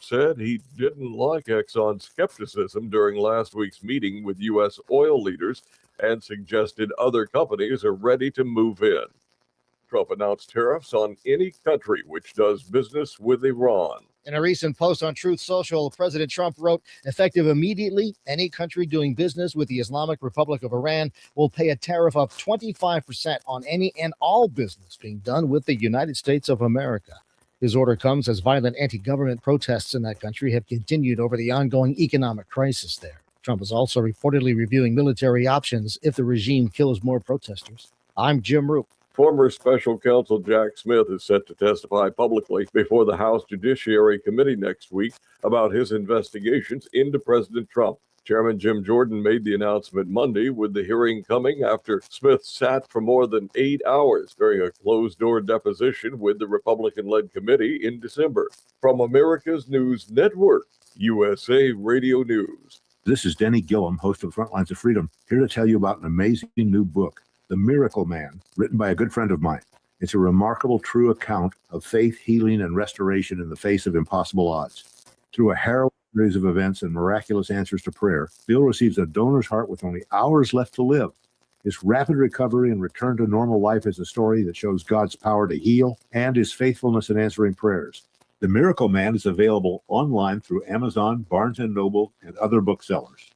Trump said he didn't like Exxon's skepticism during last week's meeting with U.S. oil leaders and suggested other companies are ready to move in. Trump announced tariffs on any country which does business with Iran. In a recent post on Truth Social, President Trump wrote, effective immediately, any country doing business with the Islamic Republic of Iran will pay a tariff of 25% on any and all business being done with the United States of America. His order comes as violent anti-government protests in that country have continued over the ongoing economic crisis there. Trump is also reportedly reviewing military options if the regime kills more protesters. I'm Jim Roop. Former Special Counsel Jack Smith is set to testify publicly before the House Judiciary Committee next week about his investigations into President Trump. Chairman Jim Jordan made the announcement Monday, with the hearing coming after Smith sat for more than 8 hours during a closed-door deposition with the Republican-led committee in December. From America's News Network, USA Radio News. This is Denny Gillum, host of Frontlines of Freedom, here to tell you about an amazing new book, The Miracle Man, written by a good friend of mine. It's a remarkable, true account of faith, healing, and restoration in the face of impossible odds. Through a harrowing series of events and miraculous answers to prayer, Bill receives a donor's heart with only hours left to live. His rapid recovery and return to normal life is a story that shows God's power to heal and his faithfulness in answering prayers. The Miracle Man is available online through Amazon, Barnes & Noble, and other booksellers.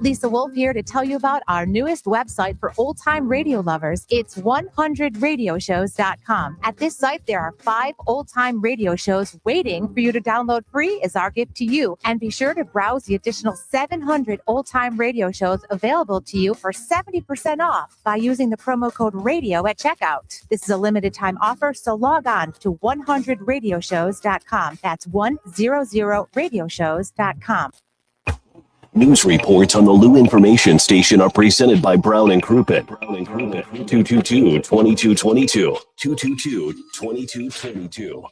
Lisa Wolf here to tell you about our newest website for old-time radio lovers. It's 100radioshows.com. At this site, there are 5 old-time radio shows waiting for you to download free as our gift to you. And be sure to browse the additional 700 old-time radio shows available to you for 70% off by using the promo code RADIO at checkout. This is a limited-time offer, so log on to 100radioshows.com. That's 100radioshows.com. News reports on the Lou Information Station are presented by Brown and Crouppen. 222-2222. 222-2222.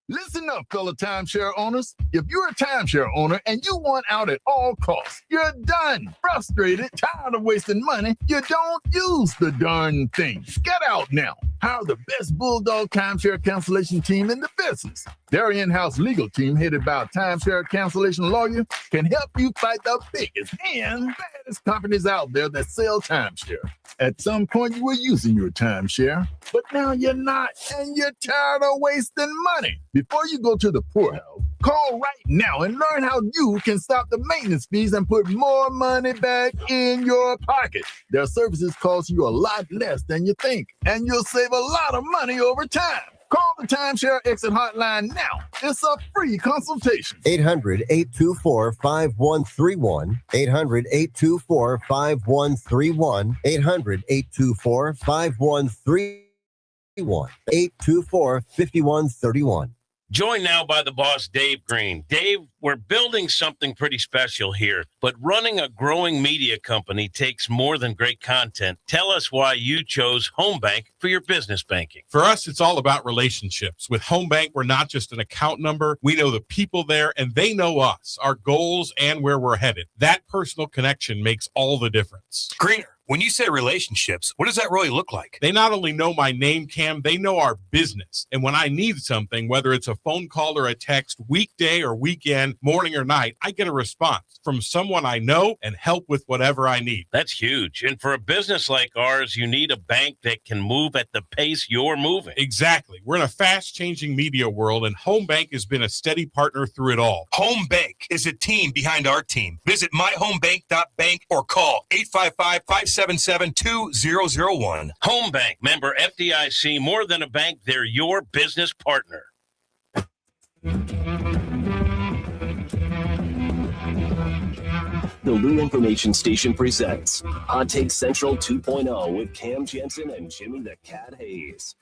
Listen up, fellow timeshare owners. If you're a timeshare owner and you want out at all costs, you're done. Frustrated, tired of wasting money, you don't use the darn thing. Get out now. Hire the best Bulldog timeshare cancellation team in the business. Their in-house legal team, headed by a timeshare cancellation lawyer, can help you fight the biggest and baddest companies out there that sell timeshare. At some point, you were using your timeshare, but now you're not, and you're tired of wasting money. Before you go to the poorhouse, call right now and learn how you can stop the maintenance fees and put more money back in your pocket. Their services cost you a lot less than you think, and you'll save a lot of money over time. Call the Timeshare Exit Hotline now. It's a free consultation. 800-824-5131. 800-824-5131. 800-824-5131. 824-5131. Joined now by the boss, Dave Green. Dave, we're building something pretty special here, but running a growing media company takes more than great content. Tell us why you chose Home Bank for your business banking. For us, it's all about relationships. With Home Bank, we're not just an account number. We know the people there, and they know us, our goals, and where we're headed. That personal connection makes all the difference. Greener, when you say relationships, what does that really look like? They not only know my name, Cam, they know our business. And when I need something, whether it's a phone call or a text, weekday or weekend, morning or night, I get a response from someone I know and help with whatever I need. That's huge. And for a business like ours, you need a bank that can move at the pace you're moving. Exactly. We're in a fast-changing media world, and Home Bank has been a steady partner through it all. Home Bank is a team behind our team. Visit myhomebank.bank or call 855-577-2001. Home Bank, member FDIC, more than a bank, they're your business partner. The Lou Information Station presents Hot Take Central 2.0 with Cam Janssen and Jimmy the Cat Hayes.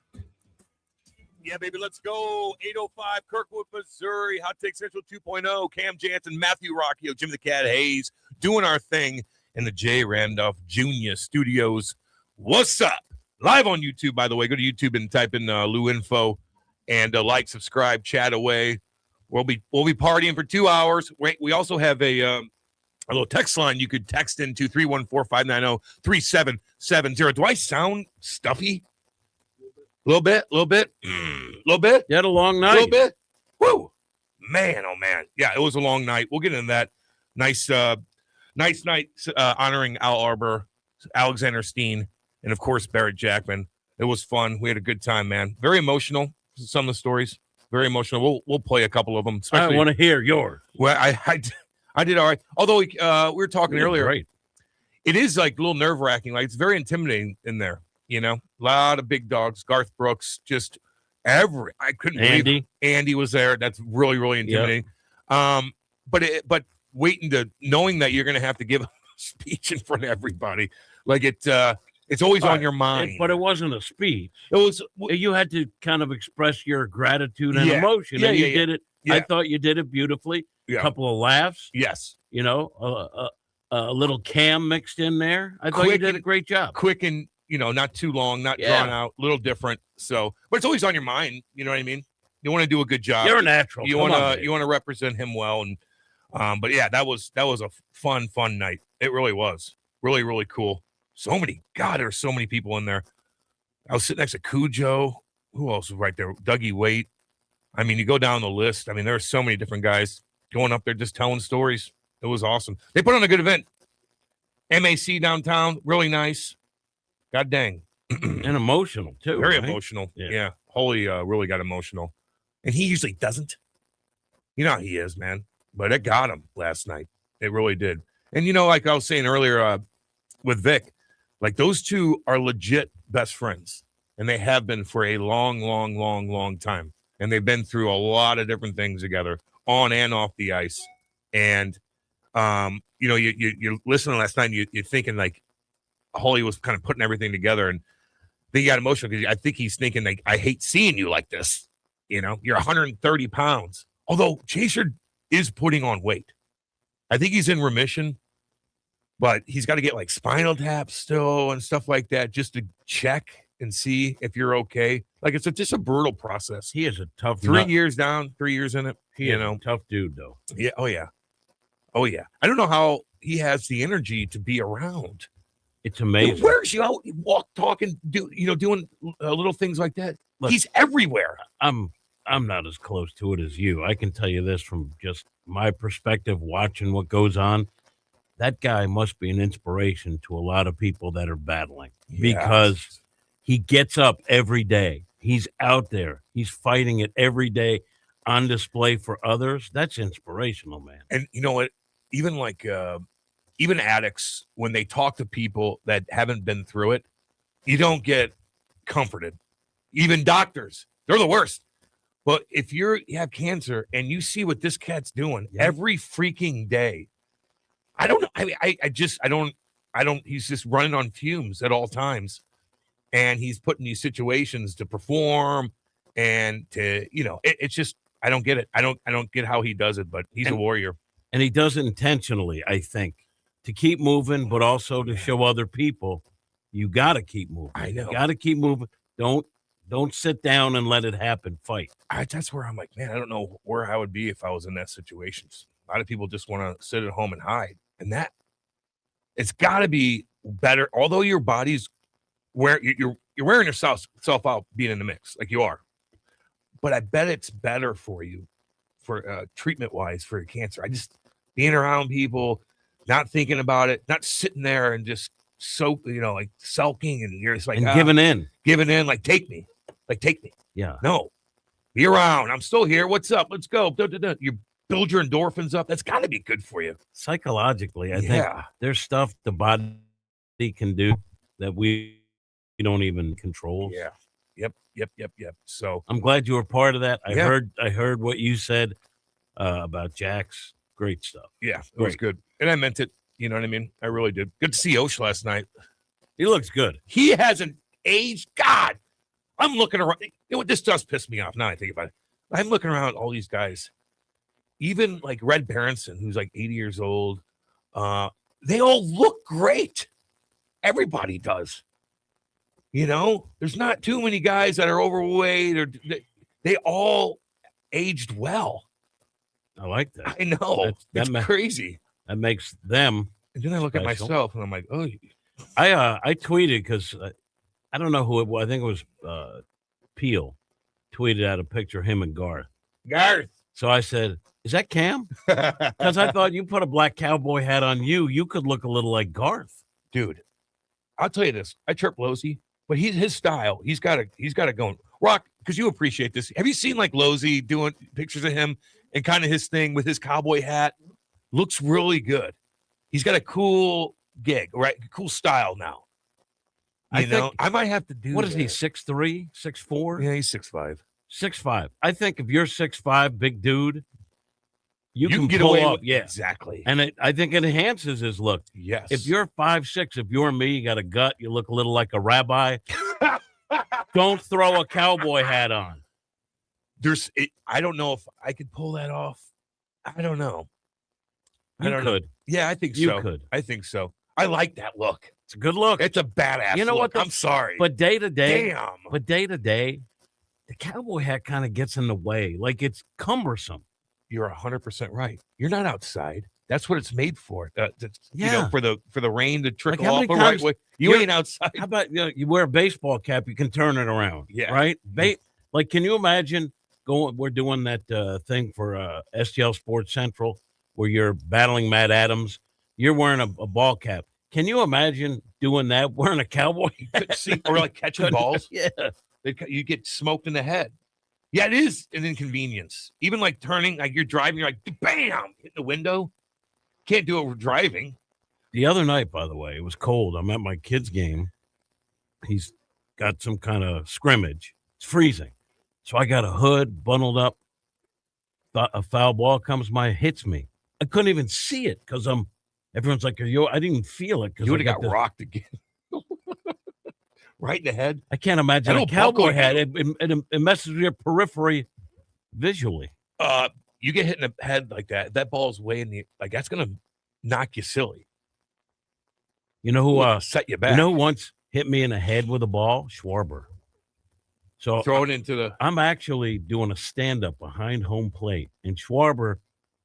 Yeah, baby, let's go. 805 Kirkwood, Missouri. Hot Take Central 2.0. Cam Janssen, Matthew Rocchio, Jimmy the Cat Hayes, doing our thing in the J. Randolph Jr. Studios. What's up? Live on YouTube, by the way. Go to YouTube and type in Lou Info and like, subscribe, chat away. We'll be partying for 2 hours. We also have a little text line you could text into 314-590-3770. Do I sound stuffy? A little bit? You had a long night. A little bit? Woo! man, oh man. Yeah, it was a long night. We'll get into that. Nice night honoring Al Arbour, Alexander Steen, and of course Barrett Jackman. It was fun. We had a good time, man. Very emotional. Some of the stories, very emotional. We'll play a couple of them. Especially, I want to hear yours. Well, I did all right. Although we were talking earlier, great. It is like a little nerve wracking. Like it's very intimidating in there. You know, a lot of big dogs. Garth Brooks, just I couldn't believe Andy was there. That's really, really intimidating. Yep. But waiting to knowing that you're going to have to give a speech in front of everybody, like it's always on your mind. But it wasn't a speech. It was. You had to kind of express your gratitude and emotion, Yeah, and you yeah, did it. Yeah. I thought you did it beautifully. Yeah. A couple of laughs. Yes. You know, a little Cam mixed in there. I thought you did a great job. Quick and not too long, not drawn out, a little different. So, but it's always on your mind. You know what I mean? You want to do a good job. You're a natural. You want to represent him well, and but yeah, that was a fun night. It really was. Really, really cool. There's so many people in there. I was sitting next to Cujo. Who else was right there? Dougie Waite. I mean, you go down the list. I mean, there are so many different guys going up there just telling stories. It was awesome. They put on a good event. MAC downtown, really nice. God dang. And emotional, too. Very right? emotional. Yeah. Holy really got emotional. And he usually doesn't. You know how he is, man. But it got him last night. It really did. And, like I was saying earlier with Vic, like those two are legit best friends. And they have been for a long, long, long, long time. And they've been through a lot of different things together, on and off the ice. And, you're listening last night, and you're thinking like Holy was kind of putting everything together. And then he got emotional because I think he's thinking, like, I hate seeing you like this. You're 130 pounds. Although Chaser is putting on weight. I think he's in remission, but he's got to get like spinal taps still and stuff like that just to check and see if you're okay. Like it's just a brutal process. He is a tough 3 years down, 3 years in it. He is a tough dude, though. Yeah. Oh yeah. I don't know how he has the energy to be around. It's amazing. Where's you out, walk, talking, doing little things like that? Look, he's everywhere. I'm not as close to it as you. I can tell you this from just my perspective, watching what goes on. That guy must be an inspiration to a lot of people that are battling because he gets up every day. He's out there. He's fighting it every day on display for others. That's inspirational, man. And you know what? Even like even addicts, when they talk to people that haven't been through it, you don't get comforted. Even doctors, they're the worst. But if you have cancer and you see what this cat's doing every freaking day, I don't know. I don't. He's just running on fumes at all times, and he's put in these situations to perform and to, it's just, I don't get it. I don't get how he does it, but he's a warrior. And he does it intentionally, I think, to keep moving, but also to show other people you got to keep moving. I know. You got to keep moving. Don't sit down and let it happen. Fight. That's where I'm like, man, I don't know where I would be if I was in that situation. A lot of people just want to sit at home and hide. And that, it's got to be better. Although your body's you're wearing yourself out being in the mix like you are. But I bet it's better for you for treatment wise for your cancer. I just being around people, not thinking about it, not sitting there and just like sulking, and you're just like giving in, like take me. Yeah. No, be around. I'm still here. What's up? Let's go. You build your endorphins up. That's got to be good for you. Psychologically, I think there's stuff the body can do that we don't even control. Yeah. Yep. So I'm glad you were part of that. I heard what you said about Jack's. Great stuff. Yeah, it was good. And I meant it. You know what I mean? I really did. Good to see Osh last night. He looks good. He hasn't aged. God, I'm looking around. This does piss me off now I think about it. I'm looking around all these guys, even like Red Berenson, who's like 80 years old. They all look great. Everybody does. There's not too many guys that are overweight, or they all aged well. I like that. I know. That's crazy. That makes them. And then I look at myself and I'm like, oh. I tweeted because I don't know who it was. I think it was Peel tweeted out a picture of him and Garth. Garth. So I said, "Is that Cam?" Because I thought you put a black cowboy hat on you could look a little like Garth. Dude, I'll tell you this. I chirp Losey, but his style. He's got it going. Rock, because you appreciate this. Have you seen like Losey doing pictures of him and kind of his thing with his cowboy hat? Looks really good. He's got a cool gig, right? Cool style now. I think I might have to do. What is he? 6'3", 6'4"? Yeah, he's 6'5". 6'5". I think if you're 6'5", big dude, you can get pull away off. with Yeah, exactly. And I think it enhances his look. Yes. If you're 5'6", if you're me, you got a gut, you look a little like a rabbi. Don't throw a cowboy hat on. I don't know if I could pull that off. I don't know. You could. Yeah, I think so. You could. I think so. I like that look. It's a good look. It's a badass. You know look. what? I'm sorry, but day to day, damn. But day to day, the cowboy hat kind of gets in the way. Like it's cumbersome. You're 100% right. You're not outside. That's what it's made for. Yeah. You know, for the rain to trickle how off many the right times way. You ain't outside. How about you wear a baseball cap? You can turn it around. Yeah. Right. Like, can you imagine going? We're doing that thing for STL Sports Central where you're battling Matt Adams. You're wearing a ball cap. Can you imagine doing that wearing a cowboy hat? Or like catching balls? Yeah. You get smoked in the head. Yeah, it is an inconvenience. Even like turning, like you're driving, you're like, bam, hit the window. Can't do it with driving. The other night, by the way, it was cold. I'm at my kid's game. He's got some kind of scrimmage. It's freezing. So I got a hood bundled up. A foul ball comes by, hits me. I couldn't even see it because everyone's like, I didn't even feel it. You would have got rocked again. Right in the head. I can't imagine a cowboy hat. It messes with your periphery visually. You get hit in the head like that. That ball's way in the that's gonna knock you silly. You know who set you back? You know who once hit me in the head with a ball? Schwarber. So throw it into the. I'm actually doing a stand-up behind home plate, and Schwarber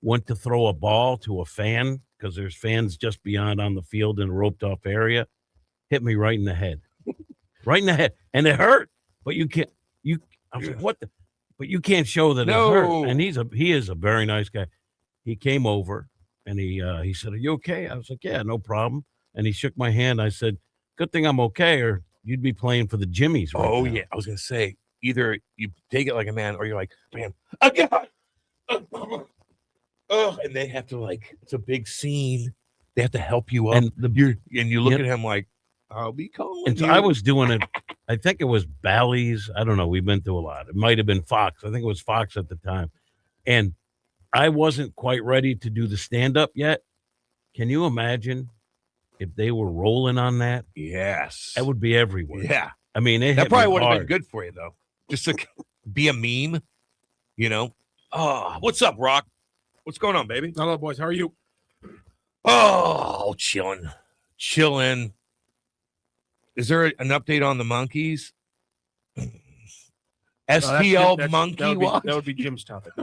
went to throw a ball to a fan because there's fans just beyond on the field in a roped-off area. Hit me right in the head. Right in the head, and it hurt. But you can't. I was like, what the? But you can't show that it hurt. And he is a very nice guy. He came over and he said, "Are you okay?" I was like, "Yeah, no problem." And he shook my hand. I said, "Good thing I'm okay, or you'd be playing for the Jimmies." Right now. Yeah, I was gonna say either you take it like a man, or you're like, "Man, I got." And they have to it's a big scene. They have to help you up, and you look at him like, I'll be calling. And so I was doing it. I think it was Bally's. I don't know. We've been through a lot. It might have been Fox. I think it was Fox at the time. And I wasn't quite ready to do the stand-up yet. Can you imagine if they were rolling on that? Yes. That would be everywhere. Yeah. I mean, that probably would have been good for you, though. Just to be a meme, you know? Oh, what's up, Rock? What's going on, baby? Hello, boys. How are you? Oh, chilling. Is there an update on the monkeys? STL Monkey Watch? That would be Jim's topic.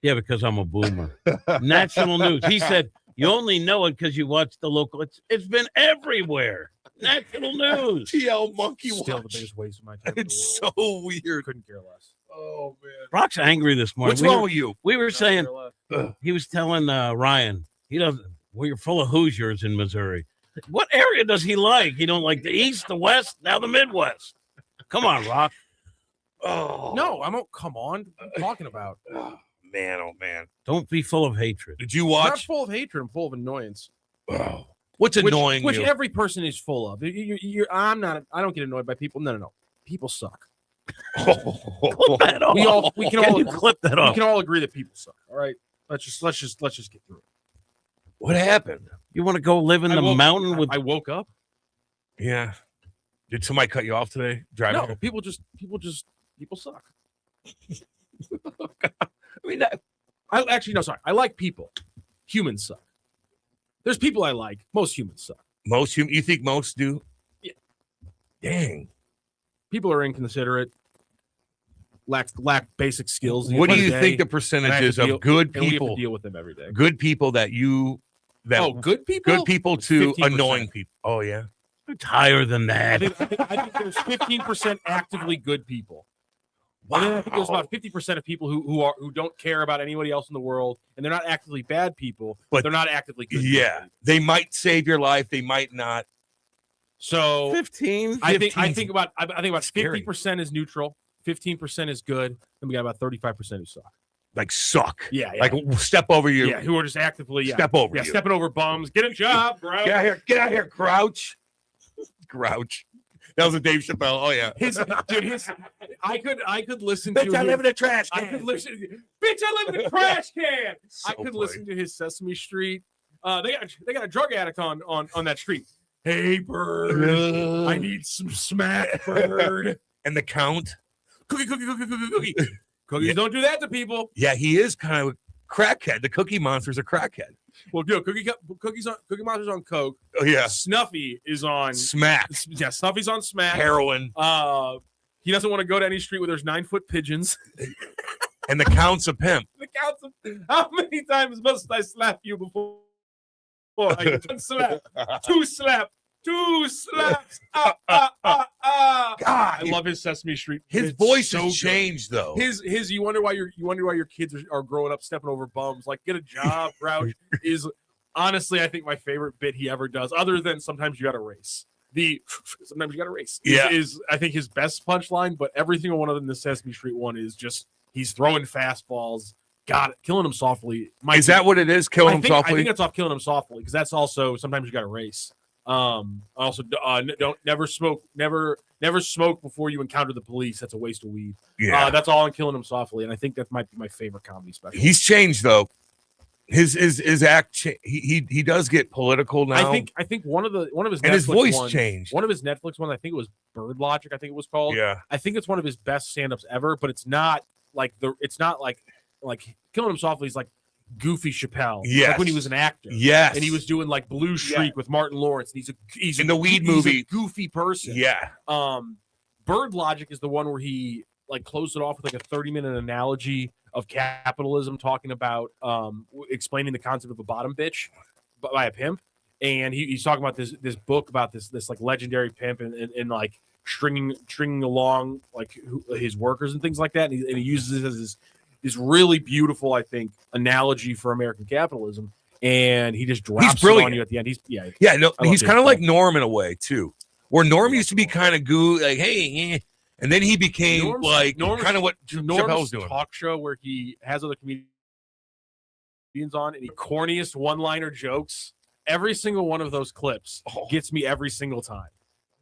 Yeah, because I'm a boomer. National news. He said, you only know it because you watch the local. It's been everywhere. National news. STL Monkey Watch. Still the biggest waste of my time. It's so weird. Couldn't care less. Oh, man. Brock's angry this morning. What's wrong with you? We were saying, he was telling Ryan, we're full of Hoosiers in Missouri. What area does he like? He don't like the East, the West, now the Midwest. Come on, Rock. Oh no, come on. What are you talking about? Oh man. Don't be full of hatred. Did you I'm watch? not full of hatred. I'm full of annoyance. Oh. What's annoying which you? every person is full of. I'm not. I don't get annoyed by people. No. People suck. Clip that off. We can all clip that off. We can all agree that people suck. All right. Let's just get through it. What happened? You want to go live in the mountain with? I woke up. Yeah. Did somebody cut you off today? Driving? No. People suck. I mean, I like people. Humans suck. There's people I like. Most humans suck. You think most do? Yeah. Dang. People are inconsiderate. Lack basic skills. What do you think the percentages of good people? We have to deal with them every day. Good people good people? Good people to 15%. annoying people. Oh yeah. It's higher than that. I think there's 15% actively good people. Wow. And then I think there's about 50% of people who don't care about anybody else in the world, and they're not actively bad people, but they're not actively good. Yeah, people. they might save your life, they might not. So 15. I think about scary. 50% is neutral, 15% is good, and we got about 35% who suck. Like suck. Yeah. Like step over you. Yeah, who are just actively step over you. stepping over bums. Get a job, bro. Get out here, Grouch. Grouch. That was a Dave Chappelle. Oh yeah. I could listen Bitch, to. I live in a trash can. I could listen. Bitch, I live in a trash can. So I could funny. listen to his Sesame Street. They got a drug addict on that street. Hey bird, I need some smack, bird. And the Count. Cookie. Cookies don't do that to people. Yeah, he is kind of a crackhead. The Cookie Monster's a crackhead. Well, Cookie Monster's on coke. Oh yeah. Snuffy is on Smack. Yeah, Snuffy's on smack. Heroin. He doesn't want to go to any street where there's 9-foot pigeons. And the Count's a pimp. The Count's how many times must I slap you before I get one slap? 2 slap. 2 slaps. God, I love his Sesame Street. His It's voice so has good. changed though. His you wonder why your kids are growing up stepping over bums. Like, get a job, Grouch is honestly I think my favorite bit he ever does, other than sometimes you got to race. Sometimes you got to race. Is I think his best punchline, but every single one of them in the Sesame Street one is just he's throwing fastballs. Got it, killing him softly. Is that what it is? Killing him softly? I think it's off killing him softly because that's also sometimes you got to race. Also, never smoke before you encounter the police. That's a waste of weed. Yeah, that's all on killing him softly, and I think that might be my favorite comedy special. He's changed though. His act he does get political now. I think one of his and Netflix his voice ones, changed. One of his Netflix ones, I think it was Bird Logic. I think it was called. Yeah, I think it's one of his best stand-ups ever. But it's not like killing him softly. He's like Goofy Chappelle. Yes. Like when he was an actor. Yes, and he was doing like Blue Shriek with Martin Lawrence. And he's in the Weed he's movie. A goofy person. Yeah. Bird Logic is the one where he like closed it off with like a 30-minute analogy of capitalism, talking about explaining the concept of a bottom bitch by a pimp, and he's talking about this book about this like legendary pimp and like stringing along like his workers and things like that, and he uses it as this really beautiful, I think, analogy for American capitalism, and he just drops it on you at the end. He's kind of like Norm in a way too, where Norm used to be kind of like, hey. And then he became kind of what Chappelle's doing. Talk show where he has other comedians on, and he corniest one-liner jokes. Every single one of those clips gets me every single time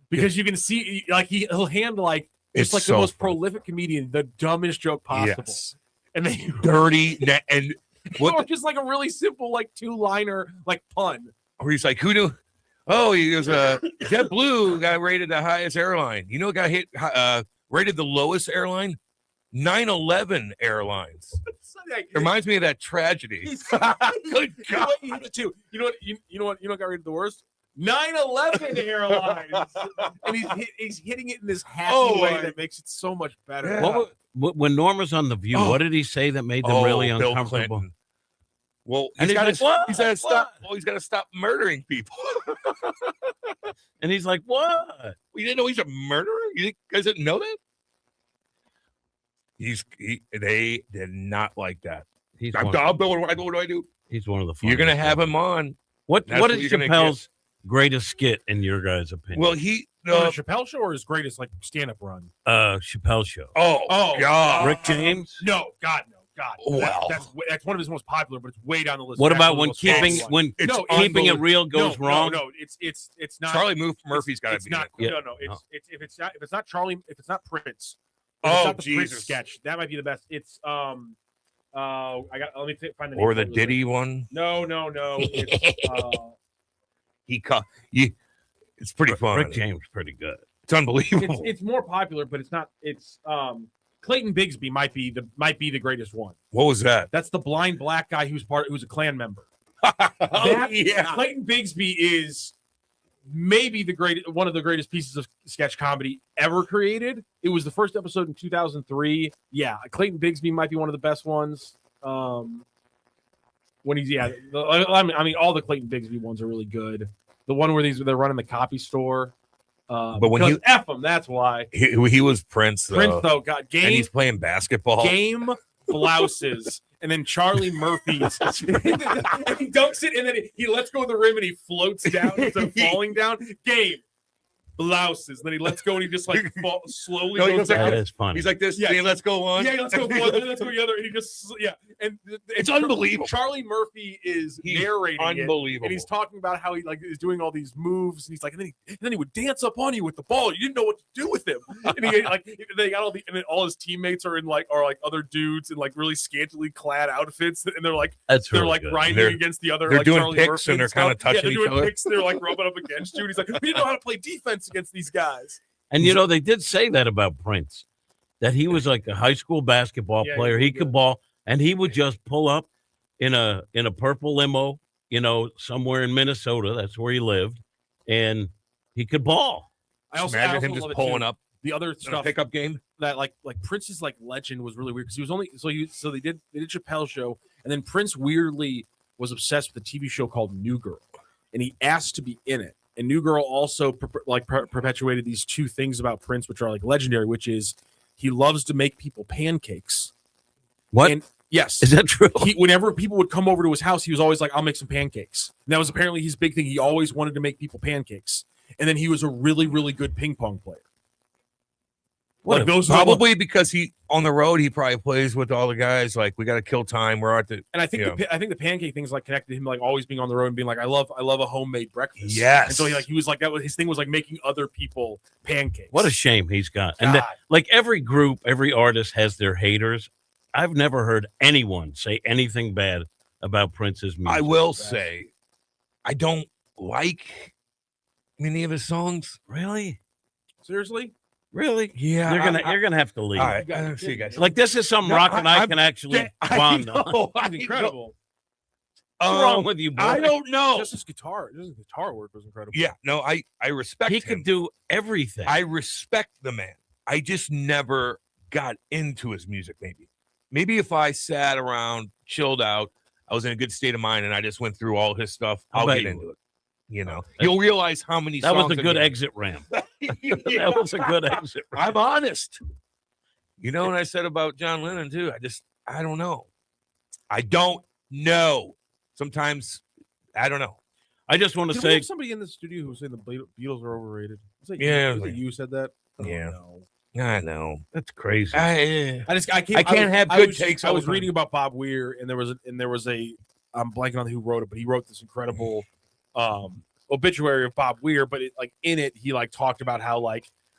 because you can see like he'll hand like it's like the most prolific comedian, the dumbest joke possible, and then dirty and or just like a really simple like 2-liner like pun. Or he's like, who knew? Oh, he goes, JetBlue got rated the highest airline. You know what got hit rated the lowest airline? 9/11 Airlines. It reminds me of that tragedy. Good God. You know what got rated the worst? 9/11 Airlines. And he's hitting it in this happy way that makes it so much better. Yeah. When Norm was on The View, what did he say that made them really Bill uncomfortable? Clinton. Well, And he's got he's like, to stop. Well, he's got to stop murdering people. And he's like, what? You didn't know he's a murderer? You guys didn't know that? They did not like that. What do I do? He's one of the. You're gonna have him on. What is Chappelle's greatest skit in your guys' opinion? Well, the Chappelle Show or his greatest like stand-up run? Chappelle Show. Oh God, Rick James? No, God, no. God, wow. That's one of his most popular, but it's way down the list. What That's about one of when the most keeping it real goes wrong? No, it's not. Charlie Murphy's got to be. Not, in it. No. If it's not Charlie, if it's not Prince. Oh, the Jesus. Prince sketch. That might be the best. It's let me find the name. Or the Diddy one. No. It's it's pretty fun. Rick James is pretty good. It's unbelievable. It's more popular, but it's not. It's Clayton Bigsby might be the greatest one. What was that? That's the blind black guy who's a Klan member. Yeah. Clayton Bigsby is maybe one of the greatest pieces of sketch comedy ever created. It was the first episode in 2003. Yeah, Clayton Bigsby might be one of the best ones. When he's all the Clayton Bigsby ones are really good. The one where they're running the copy store. But when because F him, that's why. he was Prince, though. Prince, though, got And game, he's playing basketball. game blouses, and then Charlie Murphy's. And he dunks it, and then he lets go of the rim, and he floats down instead of falling down. Game blouses. And then he lets go, and he just like slowly No, he goes goes like down. That is funny. He's like this. Yeah. Yeah, let's go one. Yeah, let's go one, and let's go the other, and he just and It's unbelievable. Charlie Murphy is He's narrating it, unbelievable. and he's talking about how he like is doing all these moves, and he's like, and then he would dance up on you with the ball. You didn't know what to do with him, and he like they got all and then all his teammates are like other dudes in like really scantily clad outfits, and they're like That's they're really like good. grinding They're- against the other. they're like doing Charlie picks Murphy and they're kinda stuff. touching they're each doing other. picks, they're like rubbing up against you, and he's like, we didn't know how to play defense against these guys. And you know, they did say that about Prince, that he was like a high school basketball Yeah, player. he He was could good. ball, and he would just pull up in a purple limo, somewhere in Minnesota. That's where he lived, and he could ball. I also Imagine him love just it, pulling too. up The other in a stuff pickup game. that like Prince's like legend was really weird because he was only so they did Chappelle's show, and then Prince weirdly was obsessed with a TV show called New Girl, and he asked to be in it. And New Girl also perpetuated these two things about Prince, which are like legendary, which is he loves to make people pancakes. What? And yes, Is that true? Whenever people would come over to his house, he was always like, "I'll make some pancakes." And that was apparently his big thing. He always wanted to make people pancakes. And then he was a really, really good ping pong player. Like those are the- Probably because he on the road, he probably plays with all the guys. Like, we got to kill time. We're at the And I think Yeah. I think the pancake thing's like connected to him like always being on the road and being like, I love a homemade breakfast. Yes. And so he was like that was his thing was like making other people pancakes. What a shame he's got. And God. like every group, every artist has their haters. I've never heard anyone say anything bad about Prince's music. I will say, I don't like many of his songs. Really? Seriously? Really? Yeah, You're gonna have to leave. All right, I see you guys. Like this is some No, rock and I I'm- can actually I bond know, on. I It's incredible. What's wrong with you, boy? I don't know. Just his guitar work was incredible. Yeah, no, I respect He him. could do everything. I respect the man. I just never got into his music. Maybe if I sat around, chilled out, I was in a good state of mind, and I just went through all his stuff, I'll I'll bet get you into it. You'll realize how many that songs was a in good there. exit ramp. That was a good exit ramp. I'm honest. And I said about John Lennon too. I don't know. I don't know. Sometimes I don't know. I just want to Did we say have somebody in the studio who was saying the Beatles are overrated? Was that Yeah, you? Was it you said that? Oh, Yeah. no. I know. that's crazy. I I can't have good takes I all was the time. reading about Bob Weir, and there was a I'm blanking on who wrote it, but he wrote this incredible obituary of Bob Weir. But in it, he talked about how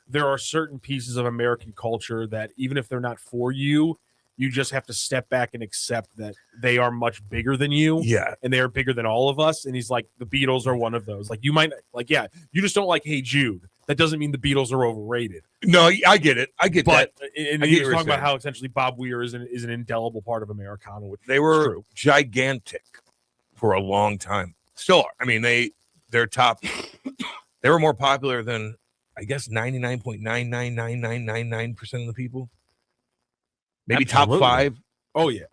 there are certain pieces of American culture that even if they're not for you, you just have to step back and accept that they are much bigger than you. Yeah. And they are bigger than all of us. And he's like, the Beatles are one of those. You might you just don't like Hey Jude. That doesn't mean the Beatles are overrated. No, I get it. I get But that. and I he get was what talking you're about how essentially Bob Weir is an indelible part of Americana, which They is were true. gigantic for a long time. Still are. I mean, they're top. They were more popular than I guess 99.99999% of the people. Maybe Absolutely. top 5 Oh yeah,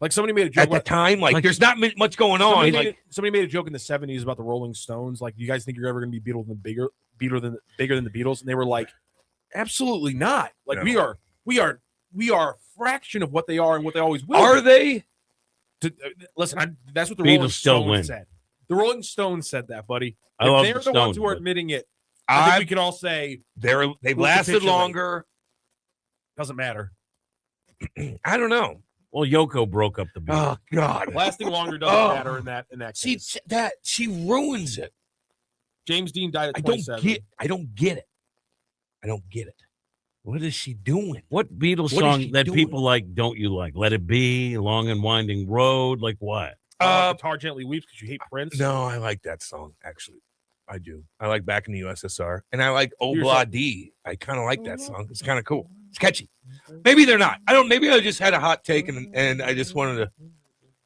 somebody made a joke at the time. There's not much going on. somebody made a joke in the '70s about the Rolling Stones. You guys think you're ever going to be bigger than the Beatles? And they were like, absolutely not. No. We are a fraction of what they are and what they always will. Are they? Listen, that's what the Beatles Rolling still Stones win. said. The Rolling Stones said that, buddy. I If love they're the the ones Stones, who are but- admitting it, I think we can all say They've We'll lasted capitulate. longer. doesn't matter. I don't know. Well, Yoko broke up the Beatles. Oh God. Lasting longer doesn't Oh. matter in that See case. that she ruins it. James Dean died at I 27. don't get it. What is she doing? What Beatles What is song she that doing? people like don't you like? Let It Be, Long and Winding Road, like what? Guitar Gently Weeps because you hate Prince. No, I like that song actually. I do. I like Back in the USSR, and I like Here's Obla D. I kind of like that song. It's kind of cool. It's catchy. Maybe they're not. I don't. Maybe I just had a hot take, and I just wanted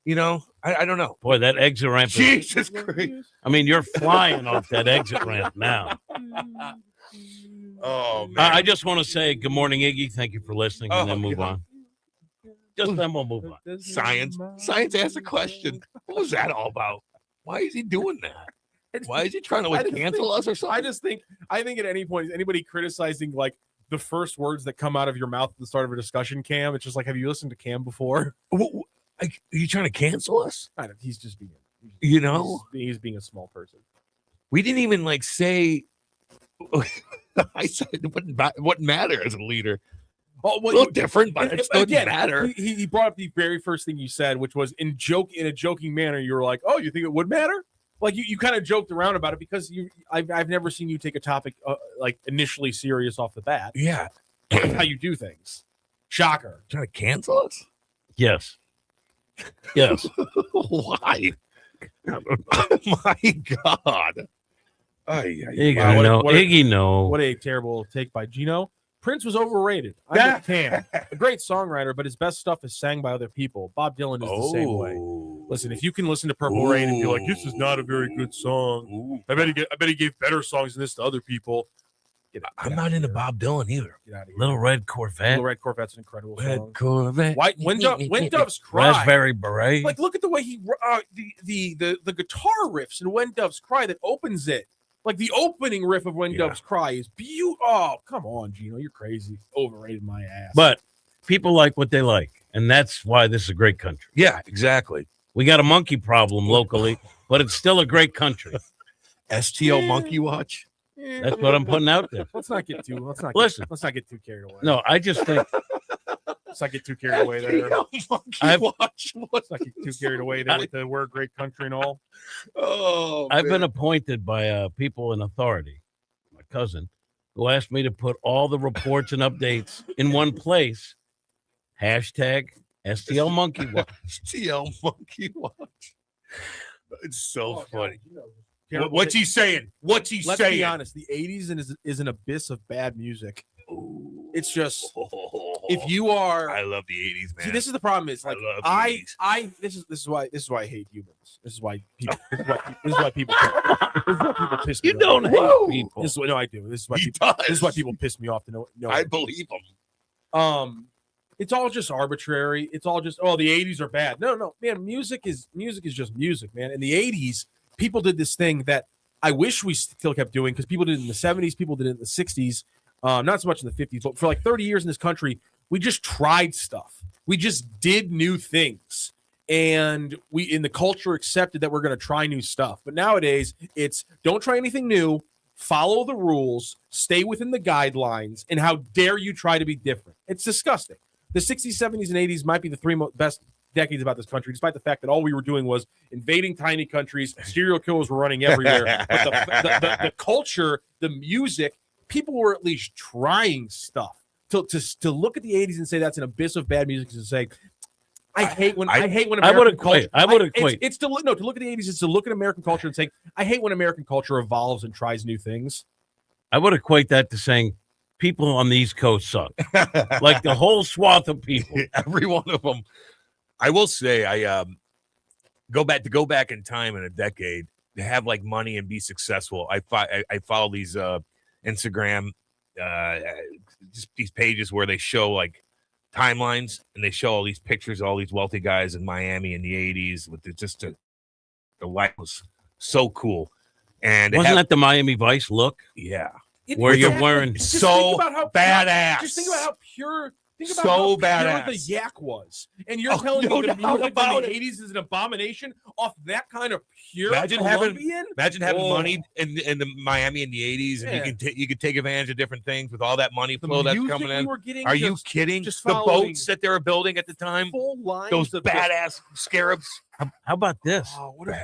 to, I don't know. Boy, that exit ramp. Is, Jesus Christ. I mean, you're flying off that exit ramp now. Oh man. I just want to say good morning, Iggy. Thank you for listening, and Oh, then move God. on. Just then we'll move on. Science asked a question. What was that all about? Why is he doing that? Why is he trying to cancel us or something? I think at any point, anybody criticizing like the first words that come out of your mouth at the start of a discussion, Cam, it's just like, have you listened to Cam before? Are you trying to cancel us? I don't, he's just being, he's being a small person. We didn't even say. I said what matter as a leader. Oh, a little different, but it doesn't matter. He brought up the very first thing you said, which was in a joking manner. You were like, "Oh, you think it would matter?" Like you kind of joked around about it because I've never seen you take a topic like initially serious off the bat. Yeah, that's how you do things. Shocker. Trying to cancel us? Yes. Yes. Why? My God. Iggy, no. What a terrible take by Gino. Prince was overrated. I'm with Cam. A great songwriter, but his best stuff is sang by other people. Bob Dylan is the same way. Listen, if you can listen to Purple Rain and be like, "This is not a very good song," I bet he gave better songs than this to other people. I'm not into Bob Dylan either. Little Red Corvette. Little Red Corvette's an incredible song. Corvette. When Doves Cry. Raspberry Beret. Like, look at the way he the guitar riffs in When Doves Cry that opens it. Like the opening riff of When Doves Cry is beautiful. Oh, come on, Gino, you're crazy. Overrated my ass. But people like what they like, and that's why this is a great country. Yeah, exactly. We got a monkey problem locally, but it's still a great country. STL Monkey Watch. That's what I'm putting out there. Let's not get too carried away. No, I just think let's not get too carried away there. Let's not get too carried away there with the we're a great country and all. Oh, I've been appointed by people in authority, my cousin, who asked me to put all the reports and updates in one place. Hashtag STL Monkey Watch. STL Monkey Watch. It's so funny. What's he saying? What's he saying? Let's be honest. The 80s is an abyss of bad music. It's just if you are. I love the 80s, man. See, this is the problem. Is like this is why I hate humans. This is why people. This is why people piss me off. You don't hate people. No, I do. This is why people piss me off to know. I believe them. It's all just arbitrary. It's all just the 80s are bad. No, man. Music is just music, man. In the 80s. People did this thing that I wish we still kept doing because people did it in the 70s, people did it in the 60s, not so much in the 50s, but for like 30 years in this country, we just tried stuff. We just did new things. And we in the culture accepted that we're going to try new stuff. But nowadays, it's don't try anything new, follow the rules, stay within the guidelines, and how dare you try to be different. It's disgusting. The 60s, 70s, and 80s might be the three best decades about this country, despite the fact that all we were doing was invading tiny countries, serial killers were running everywhere. But the culture, the music, people were at least trying stuff. To look at the 80s and say that's an abyss of bad music is to say, I hate when American culture. I would equate. It's to look at the 80s. It's to look at American culture and say, I hate when American culture evolves and tries new things. I would equate that to saying people on the East Coast suck. Like the whole swath of people, every one of them. I will say, I go back in time in a decade to have like money and be successful. I follow these Instagram just these pages where they show like timelines and they show all these pictures of all these wealthy guys in Miami in the 80s with the life was so cool. And wasn't that the Miami Vice look? Yeah. Where you're wearing so badass. Just think about how pure. Think about so how badass pure the yak was, and you're telling me the music in the 80s is an abomination off that kind of pure. Imagine having money in the Miami in the 80s, Yeah. and you could take advantage of different things with all that money flow that's coming in. Are you kidding? just The following boats that they were building at the time, full lines those of badass scarabs. How about this? What if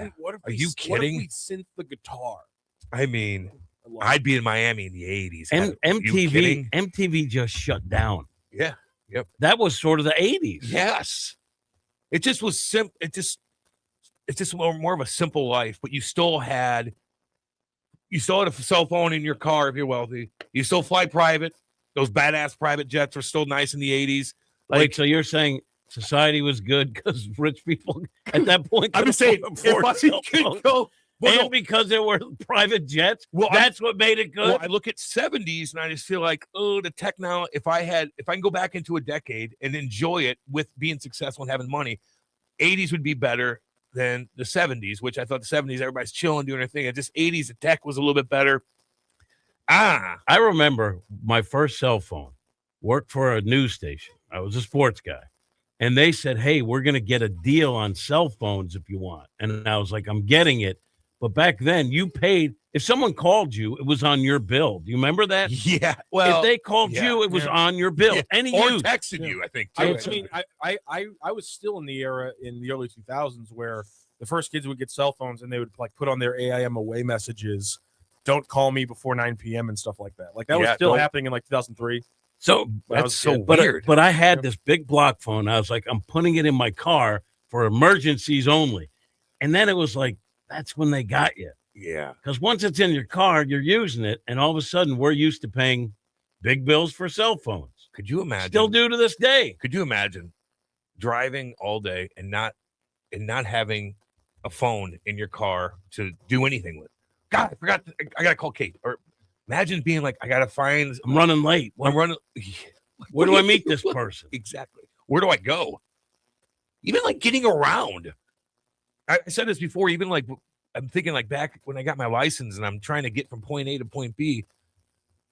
Are you kidding? What if we synth the guitar? I mean, I'd be in Miami in the 80s. MTV just shut down. Yeah. Yep. That was sort of the 80s. Yes. It just was simple. It's just more of a simple life, but you still had a cell phone in your car if you're wealthy. You still fly private. Those badass private jets were still nice in the 80s. Wait, so you're saying society was good because rich people at that point? I'm just saying, if I could go. And because there were private jets, that's what made it good. Well, I look at 70s and I just feel like, the technology. If I can go back into a decade and enjoy it with being successful and having money, 80s would be better. than the 70s, which I thought the 70s, everybody's chilling, doing their thing. And just 80s, the tech was a little bit better. I remember my first cell phone, worked for a news station. I was a sports guy. And they said, hey, we're going to get a deal on cell phones if you want. And I was like, I'm getting it. But back then, you paid. If someone called you, it was on your bill. Do you remember that? Yeah. Well, if they called you, it was on your bill. Yeah. Any or use. texted you, I think. Too. I was still in the era in the early 2000s where the first kids would get cell phones and they would like put on their AIM away messages, don't call me before 9 p.m. and stuff like that. Like that was still happening in like 2003. So that's so weird. But I had this big block phone. I was like, I'm putting it in my car for emergencies only. And then it was like, that's when they got you. Yeah. Because once it's in your car, you're using it. And all of a sudden, we're used to paying big bills for cell phones. Could you imagine? Still do to this day. Could you imagine driving all day and not having a phone in your car to do anything with? God, I forgot. I got to call Kate. Or imagine being like, I got to find. I'm running late. I'm running. Where do I meet this person? Exactly. Where do I go? Even like getting around. I said this before, even like I'm thinking like back when I got my license and I'm trying to get from point A to point B,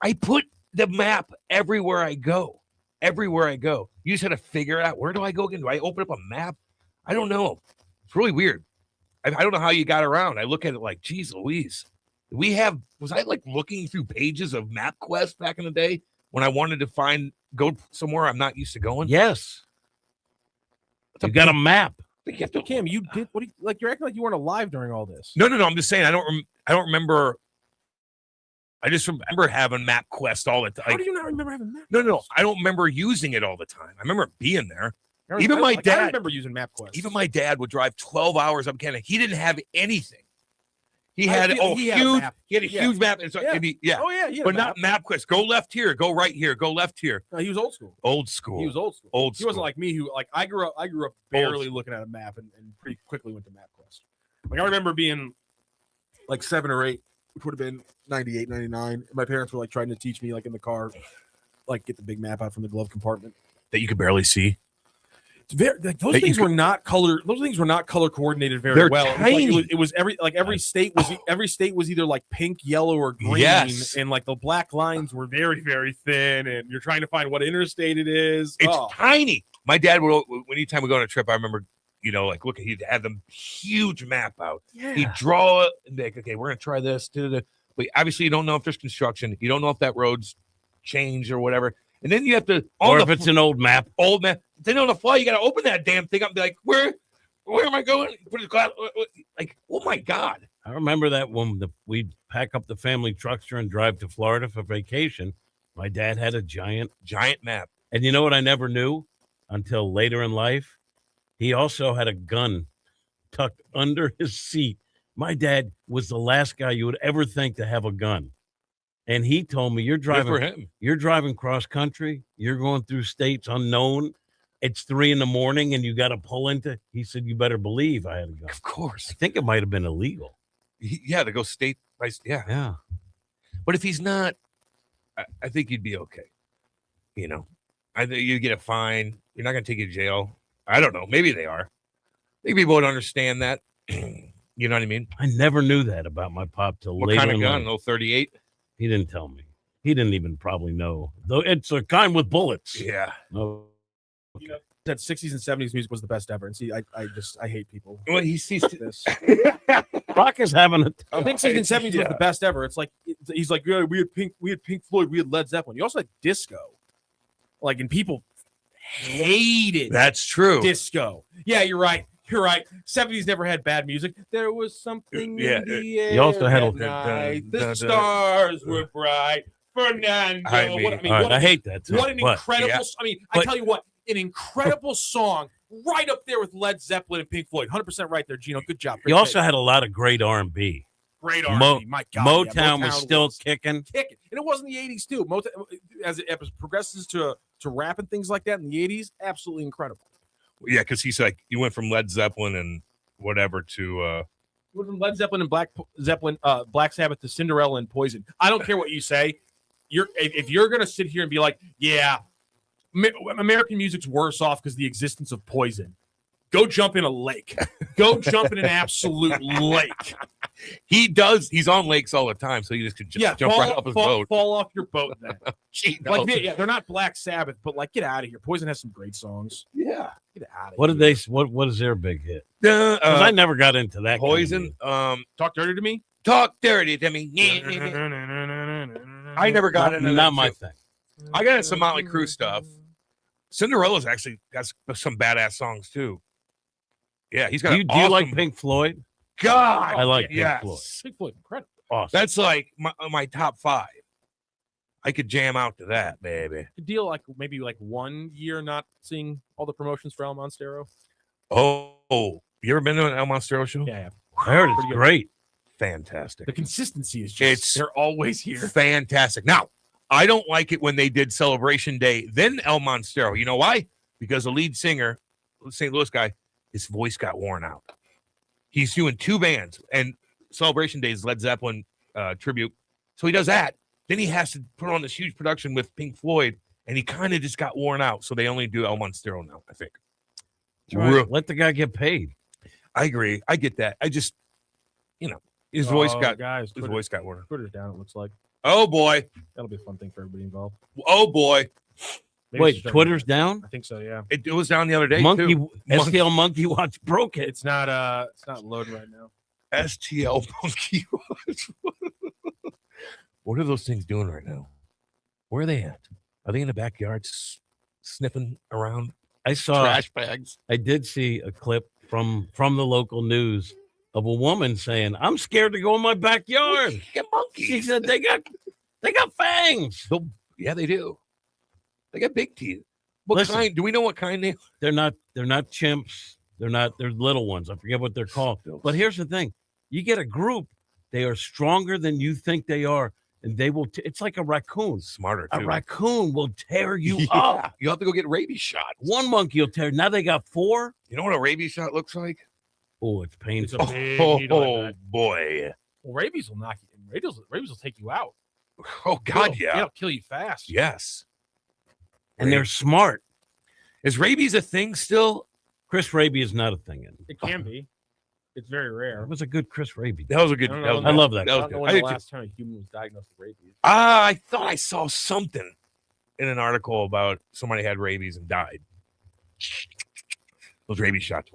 I put the map everywhere I go. Everywhere I go. You just had to figure out, where do I go again? Do I open up a map? I don't know. It's really weird. I don't know how you got around. I look at it like, geez Louise. Was I like looking through pages of MapQuest back in the day when I wanted to go somewhere I'm not used to going? Yes. You got a map. Cam, you did what? You're acting like you weren't alive during all this. No. I'm just saying I don't remember. I just remember having MapQuest all the time. How do you not remember having that? No. I don't remember using it all the time. I remember being there. I remember using MapQuest. Even my dad would drive 12 hours up Canada. He didn't have anything. He had a huge map. And so, but not MapQuest. Go left here. Go right here. Go left here. No, he was old school. He was old school. He wasn't like me, who like I grew up barely looking at a map and pretty quickly went to MapQuest. Like I remember being like 7 or 8, which would have been 98, 99. And my parents were like trying to teach me like in the car, like get the big map out from the glove compartment that you could barely see. It's very, like, those things were not color coordinated very well. It was every state was either like pink, yellow, or green. Yes. And like the black lines were very, very thin, and you're trying to find what interstate it is. It's tiny. My dad would, anytime we go on a trip, I remember, look, he'd have them huge map out. Yeah. He'd draw it and be like, okay, we're gonna try this. But obviously you don't know if there's construction, you don't know if that road's changed or whatever. And then you have to, or if it's an old map. Then on the fly, you got to open that damn thing up and be like, where am I going? Put it like, oh my God. I remember that when we'd pack up the family truckster and drive to Florida for vacation. My dad had a giant map. And you know what I never knew until later in life? He also had a gun tucked under his seat. My dad was the last guy you would ever think to have a gun. And he told me, you're driving cross country. You're going through states unknown. It's 3 a.m. and you got to pull into. He said, you better believe I had a gun. Of course. I think it might have been illegal. To go state by state. Yeah. But if he's not, I think you'd be okay. I think you get a fine. You're not going to take you to jail. I don't know. Maybe they are. Maybe people would understand that. You know what I mean? I never knew that about my pop till what later. What kind of gun? No 38? He didn't tell me. He didn't even probably know. Though it's a kind with bullets. Yeah. No. That 60s and 70s music was the best ever. And see, I hate people. Well, he sees this. Rock is having a 60s and 70s was the best ever. It's like he's like, yeah, we had Pink Floyd, we had Led Zeppelin. You also had disco. Like, and people hated That's true. disco. Yeah, you're right. 70s never had bad music. There was something in the air. You also had the stars were bright. Fernando. I hate that too. What an incredible. I tell you what, an incredible song right up there with Led Zeppelin and Pink Floyd. 100% right there, Gino. Good job. You also had a lot of great R&B. Great R&B. My God. Motown was still kicking. And it was in the 80s too. Motown, as it progresses to rap and things like that in the 80s, absolutely incredible. Yeah, because he's like, you went from Led Zeppelin and whatever to you went from Led Zeppelin and Black Sabbath to Cinderella and Poison. I don't care what you say. If you're gonna sit here and be like, yeah, American music's worse off because the existence of Poison. Go jump in a lake. Go jump in an absolute lake. He does. He's on lakes all the time, so you just could jump right off his boat. Fall off your boat then. Gee, no. Like, yeah, they're not Black Sabbath, but like, get out of here. Poison has some great songs. Yeah. Get out of What here. did they? What is their big hit? Because I never got into that. Poison. Talk dirty to me. Talk dirty to me. I never got into that. Not my thing. I got into some Motley Crue stuff. Cinderella's actually got some badass songs too. Yeah, he's got. Do you like Pink Floyd? God, I like yes. Pink Floyd. Pink Floyd, incredible. Awesome. That's like my top 5. I could jam out to that, baby. The deal, like maybe like 1 year not seeing all the promotions for El Monstero. Oh, you ever been to an El Monstero show? Yeah. I heard it's great. Fantastic. The consistency is just they're always here. Fantastic. Now, I don't like it when they did Celebration Day, then El Monstero. You know why? Because the lead singer, St. Louis guy, his voice got worn out. He's doing 2 bands, and Celebration Day is Led Zeppelin tribute. So he does that. Then he has to put on this huge production with Pink Floyd, and he kind of just got worn out. So they only do El Monstero now, I think. Right. Let the guy get paid. I agree. I get that. I just, his voice got voice got worn out. Twitter's down, it looks like. Oh, boy. That'll be a fun thing for everybody involved. Oh, boy. Maybe Wait, it's Twitter's down? I think so, yeah. It was down the other day, Monkey too. STL Monkey Watch broke it. It's not loading right now. STL Monkey Watch. What are those things doing right now? Where are they at? Are they in the backyard sniffing around? I saw trash bags. I did see a clip from the local news of a woman saying, "I'm scared to go in my backyard." Get monkeys. She said they got fangs. Yeah, they do. They got big teeth. What Listen, kind? Do we know what kind they? They're not chimps. They're little ones. I forget what they're called. But here's the thing: you get a group, they are stronger than you think they are, and they will. It's like a raccoon. Smarter too. A raccoon will tear you Yeah. up. You have to go get rabies shot. One monkey will tear. Now they got 4. You know what a rabies shot looks like? Oh, it's painful. It's a big needle in that. Boy. Well, rabies will knock you. Rabies will take you out. Oh God, yeah. It'll kill you fast. Yes. And they're smart. Is rabies a thing still? Chris Raby is not a thing anymore. It can be. It's very rare. It was a good Chris Raby. That was a good. I don't that know was when I love that. I That don't was know good. when I the did too. last time a human was diagnosed with rabies. I thought I saw something in an article about somebody had rabies and died. Those rabies shots,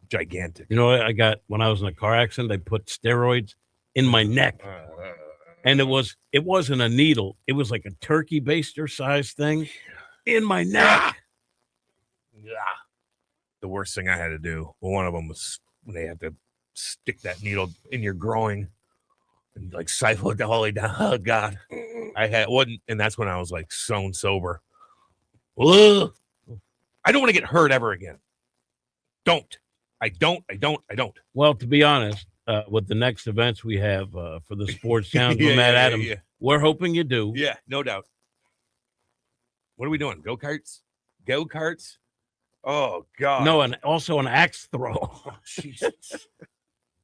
gigantic. You know what I got when I was in a car accident? They put steroids in my neck. And it wasn't a needle. It was like a turkey baster size thing in my neck. Yeah. The worst thing I had to do. Well, one of them was when they had to stick that needle in your groin and like siphon it the whole way down. Oh God. And that's when I was like sober. Ugh. I don't want to get hurt ever again. I don't. Well, to be honest, with the next events we have for the Sports Sound with Matt Adams, we're hoping you do. Yeah, no doubt. What are we doing? Go-karts? Go-karts? Oh, God. No, and also an axe throw. Oh, Jesus.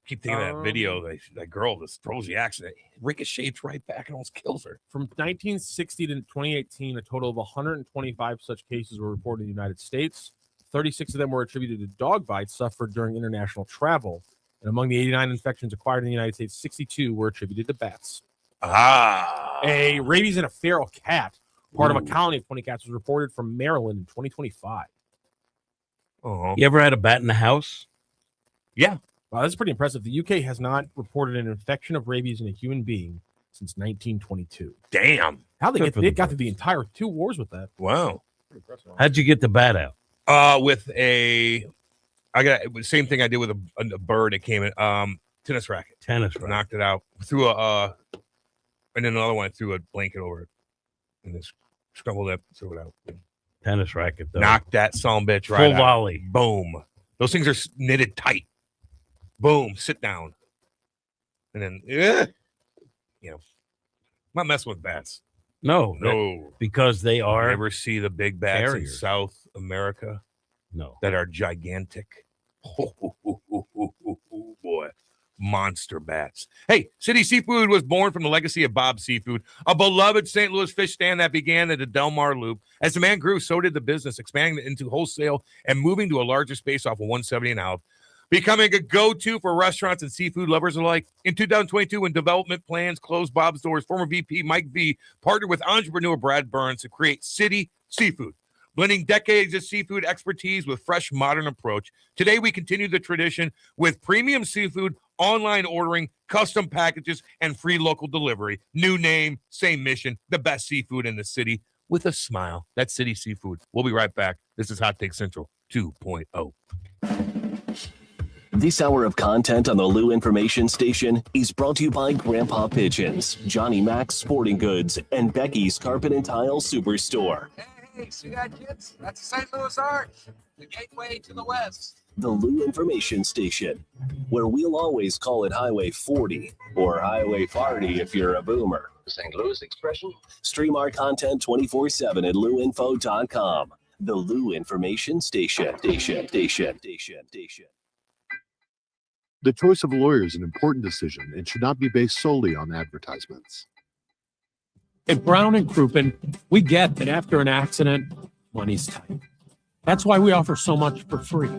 Keep thinking of that video. That girl just throws the axe and it ricochets right back and almost kills her. From 1960 to 2018, a total of 125 such cases were reported in the United States. 36 of them were attributed to dog bites suffered during international travel. And among the 89 infections acquired in the United States, 62 were attributed to bats. A rabies in a feral cat, part of a colony of 20 cats, was reported from Maryland in 2025. Oh, You ever had a bat in the house? Yeah. Wow, that's pretty impressive. The UK has not reported an infection of rabies in a human being since 1922. Damn. How they Good for they the got through the entire 2 wars with that? Wow. Pretty impressive. How'd you get the bat out? I got the same thing I did with a bird that came in, tennis racket. Tennis racket. Knocked it out. Threw and then another one I threw a blanket over it. And just scrambled it, threw it out. Tennis racket, though. Knocked that son-bitch right Full out. volley. Boom. Those things are knitted tight. Boom. Sit down. And then, I'm not messing with bats. No. Because they are. You ever see the big bats in carriers. South America No. that are gigantic? Oh, boy. monster bats. Hey, City Seafood was born from the legacy of Bob Seafood, a beloved St. Louis fish stand that began at the Del Mar Loop. As the man grew, so did the business, expanding into wholesale and moving to a larger space off of 170 and out, becoming a go-to for restaurants and seafood lovers alike. In 2022, when development plans closed Bob's doors, former VP Mike V partnered with entrepreneur Brad Burns to create City Seafood, blending decades of seafood expertise with fresh, modern approach. Today, we continue the tradition with premium seafood, online ordering, custom packages, and free local delivery. New name, same mission, the best seafood in the city with a smile. That's City Seafood. We'll be right back. This is Hot Take Central 2.0. This hour of content on the Lou Information Station is brought to you by Grandpa Pigeons, Johnny Mac's Sporting Goods, and Becky's Carpet and Tile Superstore. Hey, see that, kids? That's the St. Louis Arch, the gateway to the west. The Lou Information Station, where we'll always call it Highway 40 or Highway 40 if you're a boomer. St. Louis expression? Stream our content 24/7 at louinfo.com. The Lou Information Station. The choice of a lawyer is an important decision and should not be based solely on advertisements. At Brown and Crouppen, we get that after an accident, money's tight. That's why we offer so much for free.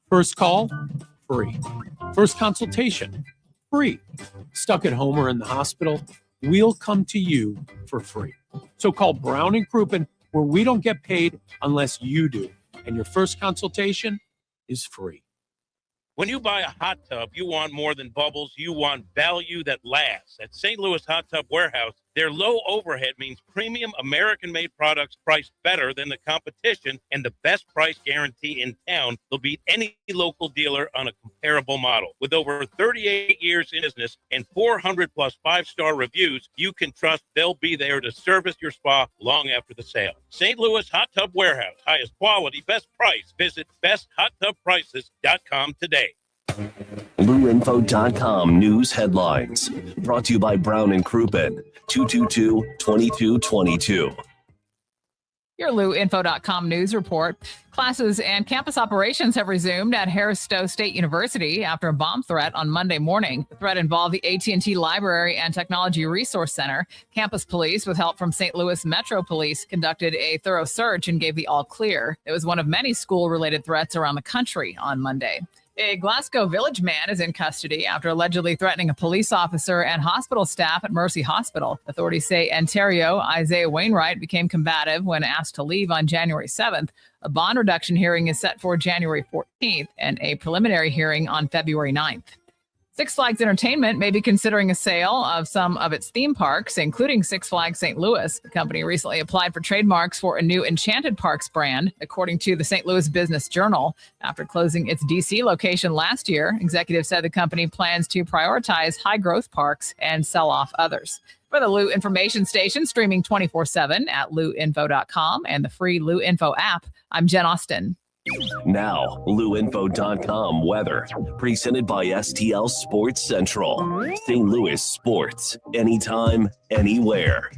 First call, free. First consultation, free. Stuck at home or in the hospital, we'll come to you for free. So call Brown and Crouppen, where we don't get paid unless you do. And your first consultation is free. When you buy a hot tub, you want more than bubbles. You want value that lasts. At St. Louis Hot Tub Warehouse, their low overhead means premium American-made products priced better than the competition and the best price guarantee in town. They'll beat any local dealer on a comparable model. With over 38 years in business and 400 plus five-star reviews, you can trust they'll be there to service your spa long after the sale. St. Louis Hot Tub Warehouse, highest quality, best price. Visit besthоttubprices.com today. LouInfo.com news headlines. Brought to you by Brown and Crouppen, 222-2222. Your LouInfo.com news report. Classes and campus operations have resumed at Harris Stowe State University after a bomb threat on Monday morning. The threat involved the AT&T Library and Technology Resource Center. Campus police, with help from St. Louis Metro Police, conducted a thorough search and gave the all clear. It was one of many school-related threats around the country on Monday. A Glasgow Village man is in custody after allegedly threatening a police officer and hospital staff at Mercy Hospital. Authorities say Ontario Isaiah Wainwright became combative when asked to leave on January 7th. A bond reduction hearing is set for January 14th and a preliminary hearing on February 9th. Six Flags Entertainment may be considering a sale of some of its theme parks, including Six Flags St. Louis. The company recently applied for trademarks for a new Enchanted Parks brand, according to the St. Louis Business Journal. After closing its D.C. location last year, executives said the company plans to prioritize high-growth parks and sell off others. For the Lou Information Station, streaming 24/7 at louinfo.com and the free Lou Info app, I'm Jen Austin. Now, LouInfo.com weather, presented by STL Sports Central. St. Louis sports, anytime, anywhere.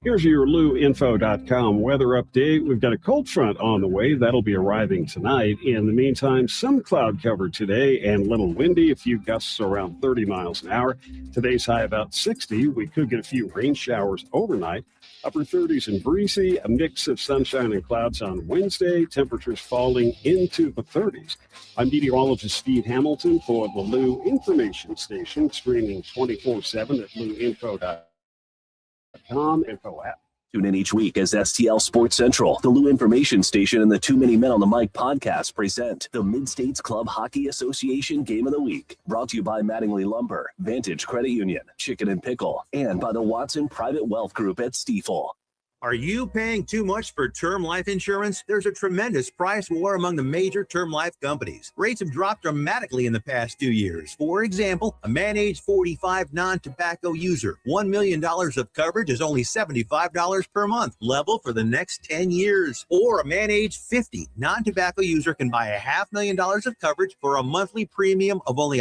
Here's your LouInfo.com weather update. We've got a cold front on the way. That'll be arriving tonight. In the meantime, some cloud cover today and a little windy. A few gusts around 30 miles an hour. Today's high about 60. We could get a few rain showers overnight. Upper 30s and breezy. A mix of sunshine and clouds on Wednesday. Temperatures falling into the 30s. I'm meteorologist Steve Hamilton for the Lou Information Station, streaming 24/7 at LouInfo.com. Info app. Tune in each week as STL Sports Central, the Lou Information Station, and the Too Many Men on the Mic podcast present the Mid-States Club Hockey Association Game of the Week. Brought to you by Mattingly Lumber, Vantage Credit Union, Chicken and Pickle, and by the Watson Private Wealth Group at Stifel. Are you paying too much for term life insurance? There's a tremendous price war among the major term life companies. Rates have dropped dramatically in the past 2 years. For example, a man age 45 non-tobacco user, $1 million of coverage is only $75 per month, level for the next 10 years. Or a man age 50 non-tobacco user can buy $500,000 of coverage for a monthly premium of only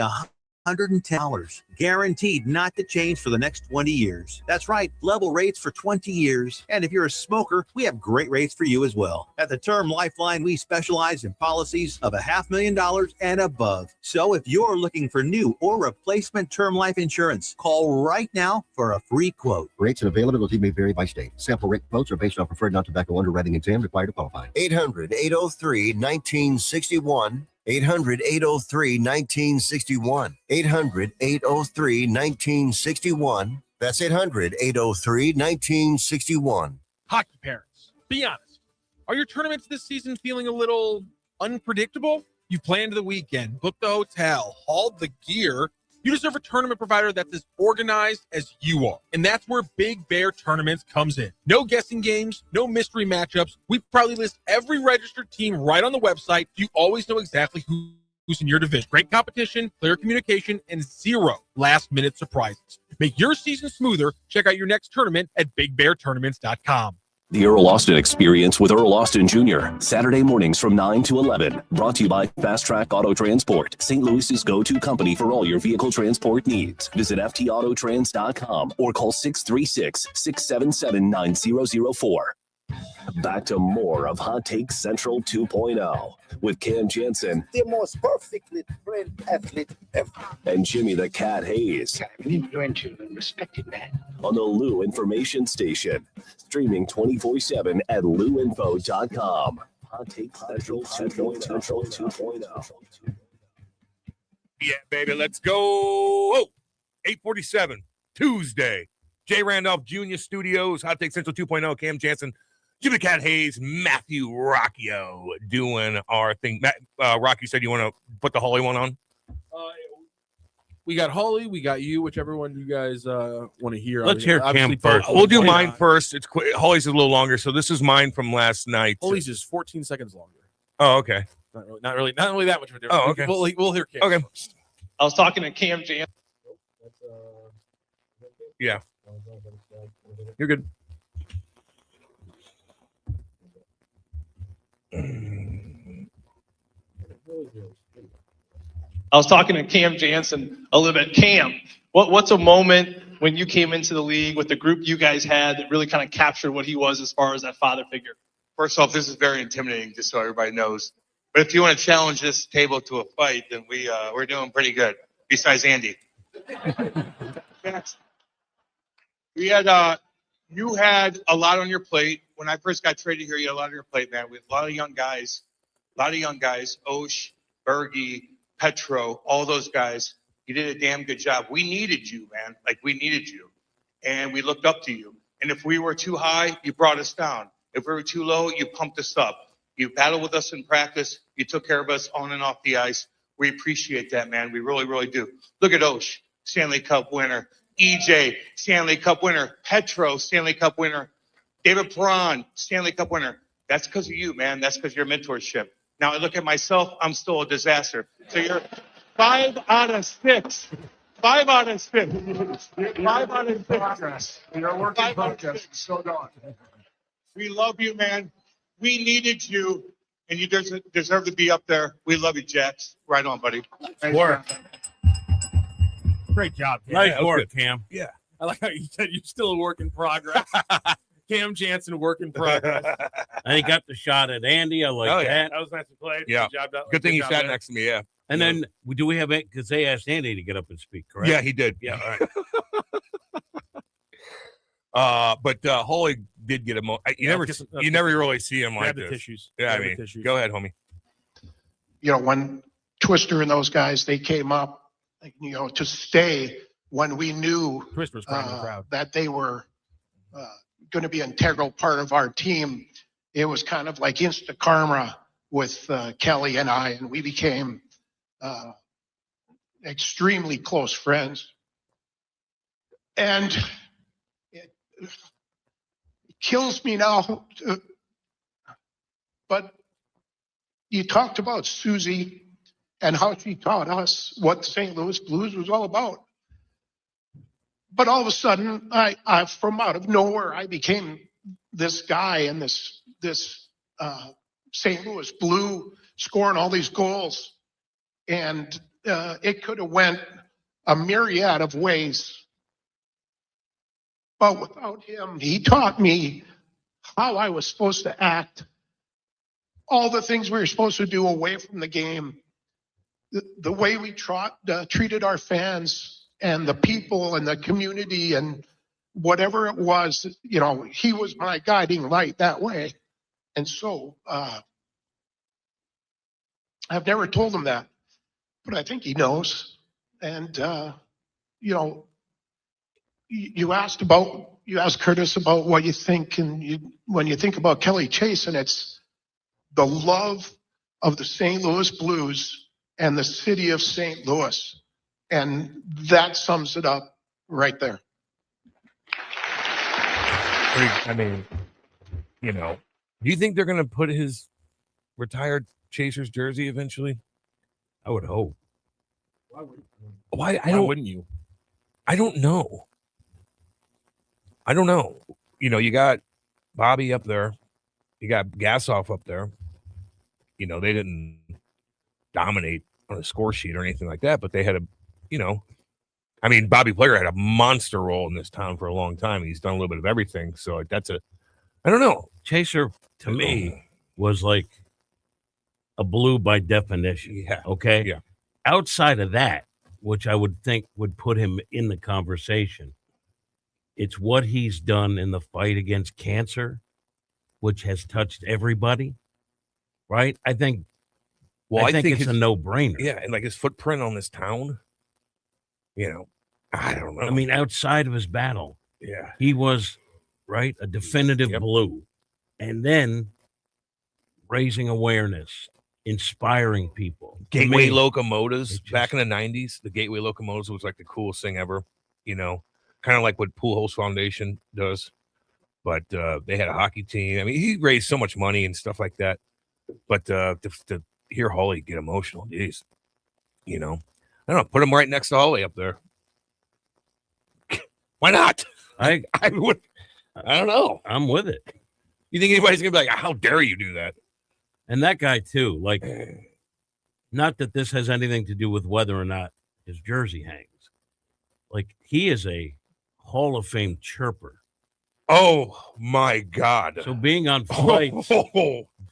$110, guaranteed not to change for the next 20 years. That's right, level rates for 20 years. And if you're a smoker, we have great rates for you as well. At the Term Lifeline, we specialize in policies of $500,000 and above. So if you're looking for new or replacement term life insurance, call right now for a free quote. Rates and availability may vary by state. Sample rate quotes are based on preferred non-tobacco underwriting exam required to qualify. 800-803-1961. 800-803-1961. 800-803-1961. That's 800-803-1961. Hockey parents, be honest. Are your tournaments this season feeling a little unpredictable? You've planned the weekend, booked the hotel, hauled the gear. You deserve a tournament provider that's as organized as you are. And that's where Big Bear Tournaments comes in. No guessing games, no mystery matchups. We proudly list every registered team right on the website. So you always know exactly who's in your division. Great competition, clear communication, and zero last-minute surprises. Make your season smoother. Check out your next tournament at BigBearTournaments.com. The Earl Austin Experience with Earl Austin Jr. Saturday mornings from 9 to 11. Brought to you by Fast Track Auto Transport, St. Louis's go-to company for all your vehicle transport needs. Visit ftautotrans.com or call 636-677-9004. Back to more of Hot Take Central 2.0 with Cam Janssen. The most perfectly trained athlete ever. And Jimmy the Cat Hayes. An influential and respected man. On the Lou Information Station. Streaming 24/7 at louinfo.com. Hot Take Central 2.0. Yeah, baby, let's go. Oh, 8:47, Tuesday. Jay Randolph Jr. Studios, Hot Take Central 2.0, Cam Janssen, Jimmy the Cat Hayes, Matthew Rocchio doing our thing. Rock, you said you want to put the Holly one on? We got Holly, we got you, whichever one you guys want to hear. Let's hear Obviously, Cam first. We'll do mine first. It's quick. Holly's is a little longer, so this is mine from last night. Holly's is 14 seconds longer. Oh, okay. Not really that much of a difference. Oh, okay. We'll hear Cam okay. first. I was talking to Cam Janssen. Yeah. You're good. I was talking to Cam Janssen a little bit. Cam, what's a moment when you came into the league with the group you guys had that really kind of captured what he was as far as that father figure? First off, this is very intimidating, just so everybody knows. But if you want to challenge this table to a fight, then we're doing pretty good. Besides Andy, we had you had a lot on your plate when I first got traded here. You had a lot on your plate, man. We had a lot of young guys, Osh, Berge, Petro, all those guys. You did a damn good job. We needed you, man. Like, we needed you. And we looked up to you. And if we were too high, you brought us down. If we were too low, you pumped us up. You battled with us in practice. You took care of us on and off the ice. We appreciate that, man. We really, really do. Look at Osh, Stanley Cup winner. EJ, Stanley Cup winner. Petro, Stanley Cup winner. David Perron, Stanley Cup winner. That's because of you, man. That's because of your mentorship. Now I look at myself, I'm still a disaster. So you're 5 out of 6. 5 out of 6. 5 out of 6. You're working progress. So on. We love you, man. We needed you, and you deserve to be up there. We love you, Jax. Right on, buddy. Nice work. Great job, Cam. Nice work, Cam. Yeah. I like how you said you're still a work in progress. Cam Janssen, work in progress. And he got the shot at Andy. I like that. That was nice to play. Yeah. Good thing he sat next to me, yeah. And then, do we have it? Because they asked Andy to get up and speak, correct? Yeah, he did. Yeah, all right. But Holly did get him. You never really see him like Grab the this. tissues. Yeah, Grab I the mean, tissues. go ahead, homie. You know, when Twister and those guys, they came up, you know, to stay when we knew Twister's crying in the crowd. that they were going to be an integral part of our team. It was kind of like instant karma with Kelly and I, and we became extremely close friends. And it kills me now, but you talked about Susie and how she taught us what the St. Louis Blues was all about. But all of a sudden, I from out of nowhere, I became this guy in this St. Louis Blue scoring all these goals. And it could have went a myriad of ways. But without him, he taught me how I was supposed to act, all the things we were supposed to do away from the game, the way we treated our fans and the people and the community and whatever it was, you know, he was my guiding light that way. And so I've never told him that, but I think he knows. And, you know, you asked Curtis about what you think, and when you think about Kelly Chase, and it's the love of the St. Louis Blues and the city of St. Louis, and that sums it up right there. I mean, you know, do you think they're going to put his retired Chasers jersey eventually? I would hope. Why wouldn't you? I don't know. You know, you got Bobby up there. You got Gassoff up there. You know, they didn't dominate on a score sheet or anything like that, but they had I mean, Bobby Plager had a monster role in this town for a long time. He's done a little bit of everything. So I don't know. Chaser, to me, was like a Blue by definition. Yeah. Okay? Yeah. Outside of that, which I would think would put him in the conversation, it's what he's done in the fight against cancer, which has touched everybody, right? I think it's a no-brainer. Yeah, and like his footprint on this town, you know, I don't know. I mean, outside of his battle, yeah, he was, right, a definitive Blue. And then raising awareness, inspiring people. Gateway Locomotives back in the 90s, the Gateway Locomotives was like the coolest thing ever, you know, kind of like what Pujols Foundation does. But they had a hockey team. I mean, he raised so much money and stuff like that. But to hear Holly get emotional, geez, you know, I don't know, put him right next to Holly up there. Why not? I would. I don't know. I'm with it. You think anybody's gonna be like, how dare you do that? And that guy too, like, not that this has anything to do with whether or not his jersey hangs. Like, he is a Hall of Fame chirper. Oh my God. So being on flights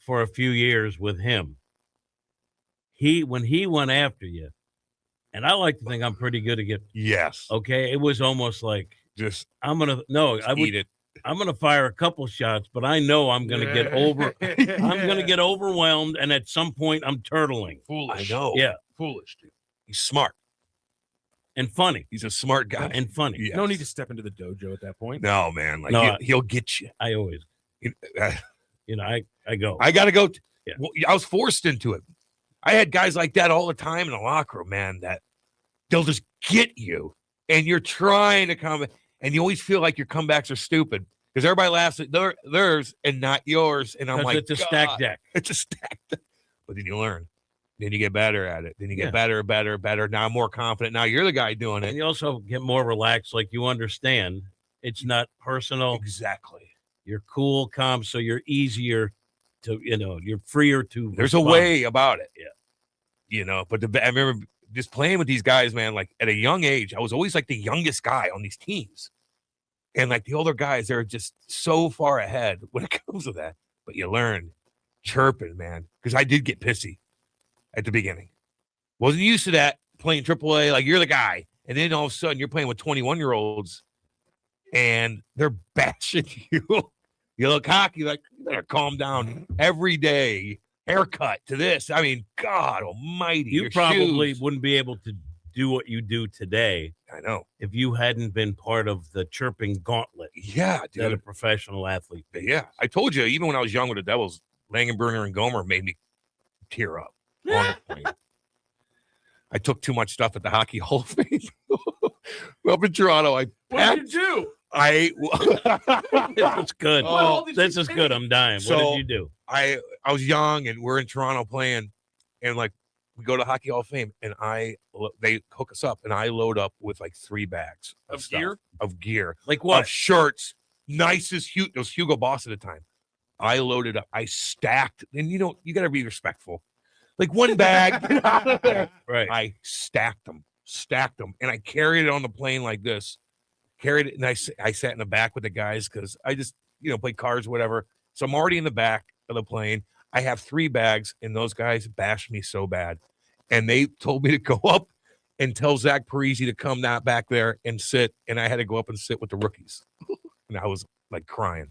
for a few years with him, when he went after you, and I like to think I'm pretty good at getting. Yes. Okay. It was almost like just I'm gonna fire a couple shots, but I know I'm gonna get overwhelmed, and at some point I'm turtling. Foolish. I know. Yeah. Foolish, dude. He's smart. And funny. He's a smart guy. And funny. Yes. No need to step into the dojo at that point. No, man. Like he'll get you. I always, I go. I got to go. Yeah. Well, I was forced into it. I had guys like that all the time in the locker room, man, that they'll just get you and you're trying to come and you always feel like your comebacks are stupid because everybody laughs at theirs and not yours. And I'm like, it's a stack deck. It's a stack deck. But then you learn. Then you get better at it. Then you get better. Now I'm more confident. Now you're the guy doing it. And you also get more relaxed. Like you understand it's not personal. Exactly. You're cool, calm. So you're easier to, you're freer to. There's respond. a way about it. Yeah. But I remember just playing with these guys, man, like at a young age, I was always like the youngest guy on these teams. And like the older guys, they're just so far ahead when it comes to that. But you learn chirping, man, because I did get pissy at the beginning. Wasn't used to that playing AAA. Like you're the guy. And then all of a sudden you're playing with 21-year-olds and they're bashing you. You look cocky, like, you better calm down every day. Haircut to this. I mean, God almighty. You probably wouldn't be able to do what you do today. I know. If you hadn't been part of the chirping gauntlet. Yeah, dude. That a professional athlete. Yeah. I told you, even when I was young with the Devils, Langenbrunner and Gomer made me tear up. I took too much stuff at the Hockey Hall of Fame. Up in Toronto, What did you do? This is good. This is good. I'm dying. So, what did you do? I was young and we're in Toronto playing, and like we go to Hockey Hall of Fame, and they hook us up, and I load up with like 3 bags of gear. Like what? Of shirts, nicest it was Hugo Boss at the time. I loaded up. I stacked, and you got to be respectful. Like one bag, get out of there. Right. I stacked them. stacked them, and I carried it on the plane like this. Carried it, and I sat in the back with the guys because I just, played cards, whatever. So I'm already in the back of the plane. I have 3 bags, and those guys bashed me so bad. And they told me to go up and tell Zach Parisi to come down back there and sit, and I had to go up and sit with the rookies. And I was, like, crying.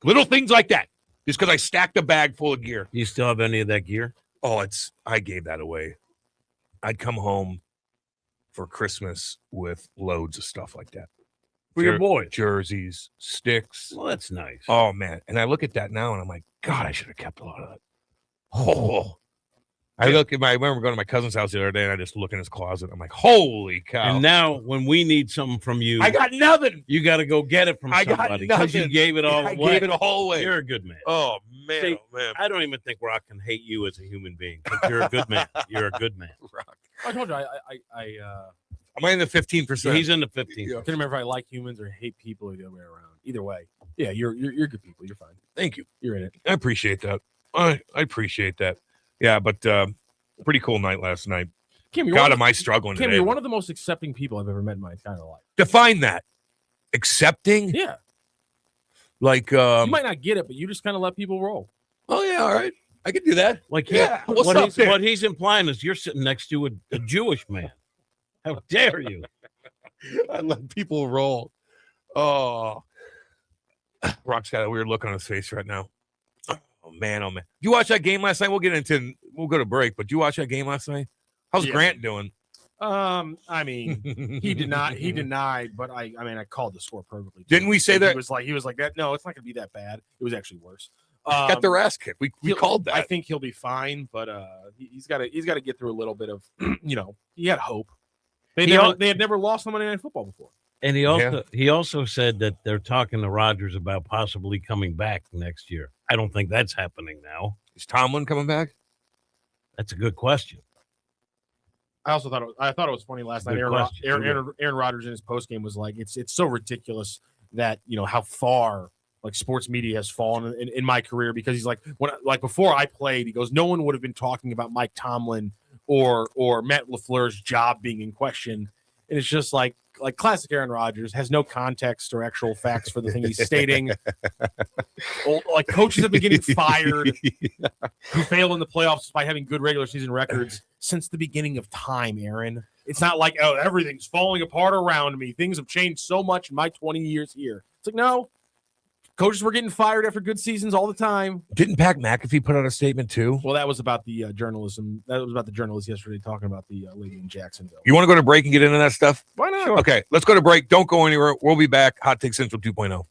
Little things like that, just because I stacked a bag full of gear. You still have any of that gear? Oh, I gave that away. I'd come home for Christmas with loads of stuff like that. For your boys. Jerseys, sticks. Well, that's nice. Oh, man. And I look at that now, and I'm like, God, I should have kept a lot of that. Oh. I remember going to my cousin's house the other day, and I just look in his closet. I'm like, holy cow. And now when we need something from you, I got nothing. You got to go get it from somebody because you gave it all away. I gave it all away. You're a good man. Oh, man. See, oh, man. I don't even think Rock can hate you as a human being because you're a good man. You're a good man. Rock. I told you, Am I in the 15%? He's in the 15%. I can't remember if I like humans or hate people or the other way around. Either way, yeah, you're good people. You're fine. Thank you. You're in it. I appreciate that. I appreciate that. Yeah, but pretty cool night last night. Kim, God, am I struggling Kim, today. you're one of the most accepting people I've ever met in my entire life. Define that. Accepting? Yeah. Like, you might not get it, but you just kind of let people roll. Oh, yeah, all right. I can do that. Like, what he's implying is you're sitting next to a Jewish man. How dare you? I let people roll. Oh. Rock's got a weird look on his face right now. Oh, man. Did you watch that game last night? We'll go to break, but did you watch that game last night? How's Grant doing? I mean, he denied, but I called the score perfectly. Didn't we say that? He was like that. No, it's not going to be that bad. It was actually worse. Got their ass kicked. We called that. I think he'll be fine, but he's got to get through a little bit of, he had hope. They had never lost on Monday Night Football before. And he also said that they're talking to Rodgers about possibly coming back next year. I don't think that's happening now. Is Tomlin coming back? That's a good question. I also thought it was funny last night. Aaron Rodgers in his postgame was like, it's so ridiculous that how far like sports media has fallen in my career, because he's like, before I played, he goes, no one would have been talking about Mike Tomlin or Matt LaFleur's job being in question. And it's just like classic Aaron Rodgers, has no context or actual facts for the thing he's stating. Like coaches have been getting fired who fail in the playoffs despite having good regular season records since the beginning of time, Aaron. It's not like, oh, everything's falling apart around me. Things have changed so much in my 20 years here. It's like, no. Coaches were getting fired after good seasons all the time. Didn't Pat McAfee put out a statement too? Well, that was about the journalism. That was about the journalists yesterday talking about the lady in Jacksonville. You want to go to break and get into that stuff? Why not? Sure. Okay, let's go to break. Don't go anywhere. We'll be back. Hot Take Central 2.0.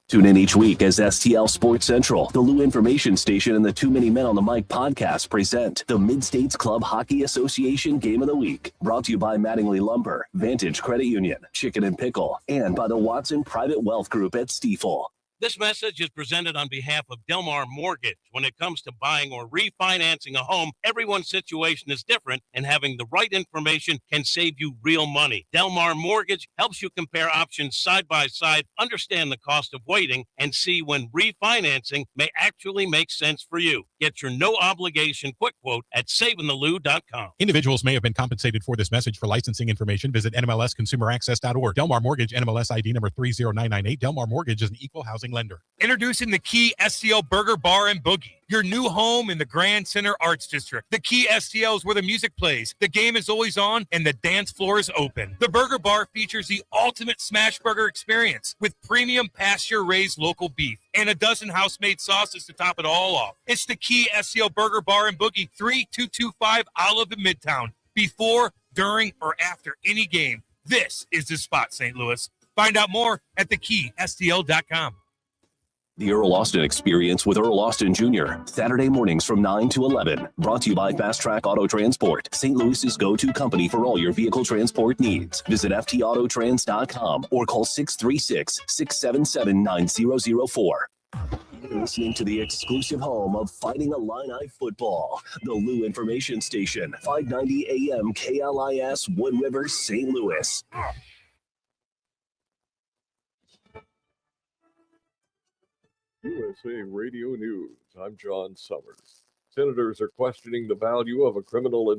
Tune in each week as STL Sports Central, the Lou Information Station, and the Too Many Men on the Mic podcast present the Mid-States Club Hockey Association Game of the Week. Brought to you by Mattingly Lumber, Vantage Credit Union, Chicken and Pickle, and by the Watson Private Wealth Group at Stiefel. This message is presented on behalf of Delmar Mortgage. When it comes to buying or refinancing a home, everyone's situation is different, and having the right information can save you real money. Delmar Mortgage helps you compare options side by side, understand the cost of waiting, and see when refinancing may actually make sense for you. Get your no-obligation quick quote at SavingTheLou.com. Individuals may have been compensated for this message. For licensing information, visit NMLSConsumerAccess.org. Delmar Mortgage, NMLS ID number 30998. Delmar Mortgage is an equal housing lender. Introducing the Key STL Burger Bar and Boogie, your new home in the Grand Center Arts District. The Key STL is where the music plays, the game is always on, and the dance floor is open. The Burger Bar features the ultimate smash burger experience with premium pasture-raised local beef and a dozen house-made sauces to top it all off. It's the Key STL Burger Bar and Boogie, 3225 Olive in Midtown. Before, during, or after any game, this is the spot, St. Louis. Find out more at thekeystl.com. The Earl Austin Experience with Earl Austin Jr. Saturday mornings from 9 to 11. Brought to you by Fast Track Auto Transport, St. Louis's go-to company for all your vehicle transport needs. Visit ftautotrans.com or call 636-677-9004. You're listening to the exclusive home of Fighting Illini football, the Lou Information Station, 590 AM KLIS, Wood River, St. Louis. USA Radio News. I'm John Summers. Senators are questioning the value of a criminal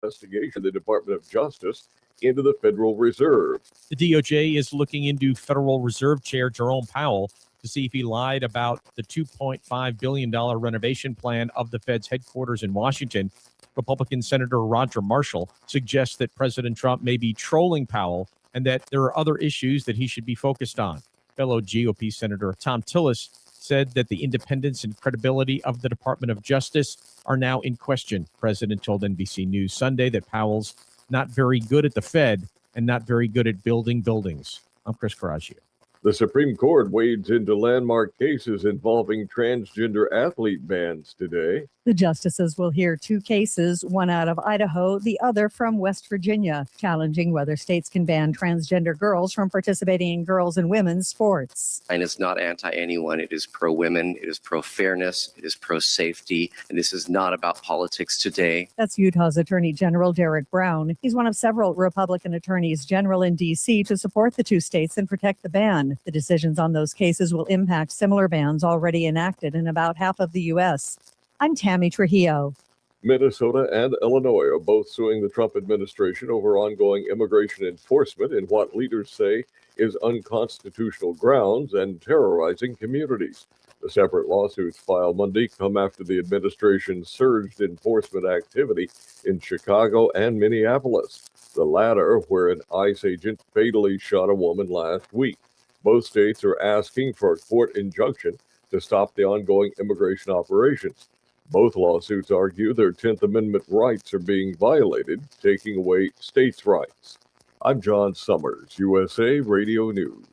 investigation of the Department of Justice into the Federal Reserve. The DOJ is looking into Federal Reserve Chair Jerome Powell to see if he lied about the $2.5 billion renovation plan of the Fed's headquarters in Washington. Republican Senator Roger Marshall suggests that President Trump may be trolling Powell and that there are other issues that he should be focused on. Fellow GOP Senator Tom Tillis said that the independence and credibility of the Department of Justice are now in question. The president told NBC News Sunday that Powell's not very good at the Fed and not very good at building buildings. I'm Chris Carragio. The Supreme Court wades into landmark cases involving transgender athlete bans today. The justices will hear two cases, one out of Idaho, the other from West Virginia, challenging whether states can ban transgender girls from participating in girls' and women's sports. And it's not anti-anyone. It is pro-women. It is pro-fairness. It is pro-safety. And this is not about politics today. That's Utah's Attorney General Derek Brown. He's one of several Republican attorneys general in D.C. to support the two states and protect the ban. The decisions on those cases will impact similar bans already enacted in about half of the U.S. I'm Tammy Trujillo. Minnesota and Illinois are both suing the Trump administration over ongoing immigration enforcement in what leaders say is unconstitutional grounds and terrorizing communities. The separate lawsuits filed Monday come after the administration surged enforcement activity in Chicago and Minneapolis, the latter where an ICE agent fatally shot a woman last week. Both states are asking for a court injunction to stop the ongoing immigration operations. Both lawsuits argue their 10th Amendment rights are being violated, taking away states' rights. I'm John Summers, USA Radio News.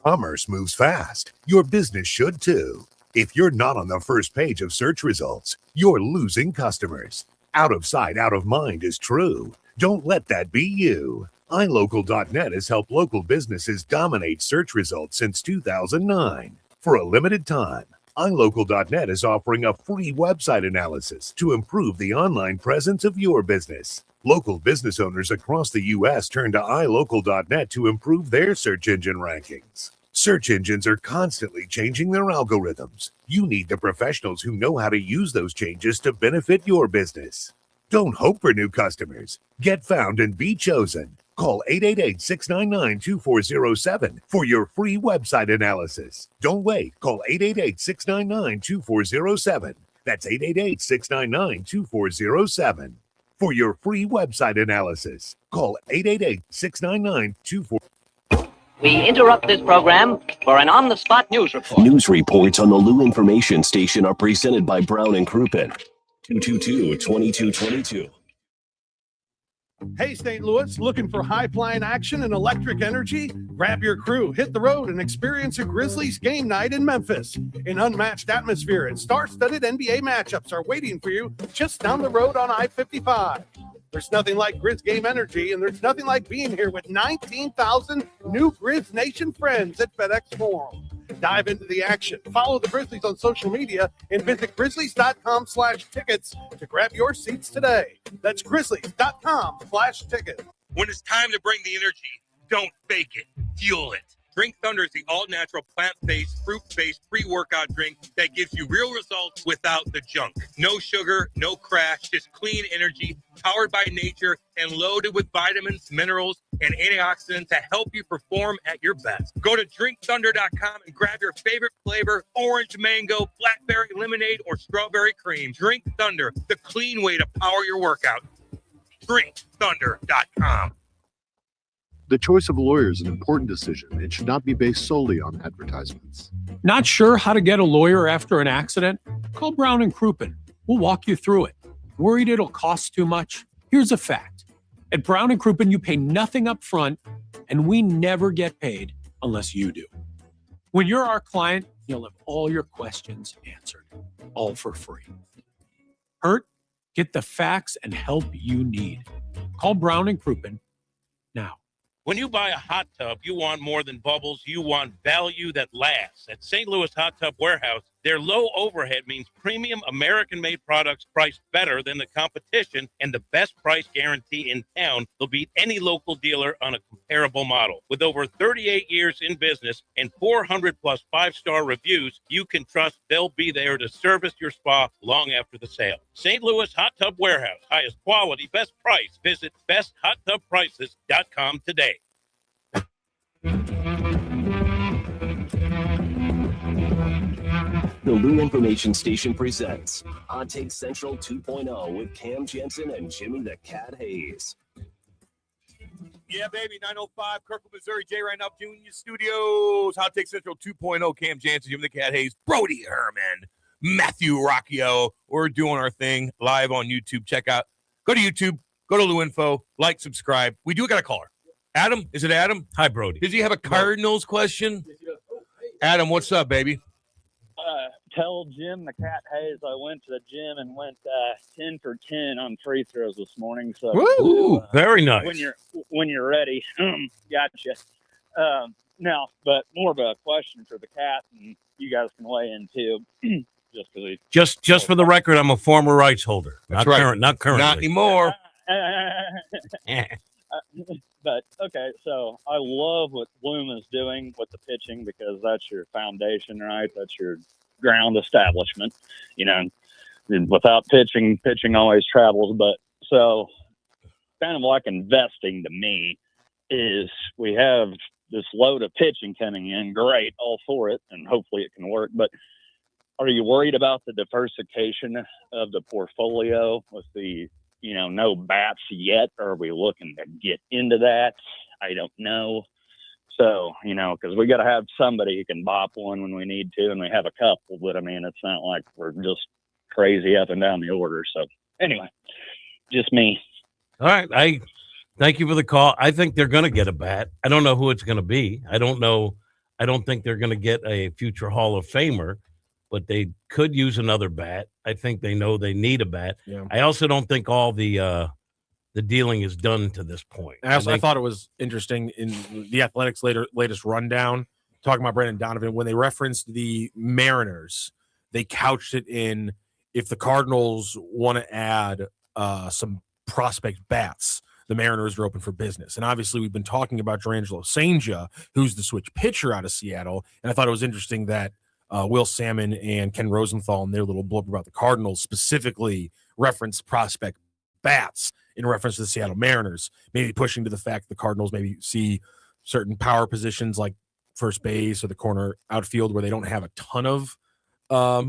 Commerce moves fast. Your business should too. If you're not on the first page of search results, you're losing customers. Out of sight, out of mind is true. Don't let that be you. iLocal.net has helped local businesses dominate search results since 2009. For a limited time, iLocal.net is offering a free website analysis to improve the online presence of your business. Local business owners across the U.S. turn to iLocal.net to improve their search engine rankings. Search engines are constantly changing their algorithms. You need the professionals who know how to use those changes to benefit your business. Don't hope for new customers. Get found and be chosen. Call 888-699-2407 for your free website analysis. Don't wait. Call 888-699-2407. That's 888-699-2407 for your free website analysis. Call 888-699-2407. We interrupt this program for an on-the-spot news report. News reports on the Lou Information Station are presented by Brown and Crouppen. 222-2222. Hey, St. Louis, looking for high-flying action and electric energy? Grab your crew, hit the road, and experience a Grizzlies game night in Memphis. An unmatched atmosphere and star-studded NBA matchups are waiting for you just down the road on I-55. There's nothing like Grizz game energy, and there's nothing like being here with 19,000 new Grizz Nation friends at FedEx Forum. Dive into the action. Follow the Grizzlies on social media and visit grizzlies.com/tickets to grab your seats today. That's grizzlies.com/tickets. When it's time to bring the energy, don't fake it. Fuel it. Drink Thunder is the all-natural, plant-based, fruit-based pre-workout drink that gives you real results without the junk. No sugar, no crash, just clean energy, powered by nature, and loaded with vitamins, minerals, and antioxidants to help you perform at your best. Go to drinkthunder.com and grab your favorite flavor: orange mango, blackberry lemonade, or strawberry cream. Drink Thunder, the clean way to power your workout. drinkthunder.com. The choice of a lawyer is an important decision and should not be based solely on advertisements. Not sure how to get a lawyer after an accident? Call Brown and Crouppen. We'll walk you through it. Worried it'll cost too much? Here's a fact. At Brown and Crouppen, you pay nothing up front, and we never get paid unless you do. When you're our client, you'll have all your questions answered, all for free. Hurt? Get the facts and help you need. Call Brown and Crouppen now. When you buy a hot tub, you want more than bubbles. You want value that lasts. At St. Louis Hot Tub Warehouse, Their low overhead means premium American-made products priced better than the competition, and the best price guarantee in town. They'll beat any local dealer on a comparable model. With over 38 years in business and 400-plus five-star reviews, you can trust they'll be there to service your spa long after the sale. St. Louis Hot Tub Warehouse. Highest quality, best price. Visit besthotTubPrices.com today. The Lou Information Station presents Hot Take Central 2.0 with Cam Janssen and Jimmy the Cat Hayes. Yeah, baby, 905 Kirkland, Missouri. Jay Randolph Jr. Studios. Hot Take Central 2.0. Cam Janssen, Jimmy the Cat Hayes, Brody Herman, Matthew Rocchio. We're doing our thing live on YouTube. Go to YouTube, go to Lou Info, like, subscribe. We do got a caller. Adam, is it Adam? Hi, Brody. Does he have a Cardinals question? Adam, what's up, baby? Tell Jim the Cat Hayes I went to the gym and went 10 for 10 on free throws this morning. So Ooh, very nice. When you're ready, gotcha. Now, but more of a question for the cat, and you guys can weigh in too. Just for the record, I'm a former rights holder. That's not right. current, not currently. Not anymore. But okay, so I love what Bloom is doing with the pitching because that's your foundation, right? That's your ground establishment, and without pitching always travels. But so kind of like investing to me is we have this load of pitching coming in. Great, all for it, and hopefully it can work. But are you worried about the diversification of the portfolio with the no bats yet? Or are we looking to get into that? I don't know. So, because we got to have somebody who can bop one when we need to, and we have a couple, but I mean, it's not like we're just crazy up and down the order. So anyway, just me. All right. I thank you for the call. I think they're going to get a bat. I don't know who it's going to be. I don't know. I don't think they're going to get a future Hall of Famer, but they could use another bat. I think they know they need a bat. Yeah. I also don't think all the dealing is done to this point. I thought it was interesting in the Athletics latest rundown, talking about Brandon Donovan, when they referenced the Mariners, they couched it in if the Cardinals want to add some prospect bats, the Mariners are open for business. And obviously we've been talking about Durangelo Sanger, who's the switch pitcher out of Seattle. And I thought it was interesting that Will Salmon and Ken Rosenthal in their little blurb about the Cardinals specifically reference prospect bats in reference to the Seattle Mariners, maybe pushing to the fact the Cardinals maybe see certain power positions like first base or the corner outfield where they don't have a ton of